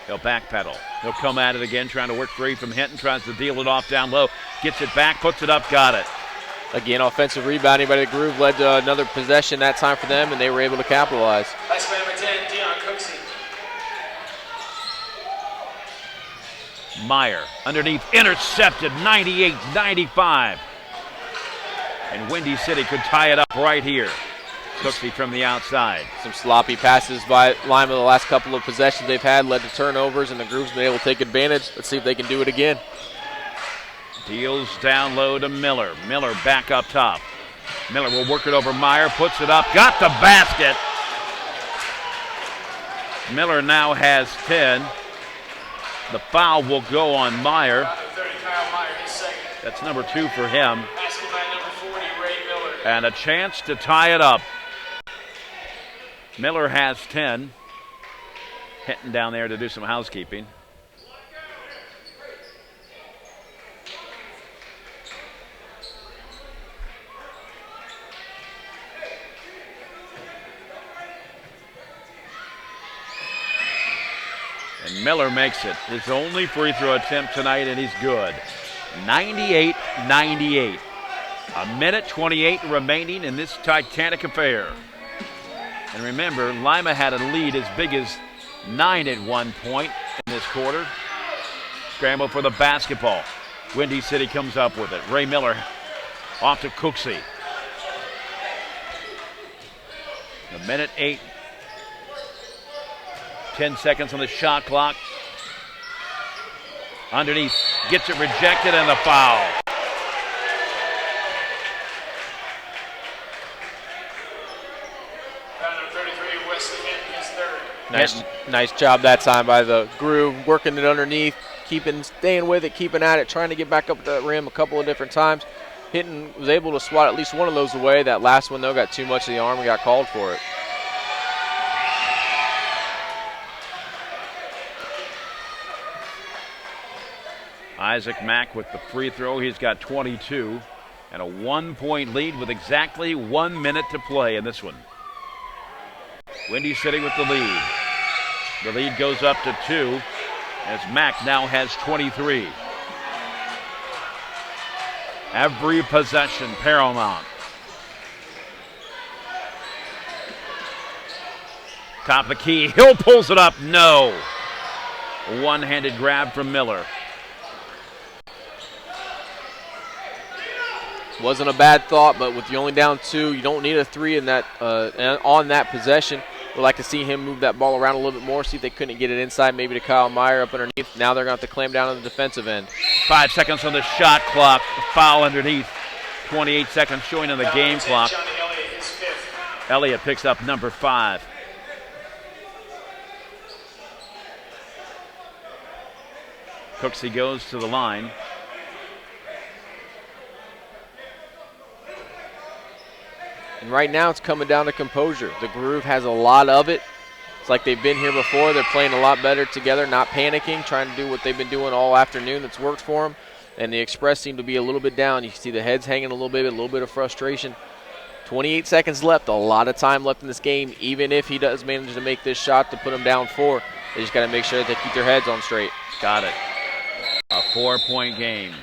He'll backpedal. He'll come at it again, trying to work free from Hinton. Tries to deal it off down low. Gets it back, puts it up, got it. Again, offensive rebounding by the Groove led to another possession that time for them, and they were able to capitalize. Vice Player number 10, Dion Cooksey. Meyer underneath, intercepted, 98-95. And Windy City could tie it up right here. Cooksey from the outside. Some sloppy passes by Lima the last couple of possessions they've had led to turnovers, and the Groove's been able to take advantage. Let's see if they can do it again. Deals down low to Miller. Miller back up top. Miller will work it over Meyer, puts it up, got the basket. Miller now has 10. The foul will go on Meyer. That's number 2 for him. And a chance to tie it up. Miller has 10. Hinton down there to do some housekeeping. And Miller makes it. His only free throw attempt tonight, and he's good. 98-98. A minute 28 remaining in this Titanic affair. And remember, Lima had a lead as big as 9 at one point in this quarter. Scramble for the basketball. Windy City comes up with it. Ray Miller off to Cooksey. A minute 8. 10 seconds on the shot clock. Underneath, gets it rejected, and the foul. Nice job that time by the Groove, working it underneath, staying with it, keeping at it, trying to get back up to the rim a couple of different times. Hinton was able to swat at least one of those away. That last one, though, got too much of the arm and got called for it. Isaac Mack with the free throw. He's got 22 and a 1-point lead with exactly 1 minute to play in this one. Windy City with the lead. The lead goes up to 2 as Mack now has 23. Every possession paramount. Top of the key. Hill pulls it up. No. A one-handed grab from Miller. Wasn't a bad thought, but with you only down 2, you don't need a 3 in that on that possession. We'd like to see him move that ball around a little bit more, see if they couldn't get it inside, maybe to Kyle Meyer up underneath. Now they're going to have to clamp down on the defensive end. 5 seconds on the shot clock. Foul underneath. 28 seconds showing on the game clock. Elliott picks up number 5. Cooksey goes to the line. And right now it's coming down to composure. The Groove has a lot of it. It's like they've been here before. They're playing a lot better together, not panicking, trying to do what they've been doing all afternoon that's worked for them. And the Express seem to be a little bit down. You can see the heads hanging a little bit of frustration 28 seconds left, a lot of time left in this game. Even if he does manage to make this shot to put him down 4, they just got to make sure that they keep their heads on straight. Got it. A 4-point game.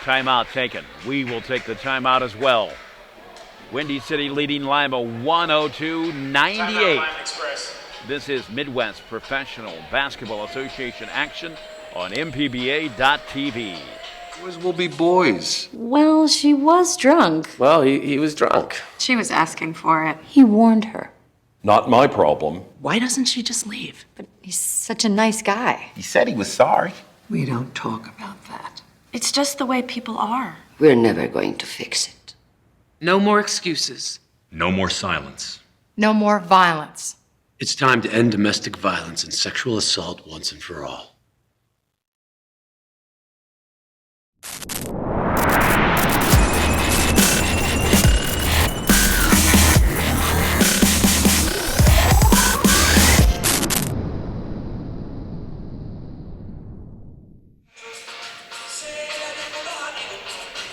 Timeout taken. We will take the timeout as well. Windy City leading Lima 102-98. This is Midwest Professional Basketball Association action on MPBA.TV. Boys will be boys. Well, she was drunk. Well, he was drunk. She was asking for it. He warned her. Not my problem. Why doesn't she just leave? But he's such a nice guy. He said he was sorry. We don't talk about that. It's just the way people are. We're never going to fix it. No more excuses. No more silence. No more violence. It's time to end domestic violence and sexual assault once and for all.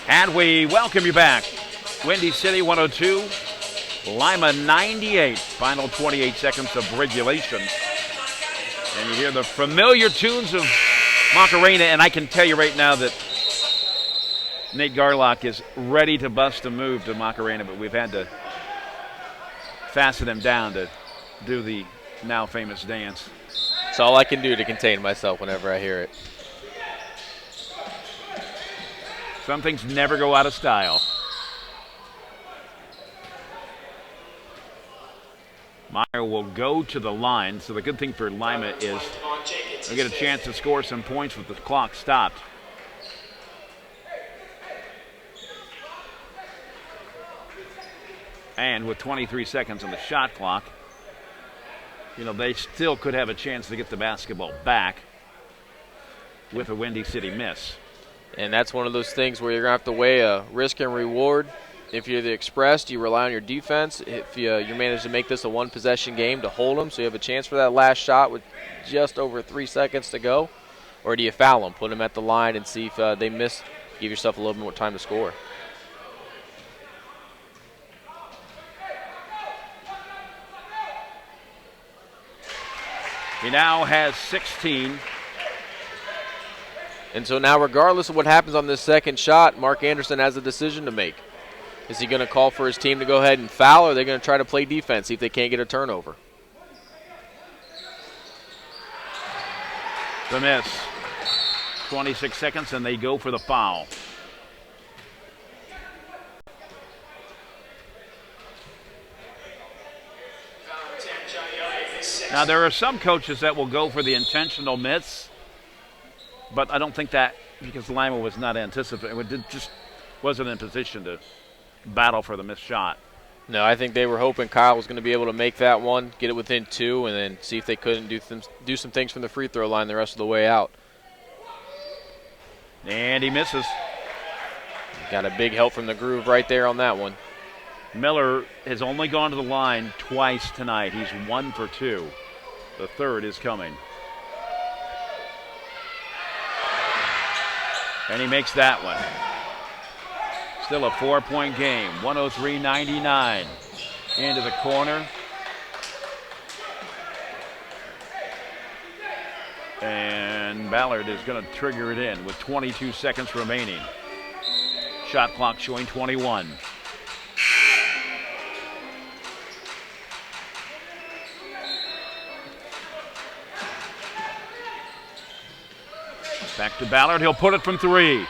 And we welcome you back. Windy City 102, Lima 98. Final 28 seconds of regulation. And you hear the familiar tunes of Macarena, and I can tell you right now that Nate Garlock is ready to bust a move to Macarena, but we've had to fasten him down to do the now famous dance. It's all I can do to contain myself whenever I hear it. Some things never go out of style. Meyer will go to the line, so the good thing for Lima is they'll get a chance to score some points with the clock stopped. And with 23 seconds on the shot clock, you know, they still could have a chance to get the basketball back with a Windy City miss. And that's one of those things where you're going to have to weigh a risk and reward. If you're the Express, do you rely on your defense? If you manage to make this a one-possession game to hold them so you have a chance for that last shot with just over 3 seconds to go? Or do you foul them, put them at the line, and see if they miss, give yourself a little more time to score? He now has 16. And so now, regardless of what happens on this second shot, Mark Anderson has a decision to make. Is he going to call for his team to go ahead and foul, or are they going to try to play defense, see if they can't get a turnover? The miss. 26 seconds, and they go for the foul. Now, there are some coaches that will go for the intentional miss, but I don't think that, because Lima was not anticipating, it just wasn't in position to battle for the missed shot. No, I think they were hoping Kyle was going to be able to make that one, get it within 2, and then see if they couldn't do some things from the free throw line the rest of the way out. And he misses. Got a big help from the Groove right there on that one. Miller has only gone to the line twice tonight. He's 1 for 2. The third is coming. And he makes that one. Still a 4-point game, 103-99. Into the corner. And Ballard is going to trigger it in with 22 seconds remaining. Shot clock showing 21. Back to Ballard. He'll put it from 3.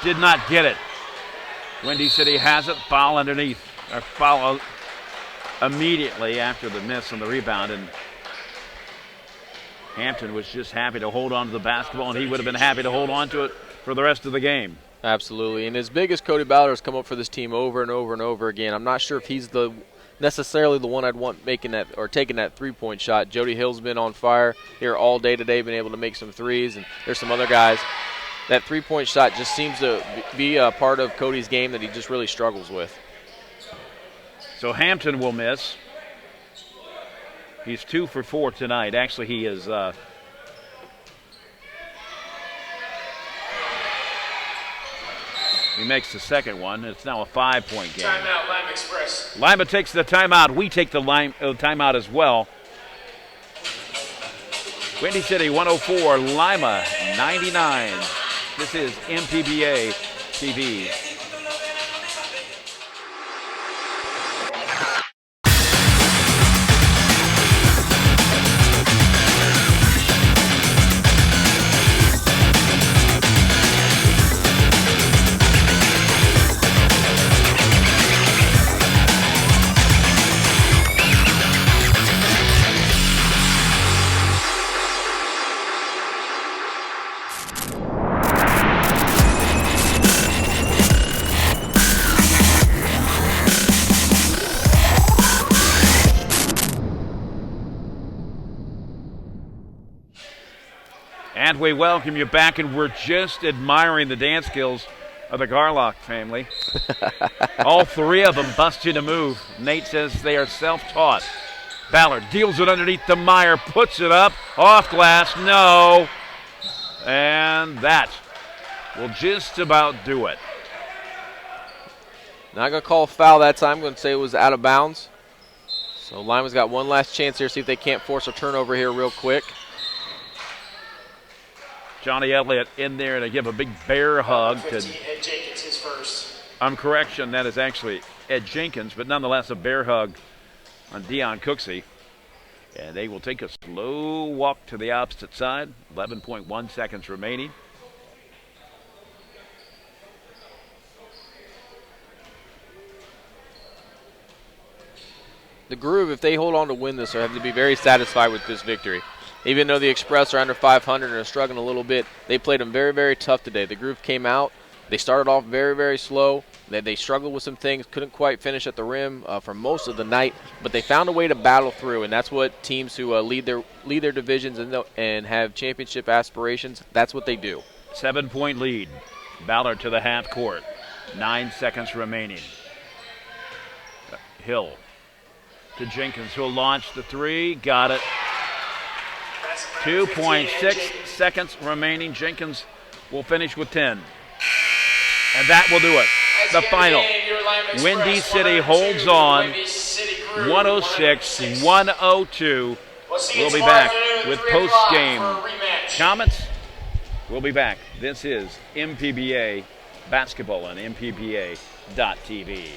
Did not get it. Windy City has it. Foul underneath. Or foul immediately after the miss on the rebound. And Hampton was just happy to hold on to the basketball, and he would have been happy to hold on to it for the rest of the game. Absolutely. And as big as Cody Ballard has come up for this team over and over and over again, I'm not sure if he's necessarily the one I'd want making that or taking that three-point shot. Jody Hill's been on fire here all day today, been able to make some threes, and there's some other guys. That three-point shot just seems to be a part of Cody's game that he just really struggles with. So Hampton will miss. He's 2 for 4 tonight. Actually, he is he makes the second one. It's now a 5-point game. Timeout, Lima Express. Lima takes the timeout. We take the timeout as well. Windy City 104, Lima 99. This is MPBA TV. And we welcome you back, and we're just admiring the dance skills of the Garlock family. All three of them busting a move. Nate says they are self-taught. Ballard deals it underneath the Meyer, puts it up, off glass, no. And that will just about do it. Not going to call a foul that time. I'm going to say it was out of bounds. So Lima's got one last chance here, see if they can't force a turnover here real quick. Johnny Elliott in there to give a big bear hug to Ed Jenkins, his first. Correction, that is actually Ed Jenkins, but nonetheless a bear hug on Deion Cooksey. And they will take a slow walk to the opposite side. 11.1 seconds remaining. The Groove, if they hold on to win this, will have to be very satisfied with this victory. Even though the Express are under 500 and are struggling a little bit, they played them very, very tough today. The Groove came out. They started off very, very slow. They struggled with some things, couldn't quite finish at the rim for most of the night, but they found a way to battle through, and that's what teams who lead their divisions and have championship aspirations, that's what they do. 7-point lead. Ballard to the half court. 9 seconds remaining. Hill to Jenkins, who'll launch the three. Got it. 2.6 seconds remaining. Jenkins will finish with 10. And that will do it. The final. Windy City holds on. 106-102. We'll be back with post-game comments. We'll be back. This is MPBA Basketball on MPBA.TV.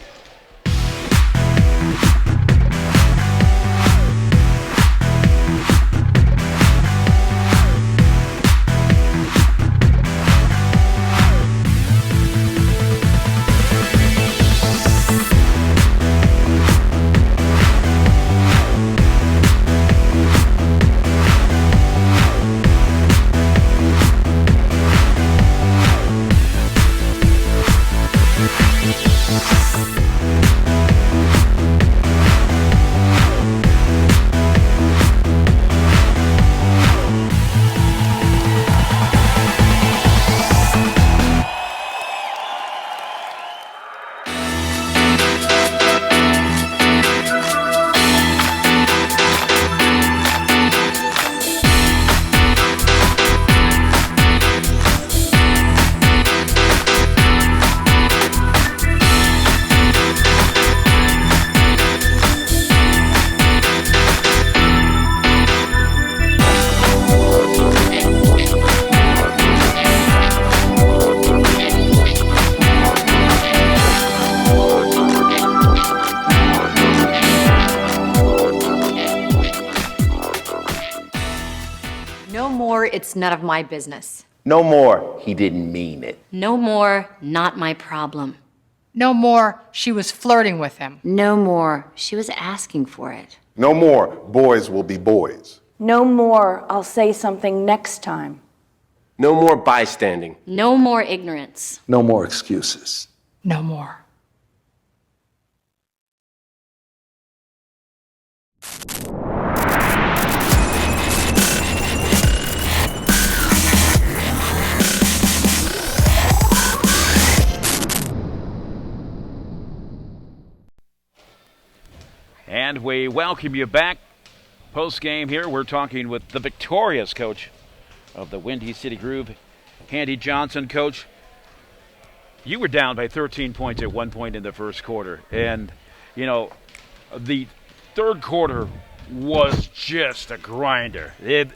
It's none of my business. No more, he didn't mean it. No more, not my problem. No more, she was flirting with him. No more, she was asking for it. No more, boys will be boys. No more, I'll say something next time. No more bystanding. No more ignorance. No more excuses. No more. And we welcome you back. Post-game here, we're talking with the victorious coach of the Windy City Groove, Handy Johnson. Coach, you were down by 13 points at one point in the first quarter, and The third quarter was just a grinder. It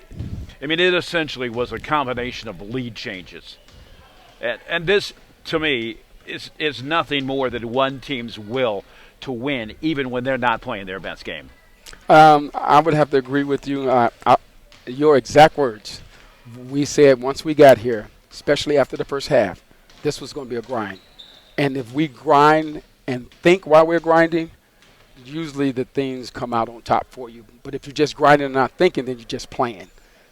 essentially was a combination of lead changes. And this, to me, is nothing more than one team's will to win, even when they're not playing their best game. I would have to agree with you. Your exact words. We said once we got here, especially after the first half, this was going to be a grind. And if we grind and think while we're grinding, usually the things come out on top for you. But if you're just grinding and not thinking, then you're just playing.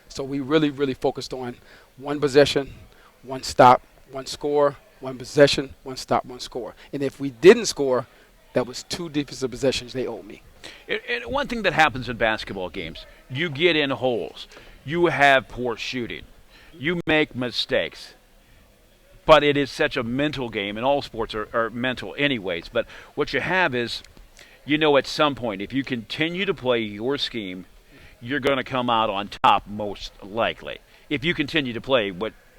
So we really, really focused on one possession, one stop, one score, one possession, one stop, one score. And if we didn't score, that was 2 defensive possessions they owed me. And one thing that happens in basketball games, you get in holes. You have poor shooting. You make mistakes. But it is such a mental game, and all sports are mental anyways. But what you have is, at some point, if you continue to play your scheme, you're going to come out on top most likely. If you continue to play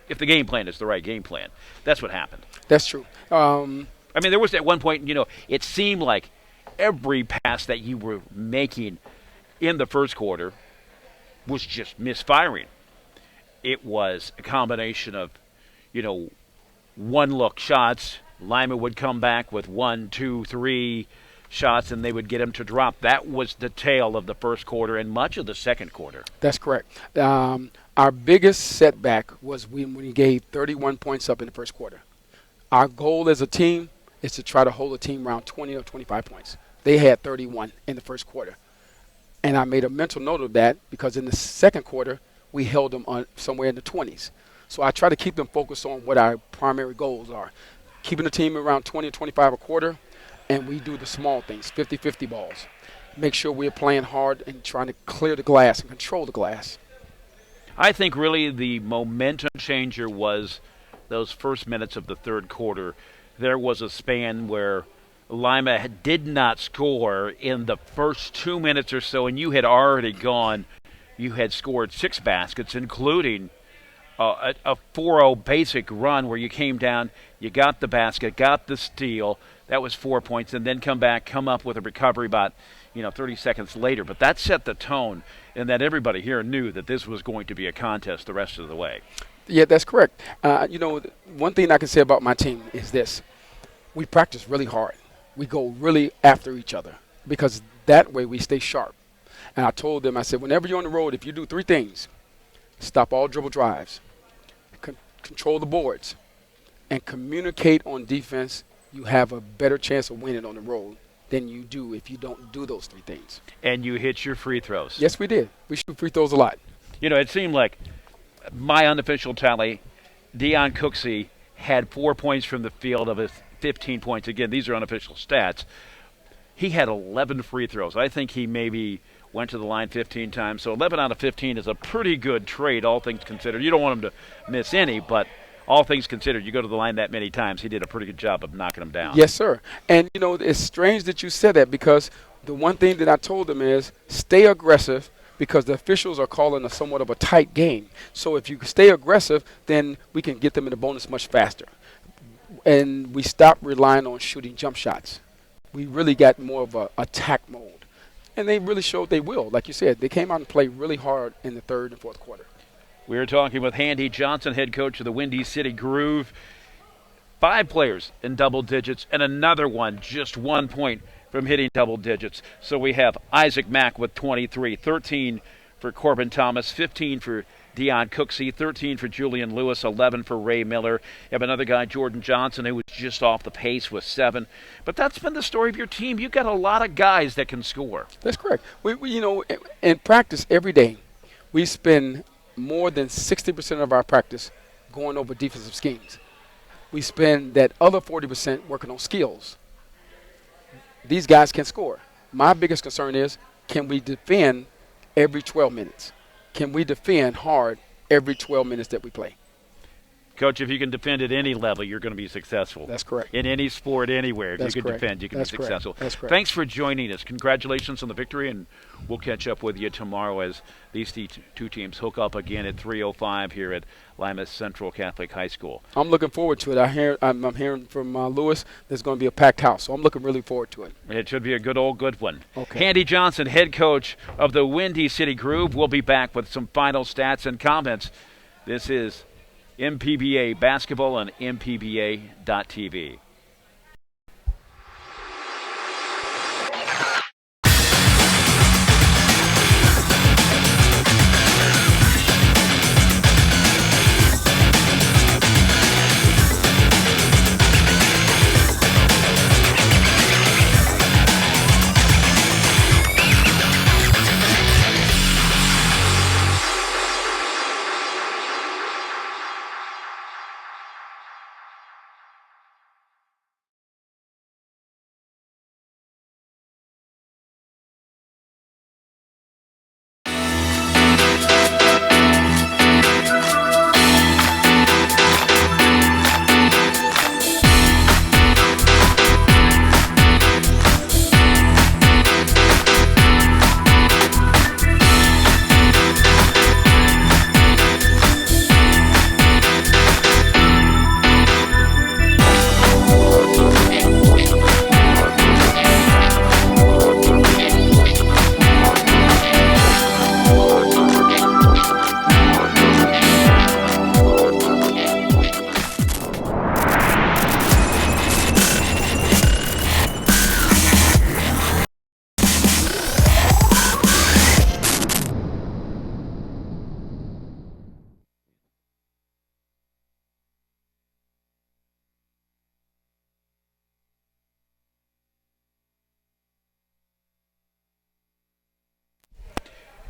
if the game plan is the right game plan. That's what happened. That's true. There was at one point, it seemed like every pass that you were making in the first quarter was just misfiring. It was a combination of, one-look shots. Lima would come back with 1, 2, 3 shots, and they would get him to drop. That was the tail of the first quarter and much of the second quarter. That's correct. Our biggest setback was when we gave 31 points up in the first quarter. Our goal as a team is to try to hold a team around 20 or 25 points. They had 31 in the first quarter. And I made a mental note of that because in the second quarter, we held them on somewhere in the 20s. So I try to keep them focused on what our primary goals are. Keeping the team around 20 or 25 a quarter, and we do the small things, 50-50 balls. Make sure we're playing hard and trying to clear the glass and control the glass. I think really the momentum changer was those first minutes of the third quarter. There was a span where Lima did not score in the first 2 minutes or so, and you had already gone. You had scored 6 baskets, including a 4-0 basic run where you came down, you got the basket, got the steal. That was 4 points, and then come up with a recovery about 30 seconds later. But that set the tone, and that everybody here knew that this was going to be a contest the rest of the way. Yeah, that's correct. One thing I can say about my team is this. We practice really hard. We go really after each other because that way we stay sharp. And I told them, I said, whenever you're on the road, if you do 3 things, stop all dribble drives, control the boards, and communicate on defense, you have a better chance of winning on the road than you do if you don't do those 3 things. And you hit your free throws. Yes, we did. We shoot free throws a lot. It seemed like my unofficial tally, Deion Cooksey had 4 points from the field of his 15 points. Again, these are unofficial stats. He had 11 free throws. I think he maybe went to the line 15 times. So 11 out of 15 is a pretty good trade, all things considered. You don't want him to miss any, but all things considered, you go to the line that many times, he did a pretty good job of knocking them down. Yes, sir. And, it's strange that you said that because the one thing that I told them is stay aggressive because the officials are calling a somewhat of a tight game. So if you stay aggressive, then we can get them in the bonus much faster. And we stopped relying on shooting jump shots. We really got more of a attack mode. And they really showed they will. Like you said, they came out and played really hard in the third and fourth quarter. We are talking with Handy Johnson, head coach of the Windy City Groove. 5 players in double digits and another one just 1 point from hitting double digits. So we have Isaac Mack with 23, 13 for Corbin Thomas, 15 for Deion Cooksey, 13 for Julian Lewis, 11 for Ray Miller. You have another guy, Jordan Johnson, who was just off the pace with 7. But that's been the story of your team. You've got a lot of guys that can score. That's correct. We in practice every day, we spend more than 60% of our practice going over defensive schemes. We spend that other 40% working on skills. These guys can score. My biggest concern is, can we defend every 12 minutes? Can we defend hard every 12 minutes that we play? Coach, if you can defend at any level, you're going to be successful. That's correct. In any sport, anywhere, if That's you can correct. defend, you can That's be correct. successful. That's correct. Thanks for joining us. Congratulations on the victory, and we'll catch up with you tomorrow as these two teams hook up again at 3:05 here at Lima Central Catholic High School. I'm looking forward to it. I'm hearing from Lewis there's going to be a packed house, so I'm looking really forward to it. It should be a good one. Okay. Andy Johnson, head coach of the Windy City Groove, will be back with some final stats and comments. This is MPBA Basketball on MPBA.TV.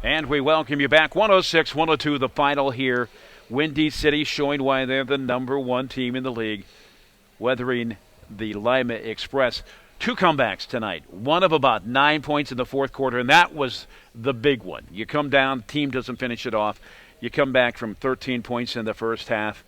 And we welcome you back. 106-102, the final here. Windy City showing why they're the number one team in the league, weathering the Lima Express. 2 comebacks tonight. One of about 9 points in the fourth quarter, and that was the big one. You come down, team doesn't finish it off. You come back from 13 points in the first half.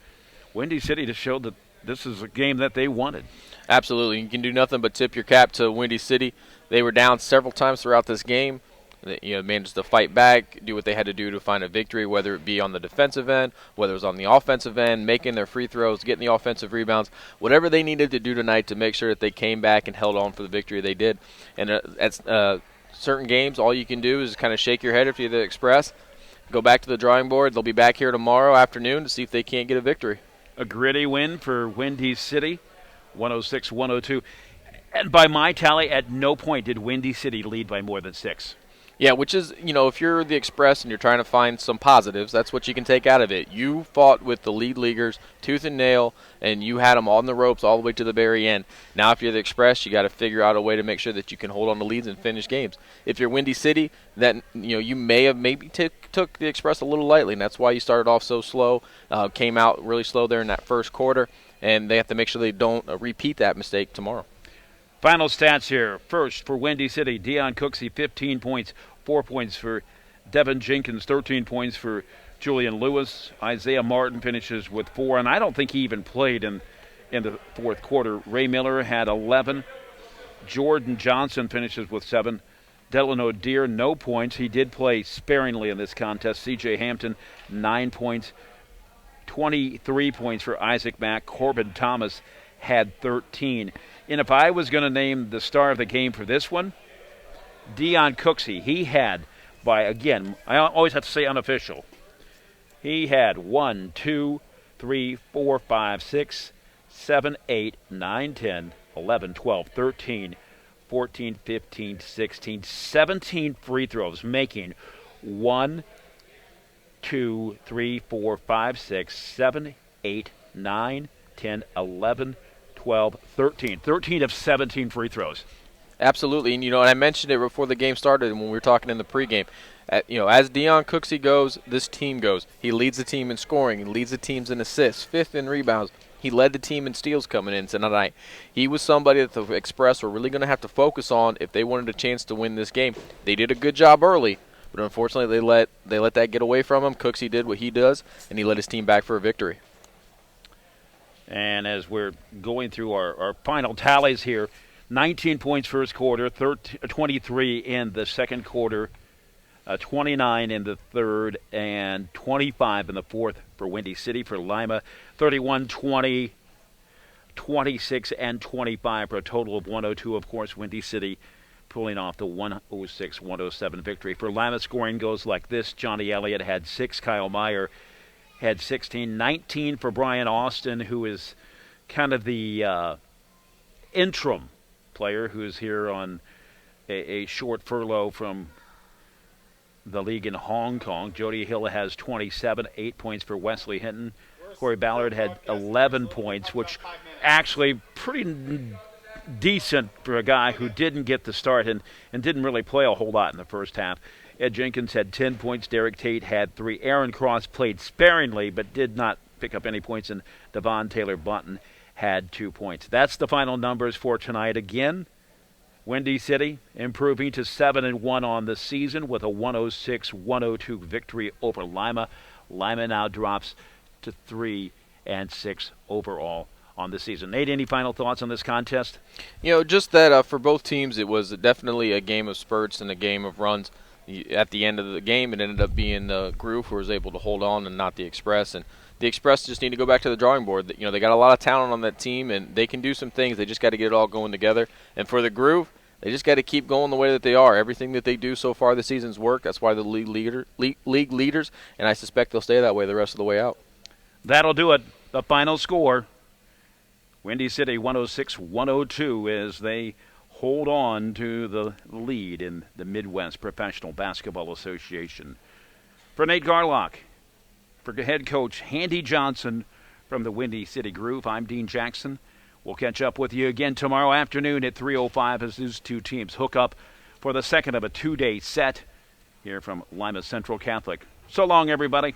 Windy City just showed that this is a game that they wanted. Absolutely. You can do nothing but tip your cap to Windy City. They were down several times throughout this game. They managed to fight back, do what they had to do to find a victory, whether it be on the defensive end, whether it was on the offensive end, making their free throws, getting the offensive rebounds, whatever they needed to do tonight to make sure that they came back and held on for the victory they did. And at certain games, all you can do is kind of shake your head if you're the Express, go back to the drawing board. They'll be back here tomorrow afternoon to see if they can't get a victory. A gritty win for Windy City, 106-102. And by my tally, at no point did Windy City lead by more than 6. Yeah, which is, if you're the Express and you're trying to find some positives, that's what you can take out of it. You fought with the lead leaguers tooth and nail, and you had them on the ropes all the way to the very end. Now, if you're the Express, you got to figure out a way to make sure that you can hold on to leads and finish games. If you're Windy City, then you may have took the Express a little lightly, and that's why you started off so slow, came out really slow there in that first quarter, and they have to make sure they don't repeat that mistake tomorrow. Final stats here. First, for Windy City, Deion Cooksey, 15 points, 4 points for Devin Jenkins, 13 points for Julian Lewis. Isaiah Martin finishes with 4, and I don't think he even played in the fourth quarter. Ray Miller had 11. Jordan Johnson finishes with 7. Dylan O'Dear, no points. He did play sparingly in this contest. C.J. Hampton, 9 points. 23 points for Isaac Mack. Corbin Thomas had 13. And if I was going to name the star of the game for this one, Deion Cooksey, he had, I always have to say unofficial, he had 1, 2, 3, 4, 5, 6, 7, 8, 9, 10, 11, 12, 13, 14, 15, 16, 17 free throws, making 1, 2, 3, 4, 5, 6, 7, 8, 9, 10, 11, 12, 13. 13 of 17 free throws. Absolutely, and I mentioned it before the game started when we were talking in the pregame. As Deion Cooksey goes, this team goes. He leads the team in scoring. He leads the teams in assists, 5th in rebounds. He led the team in steals coming in tonight. He was somebody that the Express were really going to have to focus on if they wanted a chance to win this game. They did a good job early, but unfortunately they let that get away from him. Cooksey did what he does, and he led his team back for a victory. And as we're going through our final tallies here, 19 points first quarter, 23 in the second quarter, 29 in the third, and 25 in the fourth for Windy City. For Lima, 31, 20, 26, and 25 for a total of 102. Of course, Windy City pulling off the 106-107 victory. For Lima, scoring goes like this. Johnny Elliott had 6. Kyle Meyer had 16. 19 for Brian Austin, who is kind of the interim player who is here on a short furlough from the league in Hong Kong. Jody Hill has 27, 8 points for Wesley Hinton. Corey Ballard had 11 points, which actually pretty decent for a guy who didn't get the start and didn't really play a whole lot in the first half. Ed Jenkins had 10 points. Derek Tate had 3. Aaron Cross played sparingly but did not pick up any points, and Devon Taylor Bunton had 2 points. That's the final numbers for tonight. Again, Windy City improving to 7-1 on the season with a 106-102 victory over Lima. Lima now drops to 3-6 overall on the season. Nate, any final thoughts on this contest? Just that for both teams, it was definitely a game of spurts and a game of runs. At the end of the game, it ended up being the Groove who was able to hold on and not the Express. And the Express just need to go back to the drawing board. They got a lot of talent on that team, and they can do some things. They just got to get it all going together. And for the Groove, they just got to keep going the way that they are. Everything that they do so far this season's worked. That's why they're league leaders, and I suspect they'll stay that way the rest of the way out. That'll do it. The final score, Windy City 106-102 as they hold on to the lead in the Midwest Professional Basketball Association. For Nate Garlock, for head coach Handy Johnson from the Windy City Groove, I'm Dean Jackson. We'll catch up with you again tomorrow afternoon at 3:05 as these two teams hook up for the second of a 2-day set here from Lima Central Catholic. So long, everybody.